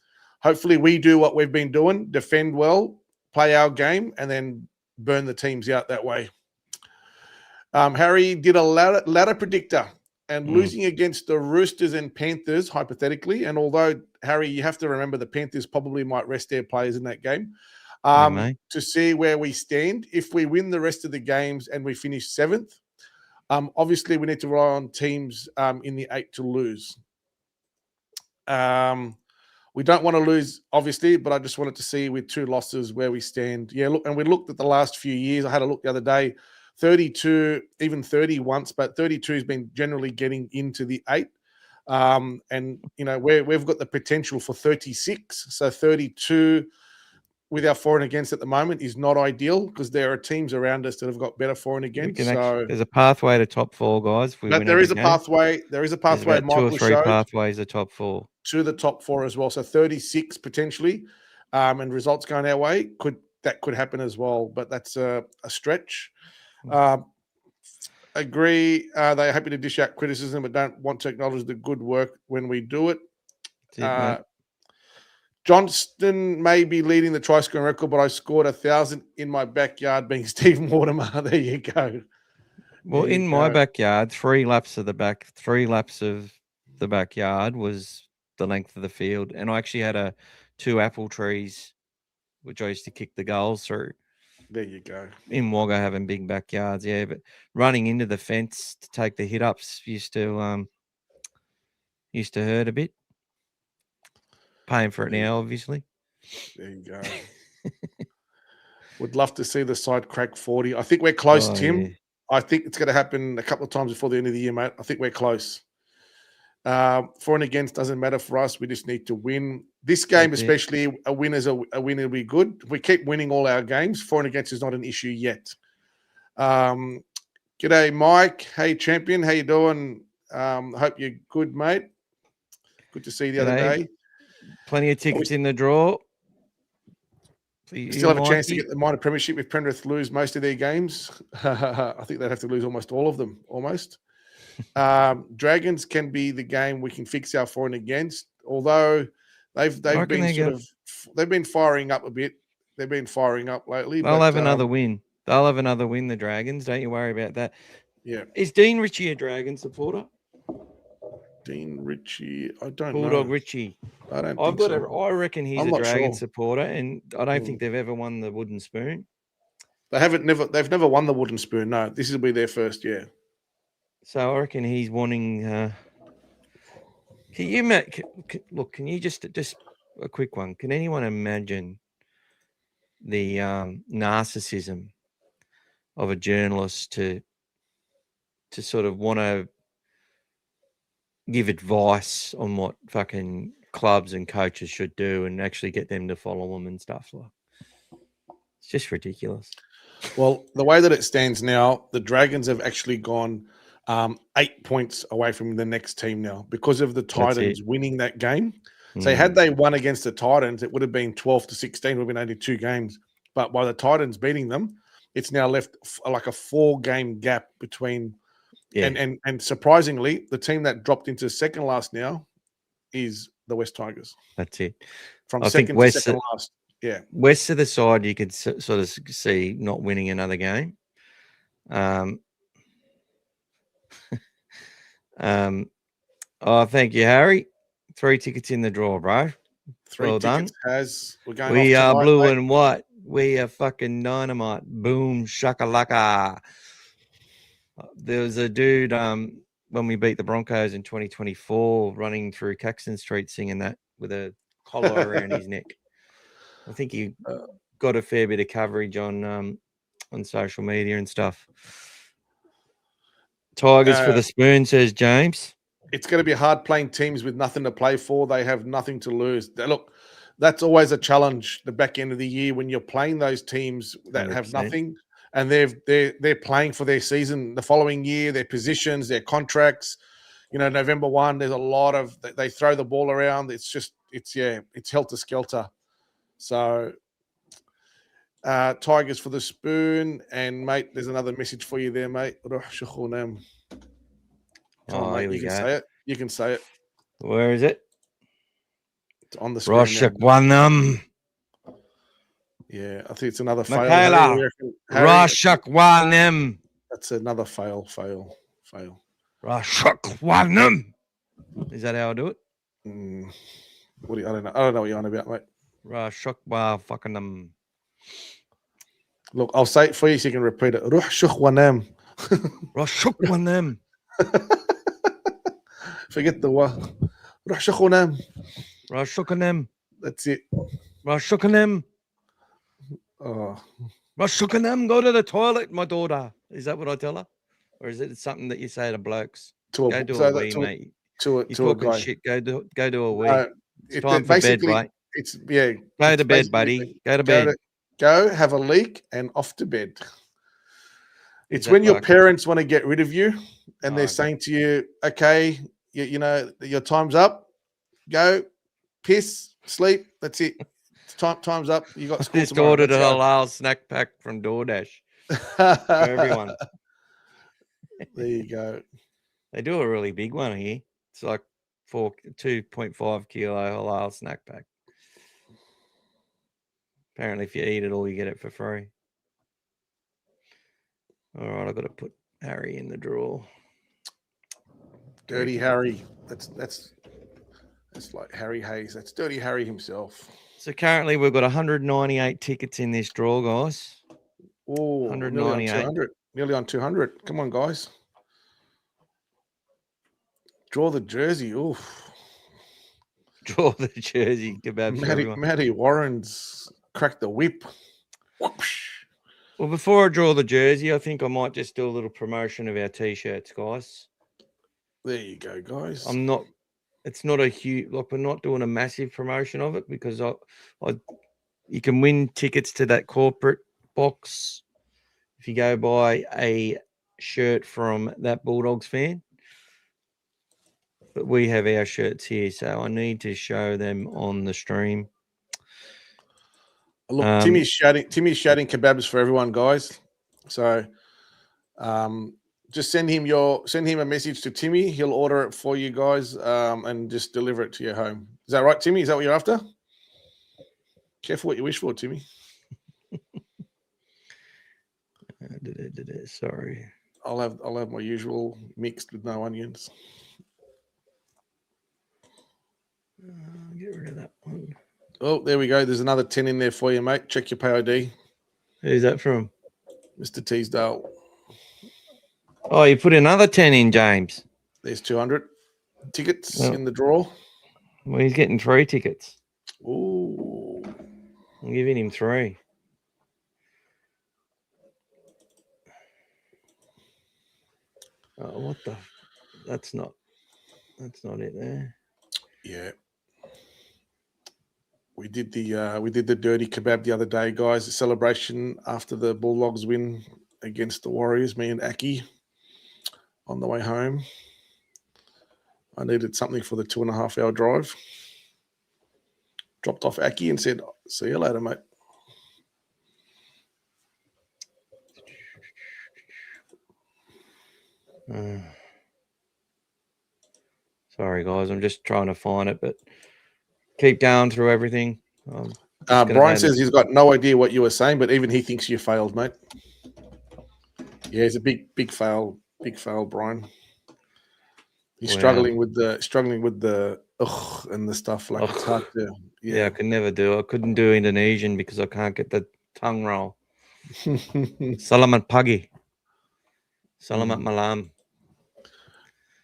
Hopefully we do what we've been doing, defend well, play our game, and then burn the teams out that way. Harry did a ladder predictor and losing against the Roosters and Panthers, hypothetically. And although, Harry, you have to remember the Panthers probably might rest their players in that game to see where we stand. If we win the rest of the games and we finish 7th, obviously we need to rely on teams in the 8 to lose. We don't want to lose, obviously, but I just wanted to see with 2 losses where we stand. Yeah, look, and we looked at the last few years. I had a look the other day, 32, even 30 once, but 32 has been generally getting into the 8. And, you know, we've got the potential for 36. So 32 with our for and against at the moment is not ideal because there are teams around us that have got better for and against. There's a pathway to top 4, guys. There is a pathway. There is a pathway. There's 2 or 3 pathways to top 4. To the top 4 as well. So 36 potentially, and results going our way could happen as well. But that's a stretch. Agree. They're happy to dish out criticism, but don't want to acknowledge the good work when we do it. Johnston may be leading the try scoring record, but I scored 1,000 in my backyard, being Stephen Mortimer. There you go. Well, in my backyard, 3 laps of the backyard was the length of the field, and I actually had 2 apple trees, which I used to kick the goals through. There you go. In Wagga, having big backyards, yeah, but running into the fence to take the hit ups used to hurt a bit. Paying for it now, obviously. There you go. Would love to see the side crack 40. I think we're close, Tim. Yeah. I think it's going to happen a couple of times before the end of the year, mate. I think we're close. For and against doesn't matter for us. We just need to win. This game, especially, a win will be good. If we keep winning all our games, for and against is not an issue yet. G'day, Mike. Hey, champion. How you doing? Hope you're good, mate. Good to see you the other day. Plenty of tickets in the draw. Still have a chance to get the minor premiership if Penrith lose most of their games. I think they'd have to lose almost all of them, almost. Dragons can be the game we can fix our for and against, although they've been firing up a bit. They've been firing up lately. They'll have another win. They'll have another win, the Dragons. Don't you worry about that. Yeah. Is Dean Ritchie a Dragon supporter? Dean Ritchie, I don't know. Bulldog Ritchie. I don't think so. I reckon he's a Dragon supporter, and I don't think they've ever won the wooden spoon. They've never won the wooden spoon. No, this will be their first year. So I reckon he's wanting. Can you just a quick one? Can anyone imagine the narcissism of a journalist to sort of want to give advice on what fucking clubs and coaches should do and actually get them to follow them and stuff? Like, it's just ridiculous. Well, the way that it stands now, the Dragons have actually gone 8 points away from the next team now because of the Titans winning that game. So had they won against the Titans, it would have been 12 to 16. It would have been only 2 games. But by the Titans beating them, it's now left like a 4-game gap between. Yeah. And surprisingly, the team that dropped into second last now is the West Tigers. That's it. From I think second to second last. Yeah. West of the side, you could sort of see not winning another game. Oh, thank you, Harry. 3 tickets in the draw, bro. 3 well tickets done. we're going We off are tonight, blue mate. and white. We are fucking dynamite. Boom, shakalaka. There was a dude when we beat the Broncos in 2024 running through Caxton Street singing that with a collar around his neck. I think he got a fair bit of coverage on social media and stuff. Tigers for the spoon, says James. It's going to be hard playing teams with nothing to play for. They have nothing to lose. Look, that's always a challenge the back end of the year when you're playing those teams that 100%. have nothing and they're playing for their season the following year, their positions, their contracts. You know, November 1, there's a lot of they throw the ball around. It's helter skelter. So Tigers for the spoon, and mate, there's another message for you there, mate. Come on, mate. You can say it. You can say it. Where is it? It's on the screen. Roshak Wanam. Yeah, I think it's another fail. Michaela. Roshak Wanam. That's another fail. Roshak Wanam. Is that how I do it? I don't know. I don't know what you're on about, mate. Roshak Wanam. Look, I'll say it for you so you can repeat it. Roshak Wanam. Roshak Wanam. Forget the what. Rashakunam. Rashukanem. That's it. Rashukanem. Oh. Rashukanem, go to the toilet, my daughter. Is that what I tell her? Or is it something that you say to blokes? Go do a wee, mate. You're talking shit. Go do a wee. It's time for bed, mate. Go to bed, buddy. Go to bed. Go have a leak and off to bed. It's when your parents want to get rid of you and they're saying to you, okay, you know, your time's up. Go, piss, sleep. That's it. Time's up. You got school tomorrow. Just ordered a halal snack pack from DoorDash for everyone. There you go. They do a really big one here. It's like 2.5 kilo halal snack pack. Apparently, if you eat it all, you get it for free. All right, I've got to put Harry in the drawer. Dirty Harry. That's like Harry Hayes. That's Dirty Harry himself. So currently we've got 198 tickets in this draw, guys. Oh, 198. Nearly on 200. Come on, guys. Draw the jersey. Oof. Draw the jersey. Matty Warren's cracked the whip. Whoosh. Well, before I draw the jersey, I think I might just do a little promotion of our T-shirts, guys. There you go, guys. It's not a huge, like we're not doing a massive promotion of it because you can win tickets to that corporate box if you go buy a shirt from that Bulldogs fan. But we have our shirts here, so I need to show them on the stream. Look, Timmy's shouting kebabs for everyone, guys. So just send him a message to Timmy. He'll order it for you guys and just deliver it to your home. Is that right, Timmy? Is that what you're after? Careful what you wish for, Timmy. Sorry. I'll have my usual mixed with no onions. Get rid of that one. Oh, there we go. There's another 10 in there for you, mate. Check your pay ID. Who's that from? Mr. Teasdale. Oh, you put another 10 in, James. There's 200 tickets in the draw. Well, he's getting 3 tickets. Ooh. I'm giving him 3. Oh, what the? That's not it there. Yeah. We did the dirty kebab the other day, guys. The celebration after the Bulldogs win against the Warriors. Me and Aki on the way home. I needed something for the 2.5-hour drive. Dropped off Aki and said, "See you later, mate." Sorry, guys. I'm just trying to find it, but keep going through everything. Just gonna Brian add- says he's got no idea what you were saying, but even he thinks you failed, mate. Yeah, it's a big fail, Brian. He's Wow. struggling with the ugh and the stuff. Like it's hard to. Yeah, I could never do. I couldn't do Indonesian because I can't get the tongue roll. Salamat pagi. Salamat malam.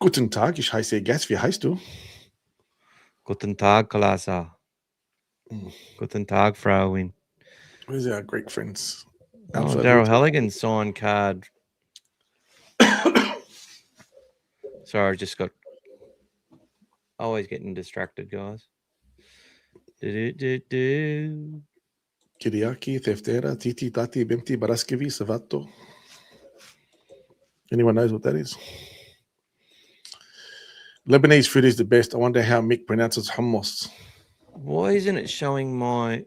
Guten Tag, ich heiße Gas. Wie heißt du? Guten Tag, Kalasa. Guten Tag, Frauin. Where's our Greek friends? Oh, Daryl Halligan signed card. Sorry, I just got always getting distracted, guys. Do. Kiriaki, Teftera, Titi, Tati, Bimti, Baraskevi, Savato. Anyone knows what that is? Lebanese food is the best. I wonder how Mick pronounces hummus. Why isn't it showing my...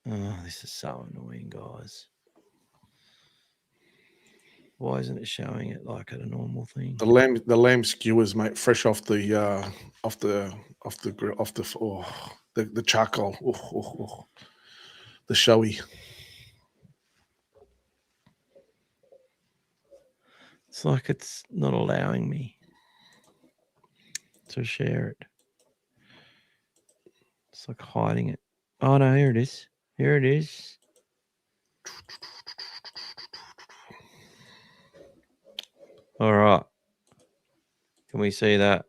Oh, this is so annoying, guys. Why isn't it showing it like at a normal thing? The lamb skewers, mate, fresh off the grill, the charcoal. The showy. It's like it's not allowing me to share it. It's like hiding it. Oh, no, here it is. Here it is. All right. Can we see that?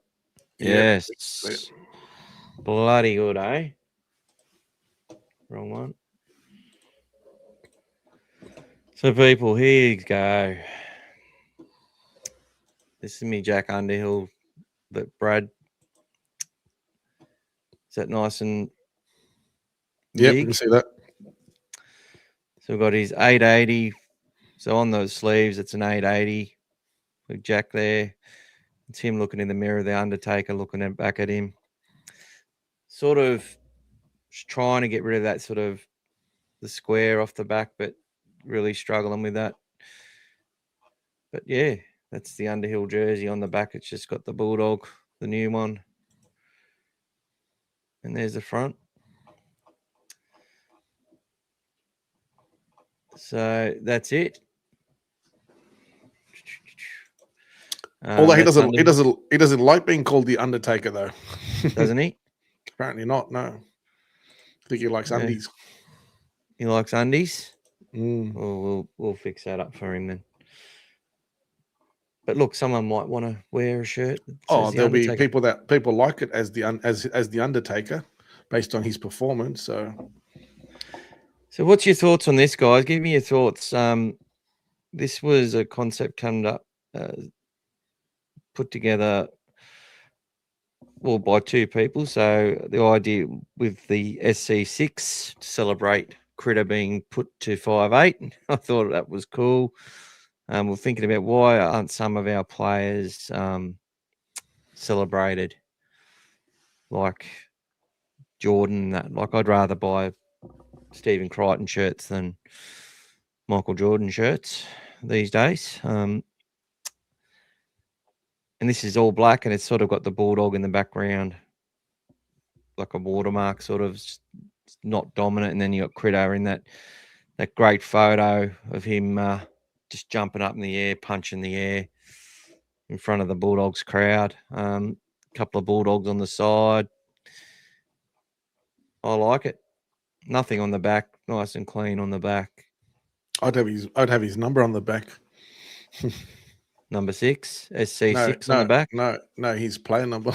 Yep. Yes. Bloody good, eh? Wrong one. So, people, here you go. This is me Jack Underhill. But Brad, is that nice and Yep, big? you can see that. So we've got his 880. So on those sleeves, it's an 880 with Jack there. It's him looking in the mirror, the Undertaker looking back at him. Sort of trying to get rid of that sort of the square off the back, but really struggling with that. But yeah, that's the Underhill jersey on the back. It's just got the Bulldog, the new one. And there's the front. So that's it. Although he doesn't like being called the Undertaker though. Doesn't he? Apparently not. No. I think he likes undies. He likes undies. Mm. Well, we'll fix that up for him then. But look, someone might want to wear a shirt. There'll be people like it as the Undertaker, based on his performance. So what's your thoughts on this, guys? Give me your thoughts. This was a concept put together, well, by two people. So the idea with the SC6 to celebrate Critter being put to 5'8", I thought that was cool. We're thinking about why aren't some of our players celebrated like Jordan? That like I'd rather buy Stephen Crichton shirts than Michael Jordan shirts these days. And this is all black, and it's sort of got the Bulldog in the background, like a watermark, sort of not dominant. And then you got Critter in that great photo of him just jumping up in the air, punching the air in front of the Bulldogs crowd. A couple of Bulldogs on the side. I like it. Nothing on the back, nice and clean on the back. I'd have his number on the back. Number 6, SC6 on the back. No, his player number.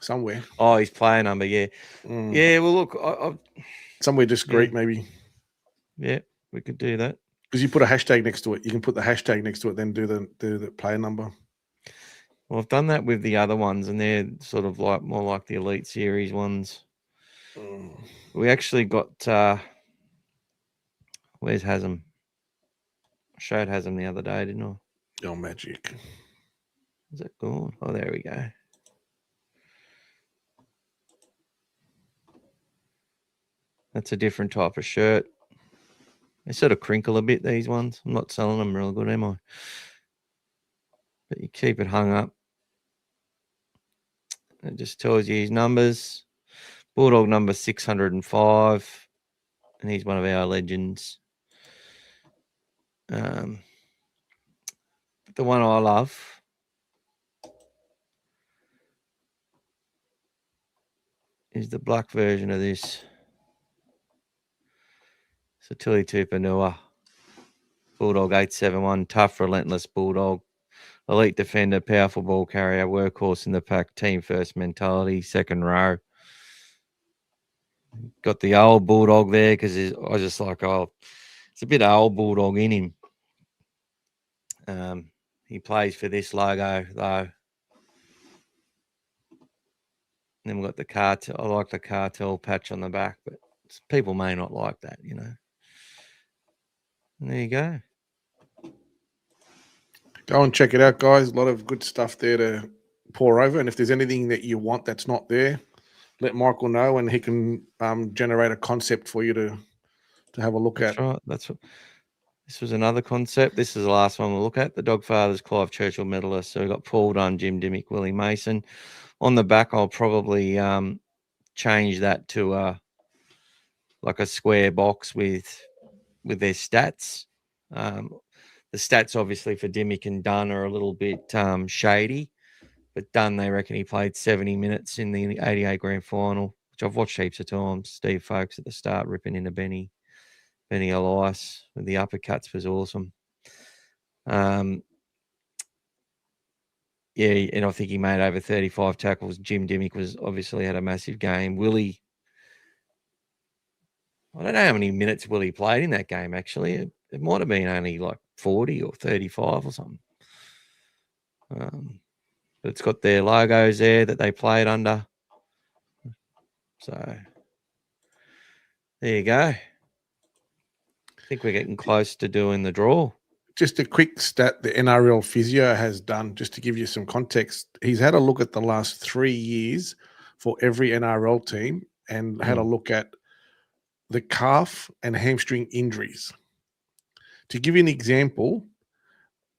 Somewhere. Oh, his player number, yeah. Yeah, well, look. Somewhere discreet, maybe. Yeah, we could do that. Because you put a hashtag next to it. You can put the hashtag next to it, then do the player number. Well, I've done that with the other ones, and they're sort of like more like the Elite Series ones. We actually got... where's Hasm? I showed Hasm the other day, didn't I? Oh, magic. Is that gone? Oh, there we go. That's a different type of shirt. They sort of crinkle a bit, these ones. I'm not selling them real good, am I? But you keep it hung up. It just tells you his numbers. Bulldog number 605, and he's one of our legends. The one I love is the black version of this. So Tuli Tupanua, Bulldog 871, tough, relentless Bulldog. Elite defender, powerful ball carrier, workhorse in the pack, team first mentality, second row. Got the old Bulldog there because I was just like, oh, it's a bit of old Bulldog in him. He plays for this logo though. And then we've got the cartel. I like the cartel patch on the back, but people may not like that, you know. And there you go. Go and check it out, guys. A lot of good stuff there to pour over. And if there's anything that you want that's not there, let Michael know, and he can generate a concept for you to have a look That's at. right. That's what. This was another concept. This is the last one we'll look at. The Dogfathers, Clive Churchill medalist. So we've got Paul Dunn, Jim Dimmick, Willie Mason. On the back, I'll probably change that to like a square box with their stats. The stats, obviously, for Dimmick and Dunn are a little bit shady. But Dunn, they reckon he played 70 minutes in the 88 grand final, which I've watched heaps of times. Steve Folkes at the start ripping into Benny Elias with the uppercuts was awesome. Yeah, and I think he made over 35 tackles. Jim Dimmick was obviously had a massive game. Willie, I don't know how many minutes Willie played in that game, actually. It might have been only like 40 or 35 or something. But it's got their logos there that they played under. So there you go. I think we're getting close to doing the draw. Just a quick stat the NRL physio has done, just to give you some context. He's had a look at the last 3 years for every NRL team and had a look at the calf and hamstring injuries. To give you an example,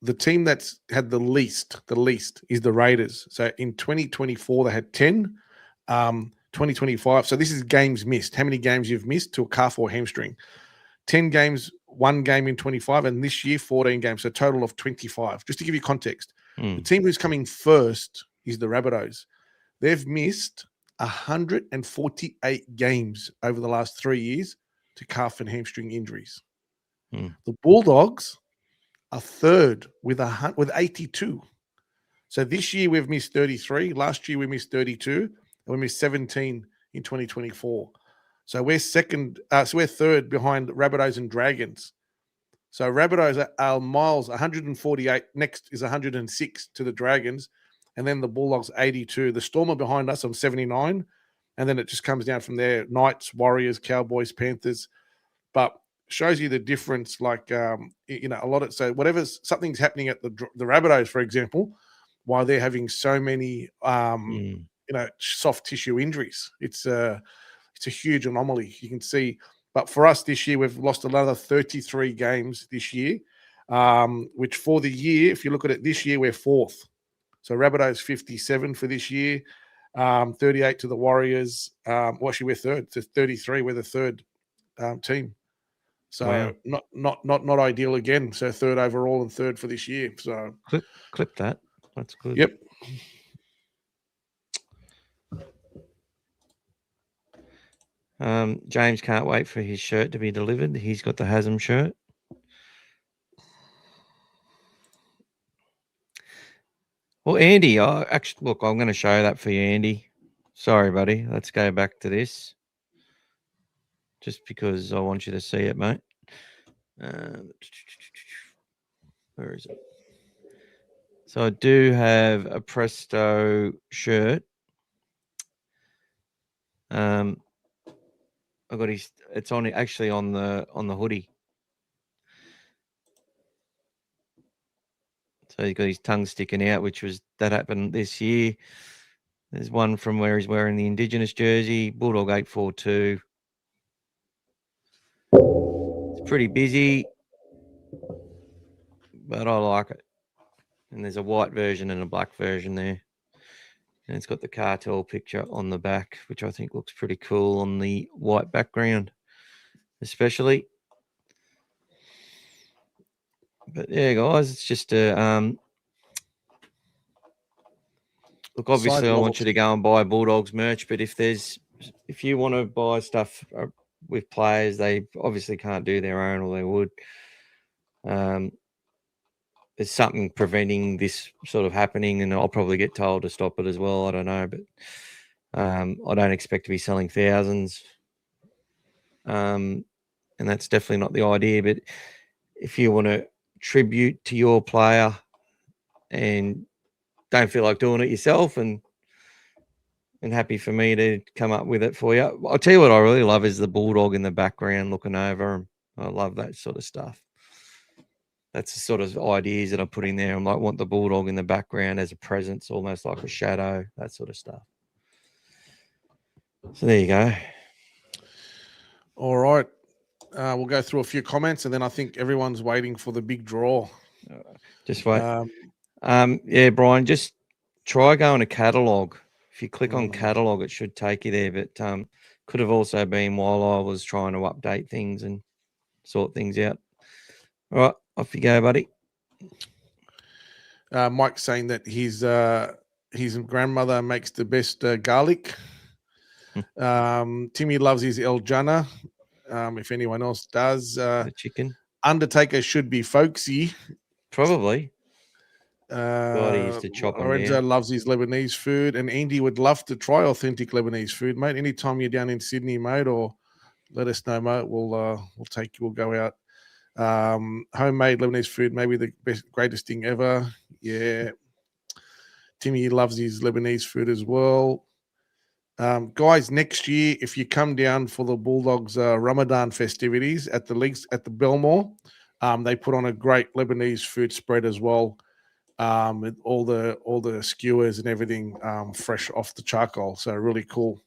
the team that's had the least is the Raiders. So in 2024, they had 10. 2025, so this is games missed. How many games you've missed to a calf or hamstring? 10 games, 1 game in 25, and this year 14 games, so a total of 25. Just to give you context, the team who's coming first is the Rabbitohs. They've missed 148 games over the last 3 years to calf and hamstring injuries. The Bulldogs are third with 82. So this year we've missed 33. Last year we missed 32, and we missed 17 in 2024. So we're second. So we're third behind Rabbitohs and Dragons. So Rabbitohs are miles 148. Next is 106 to the Dragons, and then the Bulldogs 82. The Storm are behind us on 79, and then it just comes down from there. Knights, Warriors, Cowboys, Panthers. But shows you the difference. Like you know, a lot of something's happening at the Rabbitohs, for example, why they're having so many you know, soft tissue injuries. It's a huge anomaly. You can see, but for us this year, we've lost another 33 games this year, which for the year, if you look at it this year, we're fourth. So Rabbitohs 57 for this year, 38 to the Warriors. Well, actually, we're third. So 33, we're the third team. So wow. not ideal again. So third overall and third for this year. So clip that. That's good. Yep. James can't wait for his shirt to be delivered. He's got the Hasm shirt. Well, Andy, actually, look, I'm going to show that for you, Andy. Sorry, buddy. Let's go back to this. Just because I want you to see it, mate. Where is it? So I do have a Presto shirt. I got his. It's on actually on the hoodie. So he's got his tongue sticking out, that happened this year. There's one from where he's wearing the Indigenous jersey, Bulldog 842. It's pretty busy, but I like it. And there's a white version and a black version there. And it's got the cartel picture on the back, which I think looks pretty cool on the white background, especially. But yeah, guys, it's just a look. Obviously, I want you to go and buy Bulldogs merch. But if you want to buy stuff with players, they obviously can't do their own, or they would. There's something preventing this sort of happening, and I'll probably get told to stop it as well. I don't know, but I don't expect to be selling thousands. And that's definitely not the idea. But if you want to tribute to your player and don't feel like doing it yourself, and happy for me to come up with it for you. I'll tell you what I really love is the bulldog in the background looking over him. I love that sort of stuff. That's the sort of ideas that I put in there. I might want the bulldog in the background as a presence, almost like a shadow, that sort of stuff. So there you go. All right. We'll go through a few comments, and then I think everyone's waiting for the big draw. Just wait. Yeah, Brian, just try going to catalogue. If you click on catalogue, it should take you there. But could have also been while I was trying to update things and sort things out. All right, off you go, buddy. Mike's saying that his grandmother makes the best garlic. Timmy loves his El Jana. If anyone else does, The chicken. Undertaker should be folksy. Probably. God, he used to chop them Lorenzo down. loves his Lebanese food, and Andy would love to try authentic Lebanese food, mate. Anytime you're down in Sydney, mate, or let us know, mate. We'll take you. We'll go out. Homemade Lebanese food, maybe the greatest thing ever. Yeah. Timmy loves his Lebanese food as well. Guys, next year, if you come down for the Bulldogs Ramadan festivities at the leagues at the Belmore, they put on a great Lebanese food spread as well, with all the skewers and everything fresh off the charcoal. So really cool.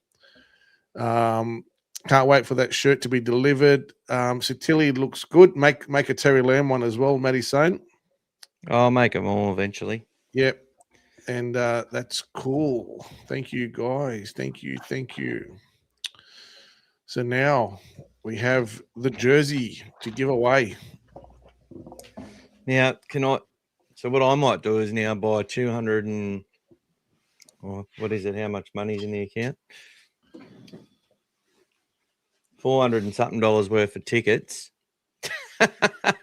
Can't wait for that shirt to be delivered. So Tilly looks good. Make a Terry Lamb one as well, Matty's saying. I'll make them all eventually. Yep. And that's cool. Thank you, guys. Thank you. So now we have the jersey to give away. Now, so what I might do is now buy 200 and, what is it? How much money's in the account? 400 and something dollars worth of tickets. There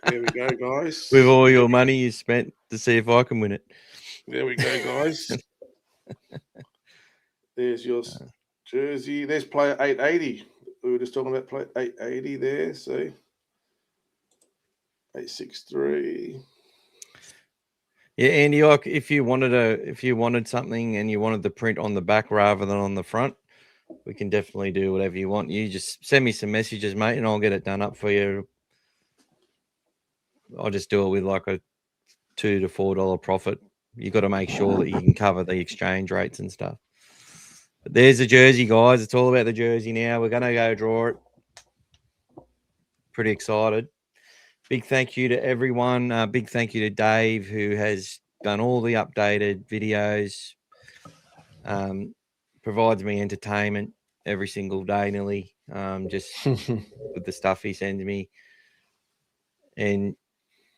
we go, guys. With all your money you spent to see if I can win it. There we go, guys. There's your jersey. There's player 880. We were just talking about player 880 there. See? 863. Yeah, Andy, if you wanted something and you wanted the print on the back rather than on the front, we can definitely do whatever you want. You just send me some messages, mate, and I'll get it done up for you. I'll just do it with like a $2 to $4 profit. You got to make sure that you can cover the exchange rates and stuff. But there's the jersey, guys. It's all about the jersey now. We're going to go draw it. Pretty excited. Big thank you to everyone. Big thank you to Dave, who has done all the updated videos. Provides me entertainment every single day, nearly, just with the stuff he sends me. And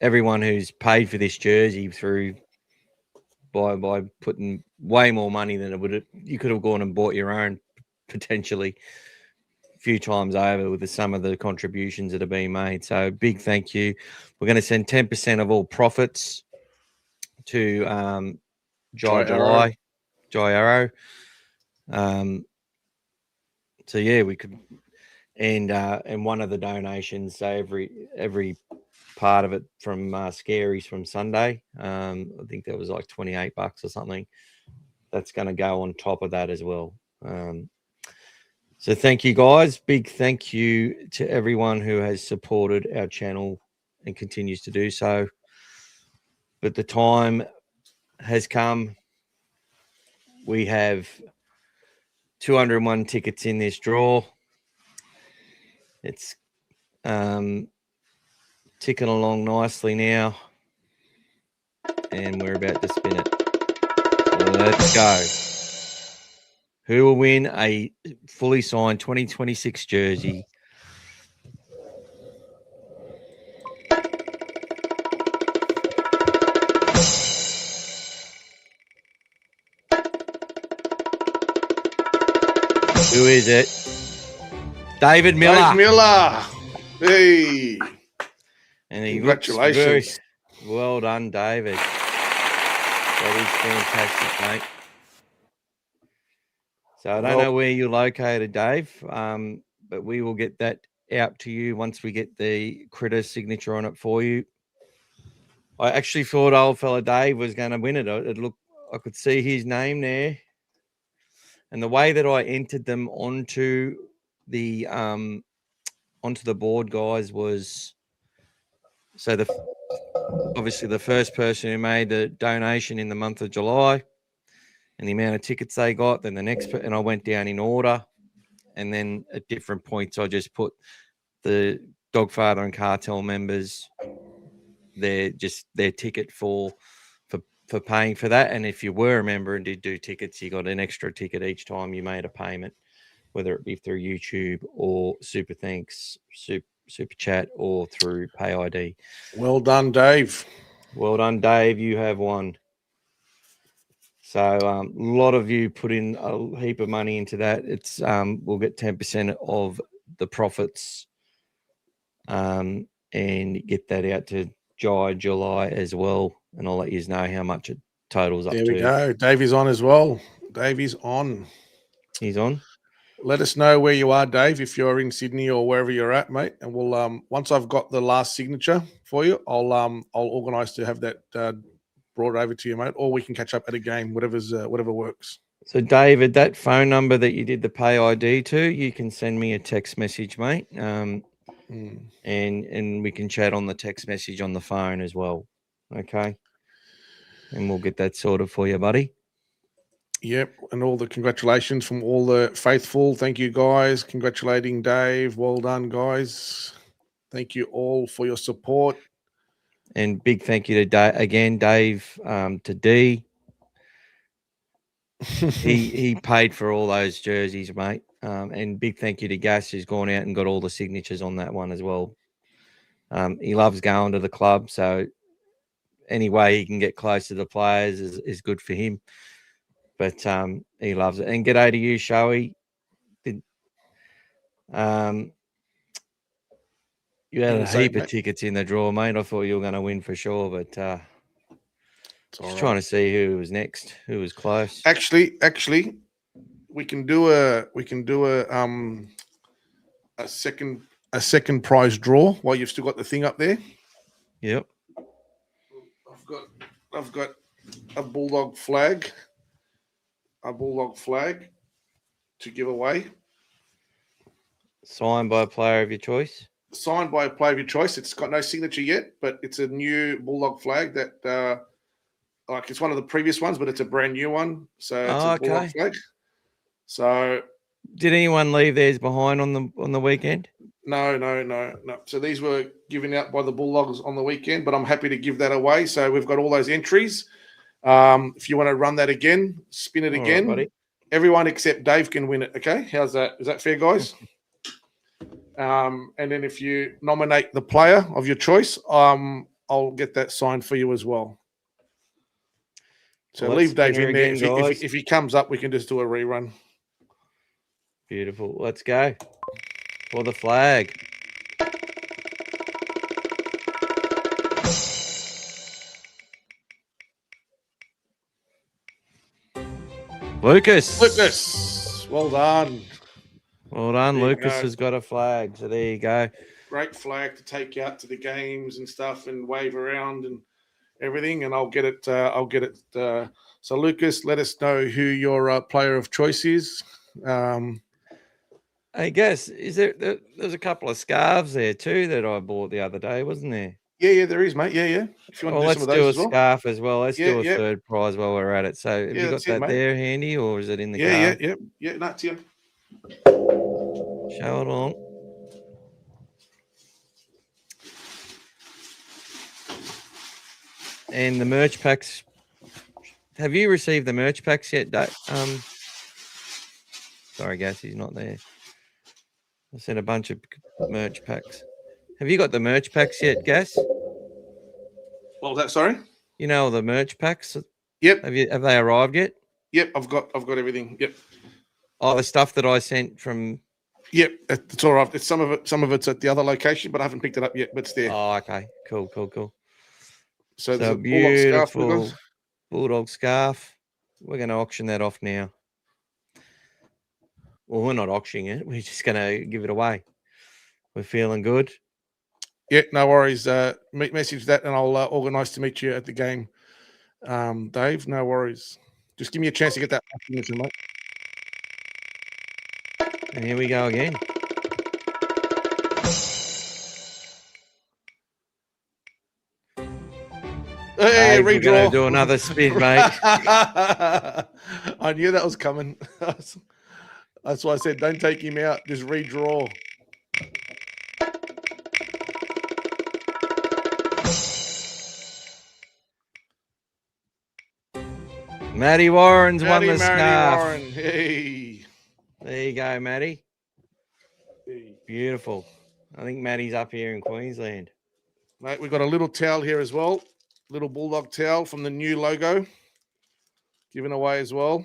everyone who's paid for this jersey by putting way more money than you could have gone and bought your own potentially a few times over with some of the contributions that are being made. So big thank you. We're going to send 10% of all profits to Jai Arrow. So yeah, we could, and one of the donations, so every part of it from Scaries from Sunday, I think there was like $28 or something. That's going to go on top of that as well. So thank you, guys. Big thank you to everyone who has supported our channel and continues to do so. But the time has come. We have 201 tickets in this draw. It's ticking along nicely now. And we're about to spin it. Let's go. Who will win a fully signed 2026 jersey? Who is it? David Miller. Dave Miller. Hey. And he Congratulations. Well done, David. That is fantastic, mate. So I don't know where you're located, Dave, but we will get that out to you once we get the critter signature on it for you. I actually thought old fella Dave was going to win it. I could see his name there. And the way that I entered them onto the board, guys, was obviously the first person who made the donation in the month of July and the amount of tickets they got, then the next, and I went down in order, and then at different points I just put the Dogfather and Cartel members their ticket for paying for that. And if you were a member and did do tickets, you got an extra ticket each time you made a payment, whether it be through YouTube or Super Thanks, Super Chat, or through Pay ID. Well done, Dave. Well done, Dave. You have won. So a lot of you put in a heap of money into that. It's we'll get 10% of the profits, and get that out to July as well. And I'll let you know how much it totals up to. There we go. Dave is on as well. Dave is on. He's on. Let us know where you are, Dave, if you're in Sydney or wherever you're at, mate. And we'll once I've got the last signature for you, I'll organise to have that brought over to you, mate. Or we can catch up at a game, whatever works. So, David, that phone number that you did the Pay ID to, you can send me a text message, mate. And we can chat on the text message on the phone as well. Okay. And we'll get that sorted for you, buddy. Yep. And all the congratulations from all the faithful. Thank you, guys. Congratulating Dave. Well done, guys. Thank you all for your support. And big thank you to Dave, to D. He paid for all those jerseys, mate. And big thank you to Gas, who's gone out and got all the signatures on that one as well. He loves going to the club, so any way he can get close to the players is good for him. But he loves it. And g'day to you, Shoey. You had a heap of tickets in the draw, mate. I thought you were going to win for sure, but just trying to see who was next, who was close. Actually, we can do a second prize draw while you've still got the thing up there. Yep. I've got a Bulldog flag. To give away. Signed by a player of your choice. Signed by a player of your choice. It's got no signature yet, but it's a new Bulldog flag that it's one of the previous ones, but it's a brand new one. So it's a Bulldog flag. So did anyone leave theirs behind on the weekend? No. So these were given out by the Bulldogs on the weekend, but I'm happy to give that away. So we've got all those entries. If you want to run that again, spin it again. Right, everyone except Dave can win it. Okay, how's that? Is that fair, guys? And then if you nominate the player of your choice, I'll get that signed for you as well. So leave Dave in there. If he comes up, we can just do a rerun. Beautiful. Let's go for the flag. Lucas. Well done. Well done. Lucas has got a flag. So there you go. Great flag to take out to the games and stuff and wave around and everything. And I'll get it. So Lucas, let us know who your player of choice is. I guess there's a couple of scarves there too that I bought the other day, wasn't there? Yeah, there is, mate. Yeah. If you want to do some of those a scarf as well. Let's do a third prize while we're at it. So have you got that there handy, or is it in the car? Yeah. That's you. Show it on. And the merch packs. Have you received the merch packs yet, Dave? Sorry, Gas, he's not there. I sent a bunch of merch packs. Have you got the merch packs yet, Gas? What was that? Sorry. You know the merch packs. Yep. Have they arrived yet? Yep. I've got everything. Yep. Oh, the stuff that I sent from. Yep. It's all right. It's some of it's at the other location, but I haven't picked it up yet. But it's there. Oh, okay. Cool. So there's a beautiful Bulldog scarf. We're going to auction that off now. Well, we're not auctioning it. We're just going to give it away. We're feeling good. Yeah, no worries. Message that, and I'll organise to meet you at the game, Dave. No worries. Just give me a chance to get that, mate. And here we go again. Hey, we're redraw. going to do another spin, mate. I knew that was coming. That's why I said don't take him out. Just redraw. Matty Warren's won the scarf. Warren. Hey. There you go, Matty. Hey. Beautiful. I think Matty's up here in Queensland. Mate, we've got a little towel here as well. Little Bulldog towel from the new logo. Given away as well.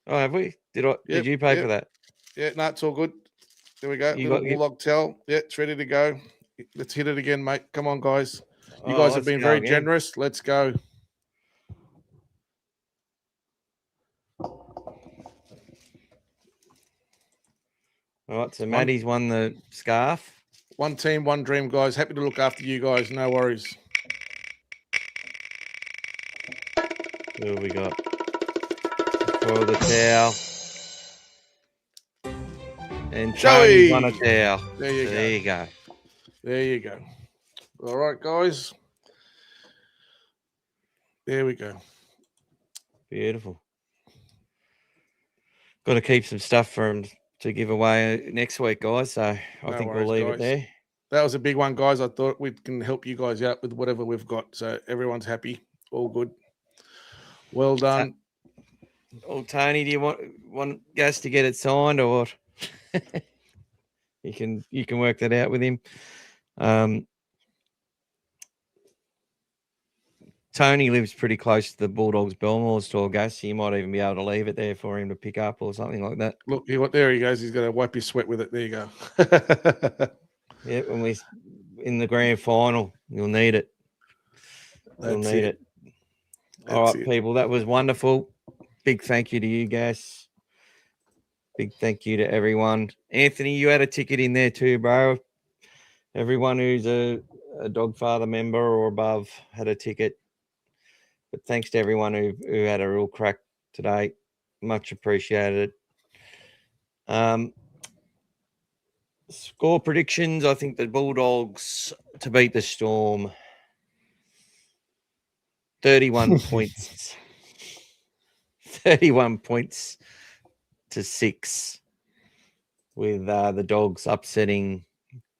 Oh, have we? Did you pay for that? Yeah, no, it's all good. There we go. You Little Bulldog towel. Yeah, it's ready to go. Let's hit it again, mate. Come on, guys. You guys have been very generous. Let's go. All right, so Matty's won the scarf. One team, one dream, guys. Happy to look after you guys. No worries. Who have we got? For the towel. And Tony's won a towel. There you go. There you go. All right, guys. There we go. Beautiful. Got to keep some stuff for him to give away next week, guys. So I think we'll leave it there. That was a big one, guys. I thought we can help you guys out with whatever we've got. So everyone's happy. All good. Well done. Oh, Tony, do you want Gas to get it signed or what? You can work that out with him. Tony lives pretty close to the Bulldogs Belmore store, Gas. So you might even be able to leave it there for him to pick up or something like that. Look, there he goes. He's going to wipe his sweat with it. There you go. Yeah, when we're in the grand final, you'll need it. You'll need it. All right, people, that was wonderful. Big thank you to you, Gas. Big thank you to everyone. Anthony, you had a ticket in there too, bro. Everyone who's a Dogfather member or above had a ticket. But thanks to everyone who had a real crack today. Much appreciated. Score predictions, I think the Bulldogs to beat the Storm. 31 points. 31 points to 6. With the Dogs upsetting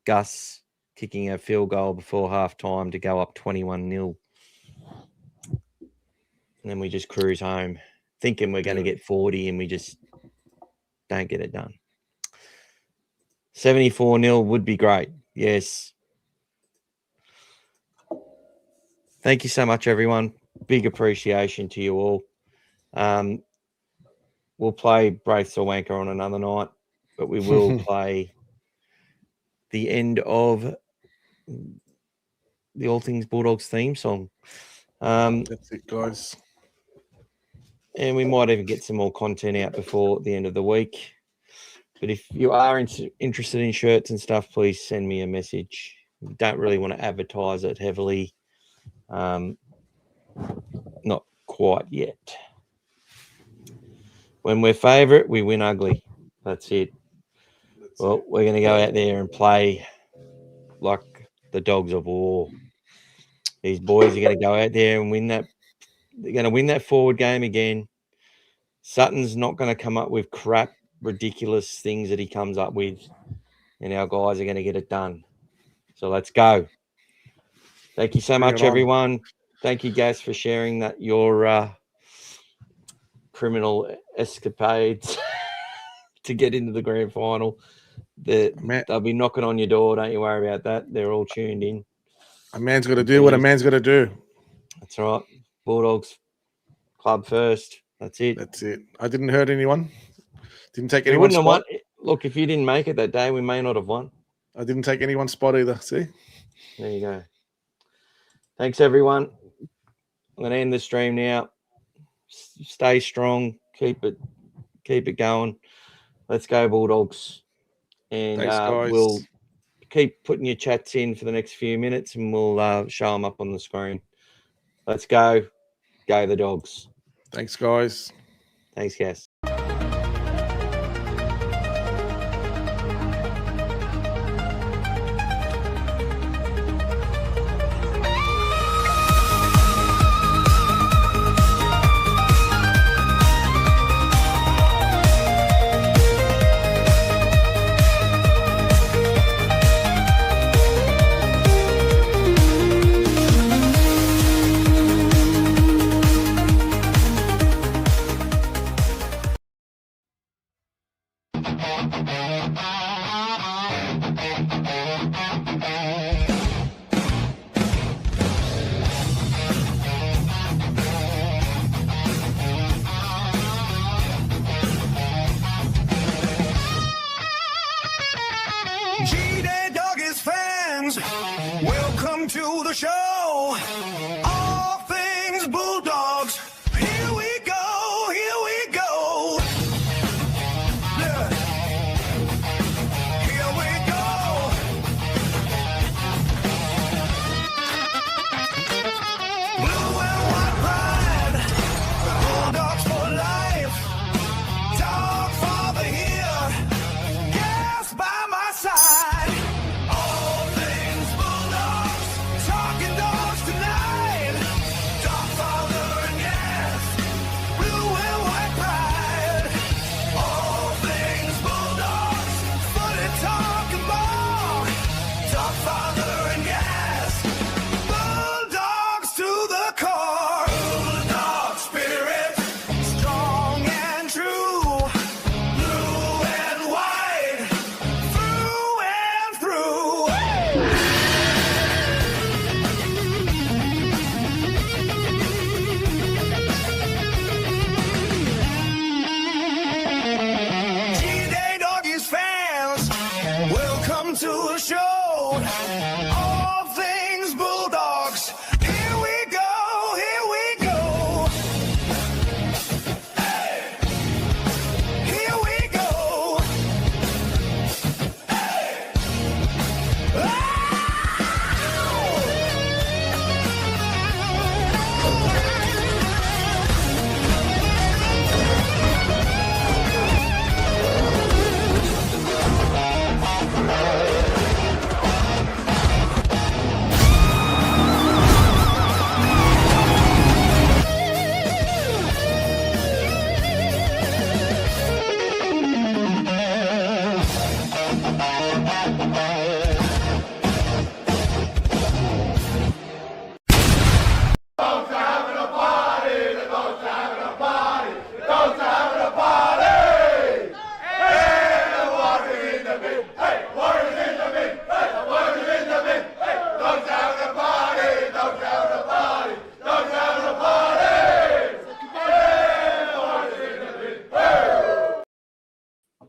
Gus, kicking a field goal before half-time to go up 21-0. And then we just cruise home, thinking we're going to get 40, and we just don't get it done. 74-0 would be great. Yes. Thank you so much, everyone. Big appreciation to you all. We'll play Braiths or Wanker on another night, but we will play the end of the All Things Bulldogs theme song. That's it, guys. And we might even get some more content out before the end of the week. But if you are interested in shirts and stuff, please send me a message. We don't really want to advertise it heavily. Not quite yet. When we're favourite, we win ugly. That's it. Well, we're going to go out there and play like the Dogs of War. These boys are going to go out there and win that. They're going to win that forward game again. Sutton's not going to come up with crap, ridiculous things that he comes up with. And our guys are going to get it done. So let's go. Thank you so much, everyone. Thank you, Gas, for sharing that your criminal escapades to get into the grand final. They'll be knocking on your door. Don't you worry about that. They're all tuned in. A man's got to do what a man's got to do. That's right. Bulldogs club first. That's it. That's it. I didn't hurt anyone. Didn't take anyone's spot. Look, if you didn't make it that day, we may not have won. I didn't take anyone's spot either. See? There you go. Thanks, everyone. I'm going to end the stream now. Stay strong. Keep it going. Let's go, Bulldogs. And Thanks, guys. We'll keep putting your chats in for the next few minutes and we'll show them up on the screen. Let's go. Go the Dogs. Thanks, guys. Thanks, Cass.